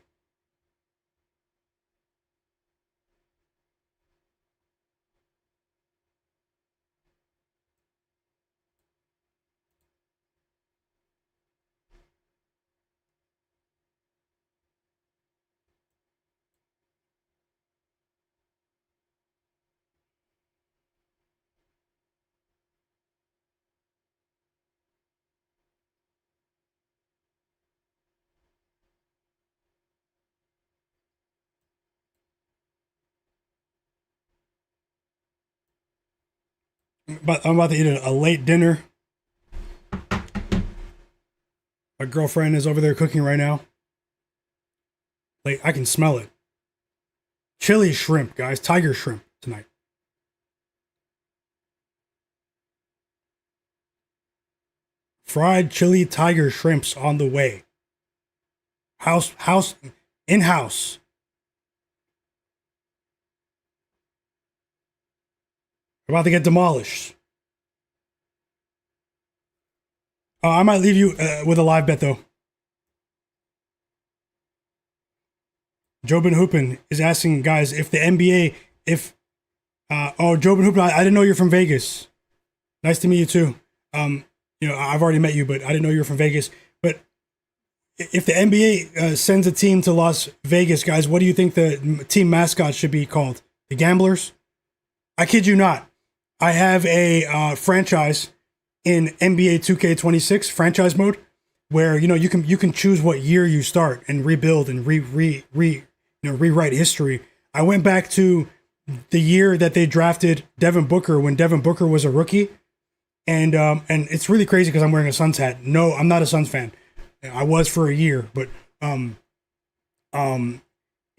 But I'm about to eat a late dinner. My girlfriend is over there cooking right now. Like, I can smell it. Chili shrimp, guys. Tiger shrimp tonight. Fried chili tiger shrimps on the way. In-house. We're about to get demolished. I might leave you with a live bet, though. Jobin Hoopin is asking, guys, if the NBA, Jobin Hoopin, I didn't know you're from Vegas. Nice to meet you, too. I've already met you, but I didn't know you were from Vegas. But if the NBA sends a team to Las Vegas, guys, what do you think the team mascot should be called? The Gamblers? I kid you not. I have a franchise in NBA 2K26 franchise mode where you can choose what year you start and rebuild and rewrite history. I went back to the year that they drafted Devin Booker when Devin Booker was a rookie, and it's really crazy because I'm wearing a Suns hat. No, I'm not a Suns fan. I was for a year, but I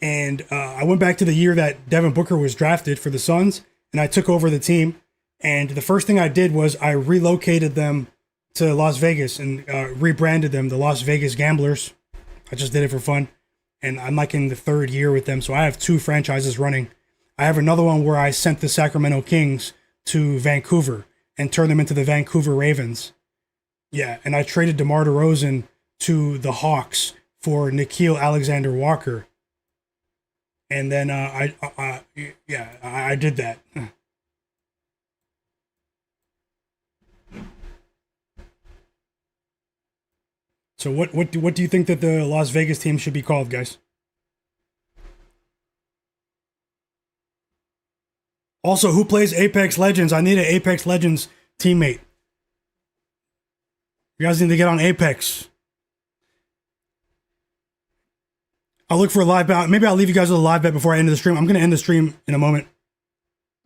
went back to the year that Devin Booker was drafted for the Suns, and I took over the team. And the first thing I did was I relocated them to Las Vegas and rebranded them the Las Vegas Gamblers. I just did it for fun. And I'm like in the third year with them. So I have 2 franchises running. I have another one where I sent the Sacramento Kings to Vancouver and turned them into the Vancouver Ravens. Yeah, and I traded DeMar DeRozan to the Hawks for Nickeil Alexander-Walker. And then I did that. So what do you think that the Las Vegas team should be called, guys? Also, who plays Apex Legends? I need an Apex Legends teammate. You guys need to get on Apex. I'll look for a live bet. Maybe I'll leave you guys with a live bet before I end the stream. I'm going to end the stream in a moment.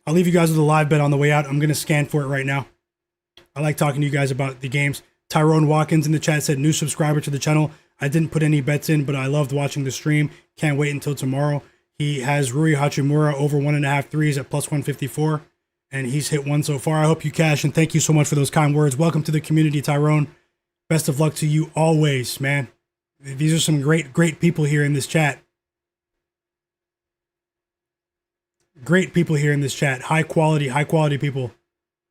I'll leave you guys with a live bet on the way out. I'm going to scan for it right now. I like talking to you guys about the games. Tyrone Watkins in the chat said, new subscriber to the channel. I didn't put any bets in, but I loved watching the stream. Can't wait until tomorrow. He has Rui Hachimura over 1.5 threes at plus 154, and he's hit 1 so far. I hope you cash, and thank you so much for those kind words. Welcome to the community, Tyrone. Best of luck to you always, man. These are some great people here in this chat. Great people here in this chat. High quality people.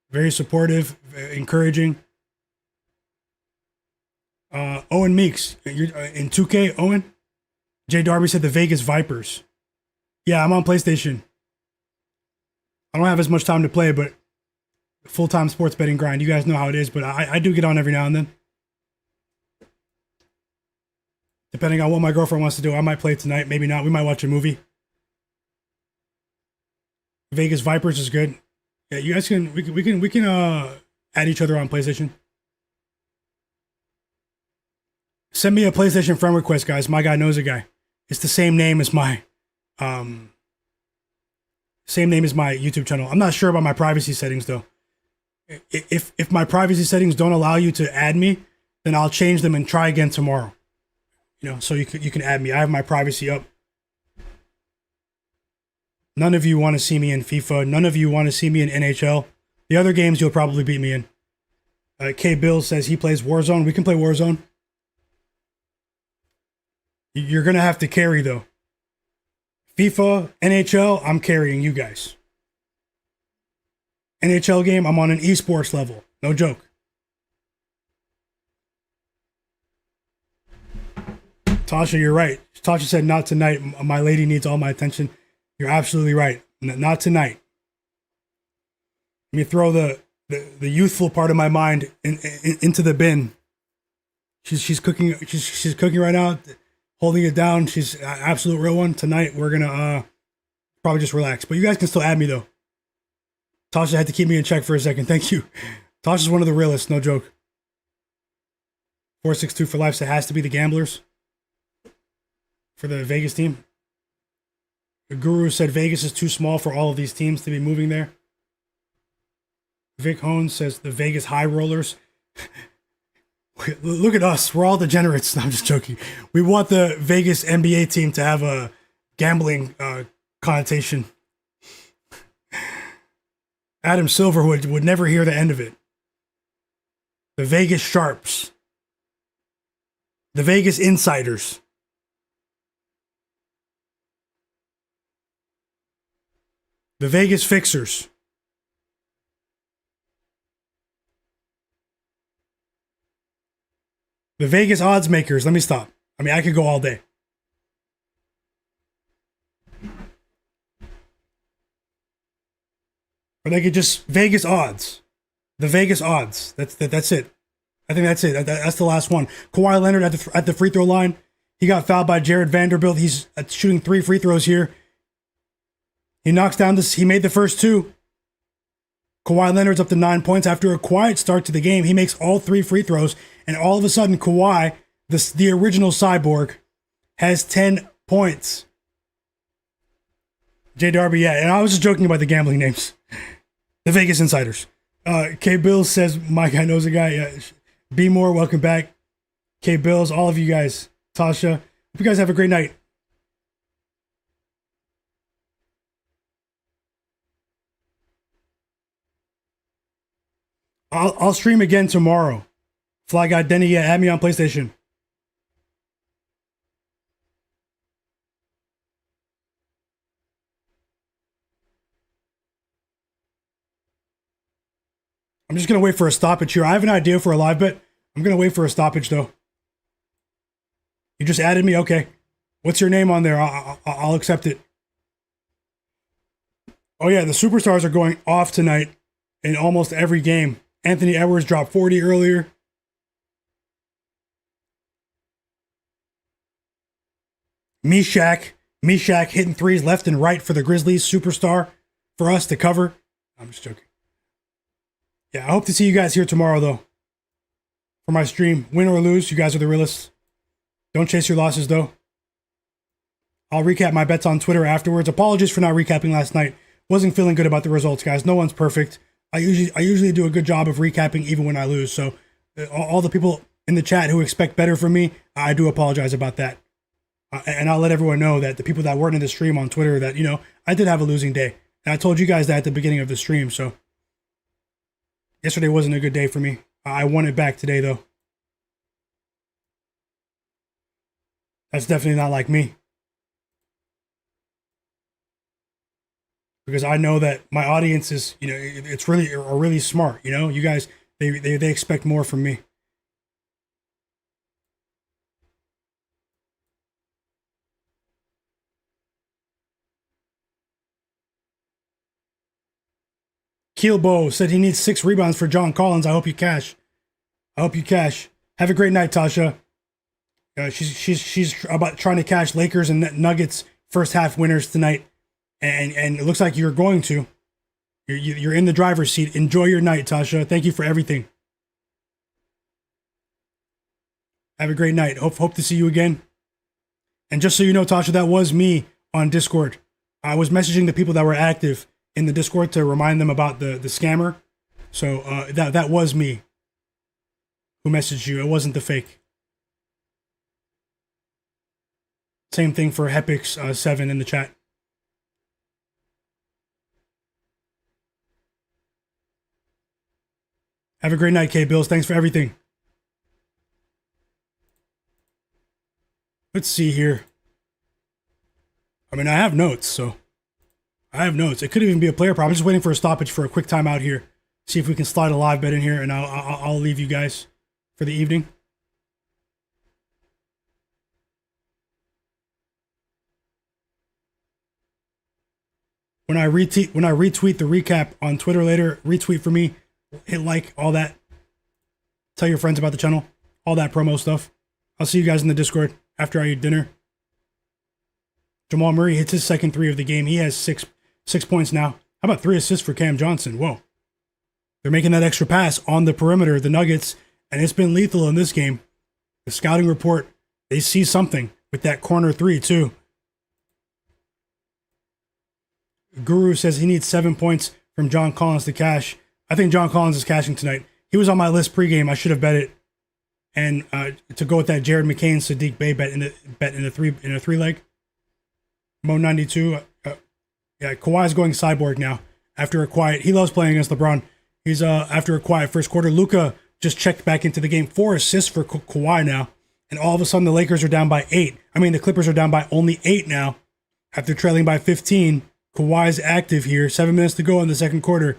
Very supportive, encouraging. Owen Meeks, you're in 2K, Owen? Jay Darby said the Vegas Vipers. Yeah, I'm on PlayStation. I don't have as much time to play, but full-time sports betting grind. You guys know how it is, but I do get on every now and then. Depending on what my girlfriend wants to do, I might play tonight. Maybe not. We might watch a movie. Vegas Vipers is good. Yeah, you guys can we can add each other on PlayStation. Send me a PlayStation friend request, guys. Myguyknowsaguy. It's the same name as my YouTube channel. I'm not sure about my privacy settings though. If my privacy settings don't allow you to add me, then I'll change them and try again tomorrow. You know, so you can add me. I have my privacy up. None of you want to see me in FIFA. None of you want to see me in NHL. The other games you'll probably beat me in. K Bill says he plays Warzone. We can play Warzone. You're gonna have to carry though. FIFA, NHL, I'm carrying you guys. NHL game, I'm on an esports level. No joke. Tasha, you're right. Tasha said not tonight. My lady needs all my attention. You're absolutely right. Not tonight. Let me throw the youthful part of my mind into the bin. She's cooking. She's cooking right now, holding it down. She's an absolute real one. Tonight we're gonna probably just relax. But you guys can still add me though. Tasha had to keep me in check for a second. Thank you. Tasha's one of the realists. No joke. 462 for life. So it has to be the Gamblers for the Vegas team. The Guru said Vegas is too small for all of these teams to be moving there. Vic Hone says the Vegas High Rollers. Look at us. We're all degenerates. No, I'm just joking. We want the Vegas NBA team to have a gambling connotation. Adam Silver would never hear the end of it. The Vegas Sharps. The Vegas Insiders. The Vegas Fixers. The Vegas Odds Makers. Let me stop. I mean, I could go all day. Or they could just Vegas Odds. The Vegas Odds. That's it. I think that's it. That's the last one. Kawhi Leonard at the free throw line. He got fouled by Jared Vanderbilt. He's shooting 3 free throws here. He knocks down this. He made the first 2. Kawhi Leonard's up to 9 points. After a quiet start to the game, he makes all 3 free throws. And all of a sudden, Kawhi, the original cyborg, has 10 points. J Darby, yeah. And I was just joking about the gambling names. The Vegas Insiders. K Bills says, Myguyknowsaguy. Be more, welcome back. K Bills, all of you guys. Tasha, hope you guys have a great night. I'll stream again tomorrow. Fly Guy Denny, yeah, add me on PlayStation. I'm just going to wait for a stoppage here. I have an idea for a live bet. I'm going to wait for a stoppage, though. You just added me? Okay. What's your name on there? I'll accept it. Oh, yeah, the superstars are going off tonight in almost every game. Anthony Edwards dropped 40 earlier. Meshack hitting threes left and right for the Grizzlies. Superstar for us to cover. I'm just joking. Yeah, I hope to see you guys here tomorrow, though. For my stream. Win or lose, you guys are the realists. Don't chase your losses, though. I'll recap my bets on Twitter afterwards. Apologies for not recapping last night. Wasn't feeling good about the results, guys. No one's perfect. I usually do a good job of recapping even when I lose. So all the people in the chat who expect better from me, I do apologize about that. And I'll let everyone know that the people that weren't in the stream on Twitter that, you know, I did have a losing day. And I told you guys that at the beginning of the stream. So yesterday wasn't a good day for me. I won it back today, though. That's definitely not like me. Because I know that my audience is, you know, it's really smart. You know, you guys, they expect more from me. Keelbow said he needs 6 rebounds for John Collins. I hope you cash. Have a great night, Tasha. She's about trying to cash Lakers and Nuggets first half winners tonight, and it looks like you're going to. You're in the driver's seat. Enjoy your night, Tasha. Thank you for everything. Have a great night. Hope to see you again. And just so you know, Tasha, that was me on Discord. I was messaging the people that were active in the Discord to remind them about the scammer. So that was me who messaged you. It wasn't the fake. Same thing for Hepix7 in the chat. Have a great night, K-Bills. Thanks for everything. Let's see here. I mean, I have notes, so I have notes. It could even be a player prop. I'm just waiting for a stoppage for a quick timeout here. See if we can slide a live bet in here, and I'll leave you guys for the evening. When I retweet the recap on Twitter later, retweet for me, hit like, all that. Tell your friends about the channel, all that promo stuff. I'll see you guys in the Discord after I eat dinner. Jamal Murray hits his second three of the game. He has six points now. How about 3 assists for Cam Johnson? Whoa. They're making that extra pass on the perimeter, the Nuggets, and it's been lethal in this game. The scouting report, they see something with that corner three, too. Guru says he needs 7 points from John Collins to cash. I think John Collins is cashing tonight. He was on my list pregame. I should have bet it. And to go with that Jared McCain, Sadiq Bey bet in a three leg. Mo92. Yeah, Kawhi's going cyborg now. After a quiet, he loves playing against LeBron. He's after a quiet first quarter. Luka just checked back into the game. 4 assists for Kawhi now. And all of a sudden the Lakers are down by 8. I mean, the Clippers are down by only 8 now. After trailing by 15. Kawhi's active here. 7 minutes to go in the second quarter.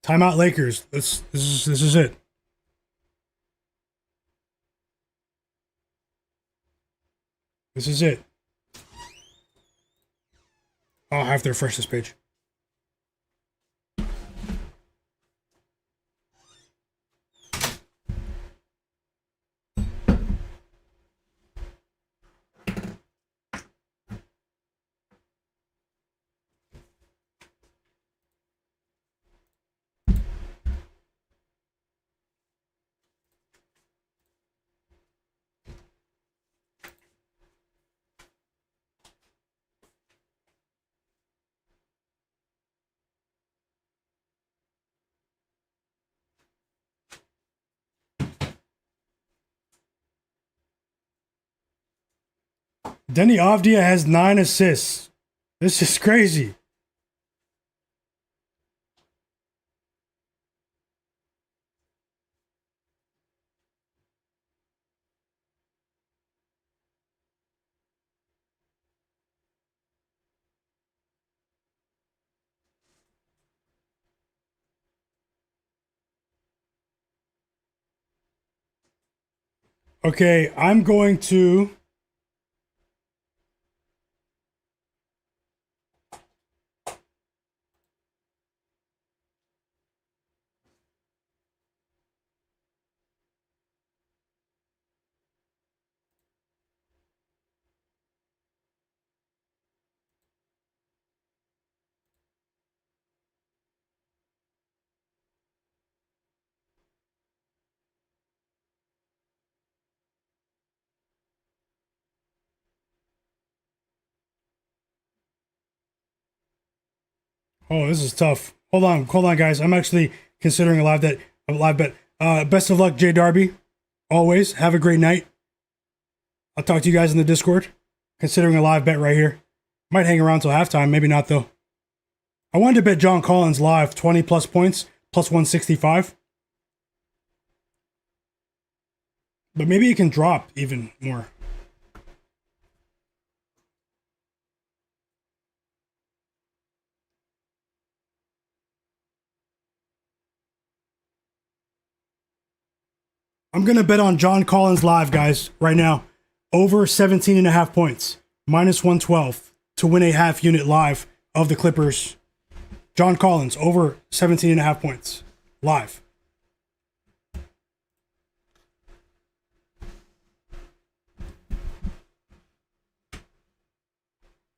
Timeout Lakers. This is it. This is it. I'll have to refresh this page. Denny Avdia has 9 assists. This is crazy. Okay, I'm going to... Oh, this is tough. Hold on, guys. I'm actually considering a live bet. Best of luck, Jay Darby. Always. Have a great night. I'll talk to you guys in the Discord. Considering a live bet right here. Might hang around till halftime. Maybe not, though. I wanted to bet John Collins live 20 plus points, plus 165. But maybe it can drop even more. I'm going to bet on John Collins live, guys, right now. Over 17.5 points. Minus 112 to win a half unit live of the Clippers. John Collins, over 17.5 points. Live.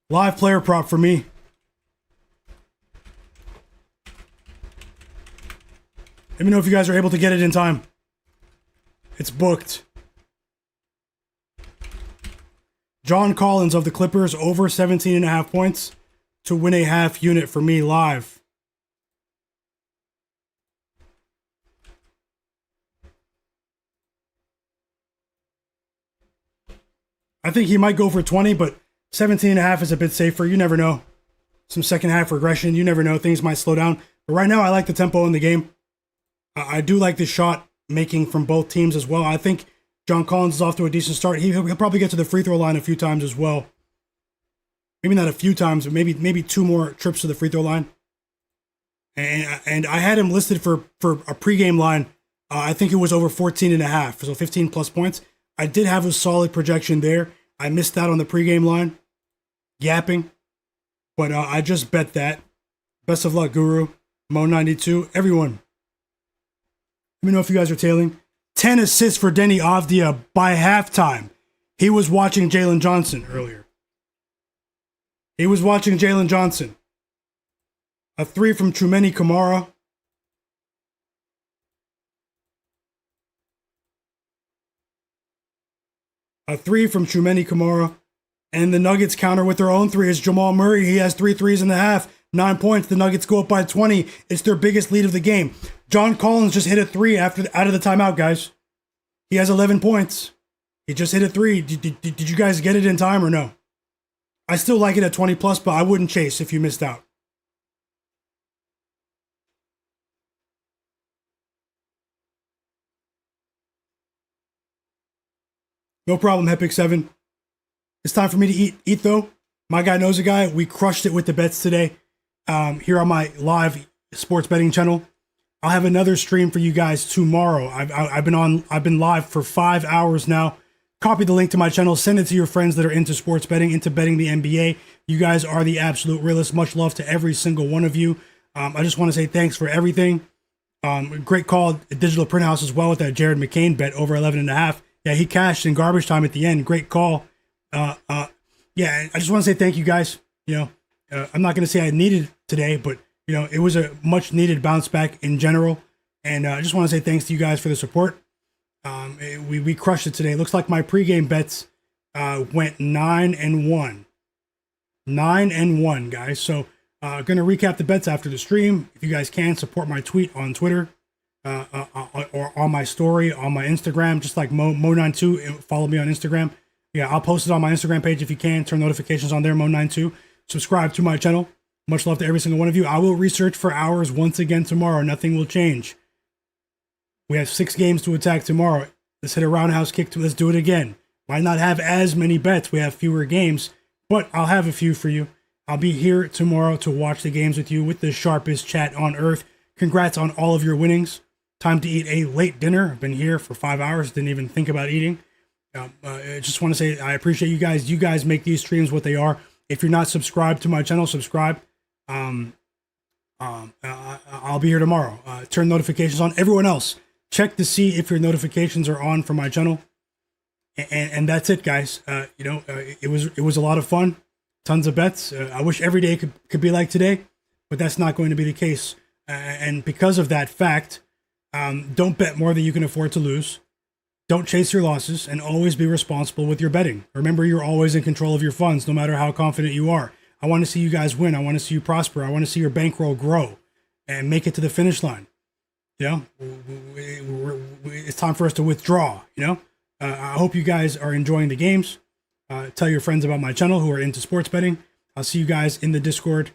Live player prop for me. Let me know if you guys are able to get it in time. It's booked. John Collins of the Clippers, over 17.5 points to win a half unit for me live. I think he might go for 20, but 17.5 is a bit safer. You never know. Some second half regression. You never know. Things might slow down. But right now, I like the tempo in the game. I do like the shot making from both teams as well. I think John Collins is off to a decent start. He'll probably get to the free throw line a few times as well. Maybe not a few times, but maybe 2 more trips to the free throw line. And I had him listed for a pregame line. I think it was over 14.5, so 15 plus points. I did have a solid projection there. I missed that on the pregame line, yapping, but I just bet that. Best of luck, Guru, Mo92, everyone. Let me know if you guys are tailing. 10 assists for Denny Avdia by halftime. He was watching Jalen Johnson earlier. He was watching Jalen Johnson. A 3 from Trumeni Kamara. A 3 from Trumeni Kamara. And the Nuggets counter with their own 3 is Jamal Murray. He has 3 threes in the half. 9 points. The Nuggets go up by 20. It's their biggest lead of the game. John Collins just hit a 3 out of the timeout, guys. He has 11 points. He just hit a 3. Did you guys get it in time or no? I still like it at 20 plus, but I wouldn't chase if you missed out. No problem, Hepic7. It's time for me to eat though. Myguyknowsaguy, we crushed it with the bets today. Here on my live sports betting channel. I'll have another stream for you guys tomorrow. I've been live for 5 hours now. Copy the link to my channel. Send it to your friends that are into sports betting, into betting the NBA. You guys are the absolute realists. Much love to every single one of you. I just want to say thanks for everything. Great call at Digital Print House as well with that Jared McCain bet over 11.5. Yeah, he cashed in garbage time at the end. Great call. Yeah, I just want to say thank you guys. I'm not going to say I needed it today, but it was a much needed bounce back in general. And I just want to say thanks to you guys for the support. We crushed it today. It looks like my pregame bets went 9-1. 9-1, guys. So going to recap the bets after the stream. If you guys can, support my tweet on Twitter or on my story, on my Instagram, just like Mo92. Follow me on Instagram. Yeah, I'll post it on my Instagram page if you can. Turn notifications on there, Mo92. Subscribe to my channel. Much love to every single one of you. I will research for hours once again tomorrow. Nothing will change. We have 6 games to attack tomorrow. Let's hit a roundhouse kick. Let's do it again. Might not have as many bets. We have fewer games, but I'll have a few for you. I'll be here tomorrow to watch the games with you with the sharpest chat on earth. Congrats on all of your winnings. Time to eat a late dinner. I've been here for 5 hours. Didn't even think about eating. I just want to say I appreciate you guys. You guys make these streams what they are. If you're not subscribed to my channel, subscribe. I'll be here tomorrow. Turn notifications on. Everyone else, check to see if your notifications are on for my channel. And that's it, guys. It was a lot of fun. Tons of bets. I wish every day could be like today, but that's not going to be the case. And because of that fact, don't bet more than you can afford to lose. Don't chase your losses, and always be responsible with your betting. Remember, you're always in control of your funds, no matter how confident you are. I want to see you guys win. I want to see you prosper. I want to see your bankroll grow and make it to the finish line. It's time for us to withdraw. I hope you guys are enjoying the games. Tell your friends about my channel who are into sports betting. I'll see you guys in the Discord.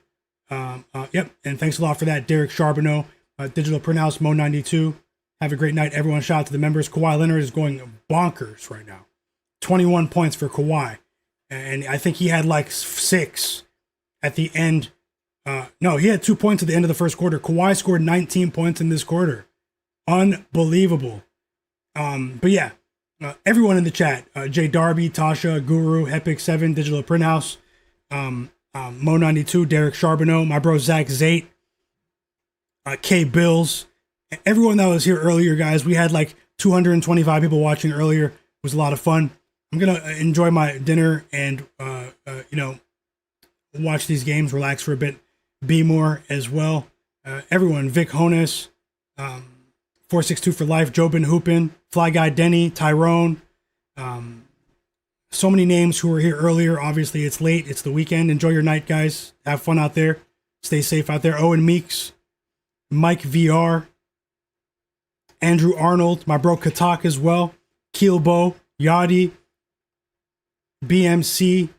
Yep, and thanks a lot for that, Derek Charbonneau, Digital Print House, Mo92. Have a great night, everyone. Shout out to the members. Kawhi Leonard is going bonkers right now. 21 points for Kawhi. And I think he had like 6 at the end. No, he had 2 points at the end of the first quarter. Kawhi scored 19 points in this quarter. Unbelievable. But yeah, everyone in the chat, Jay Darby, Tasha, Guru, Epic7, Digital Print House, Mo92, Derek Charbonneau, my bro Zach Zate, K Bills, everyone that was here earlier, guys. We had like 225 people watching earlier. It was a lot of fun. I'm gonna enjoy my dinner and watch these games, relax for a bit, be more as well. Everyone, Vic Honus, 462 for life, Jobin Hoopin, Fly Guy Denny, Tyrone. So many names who were here earlier. Obviously, it's late. It's the weekend. Enjoy your night, guys. Have fun out there. Stay safe out there. Owen Meeks, Mike VR, Andrew Arnold, my bro Katak as well, Keelbo, Yadi, BMC,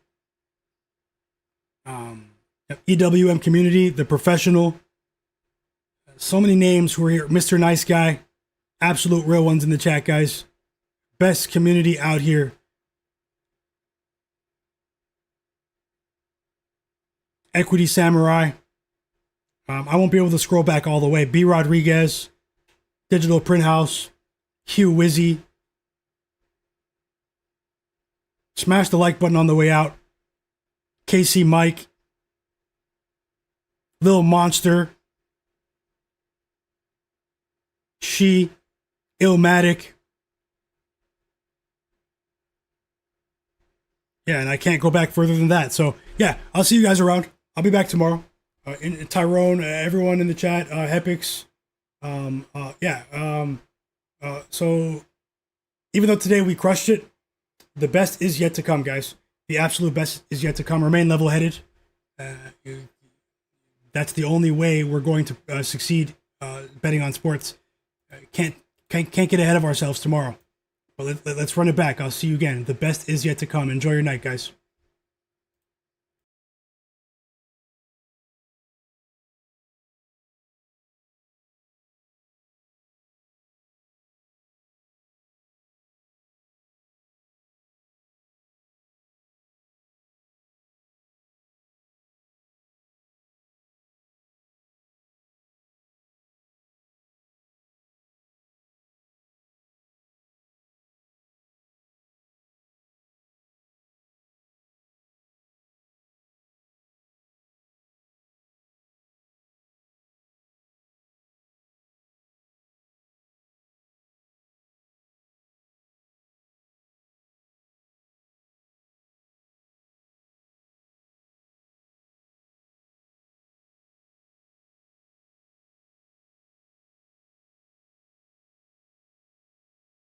EWM Community, The Professional. So many names who are here. Mr. Nice Guy. Absolute real ones in the chat, guys. Best community out here. Equity Samurai. I won't be able to scroll back all the way. B. Rodriguez. Digital Print House. Hugh Wizzy. Smash the like button on the way out. KC Mike. Lil Monster. She. Illmatic. Yeah, and I can't go back further than that. So, yeah, I'll see you guys around. I'll be back tomorrow. Tyrone, everyone in the chat, Epics. So, even though today we crushed it, the best is yet to come, guys. The absolute best is yet to come. Remain level-headed. That's the only way we're going to succeed betting on sports. Can't get ahead of ourselves tomorrow. But let's run it back. I'll see you again. The best is yet to come. Enjoy your night, guys.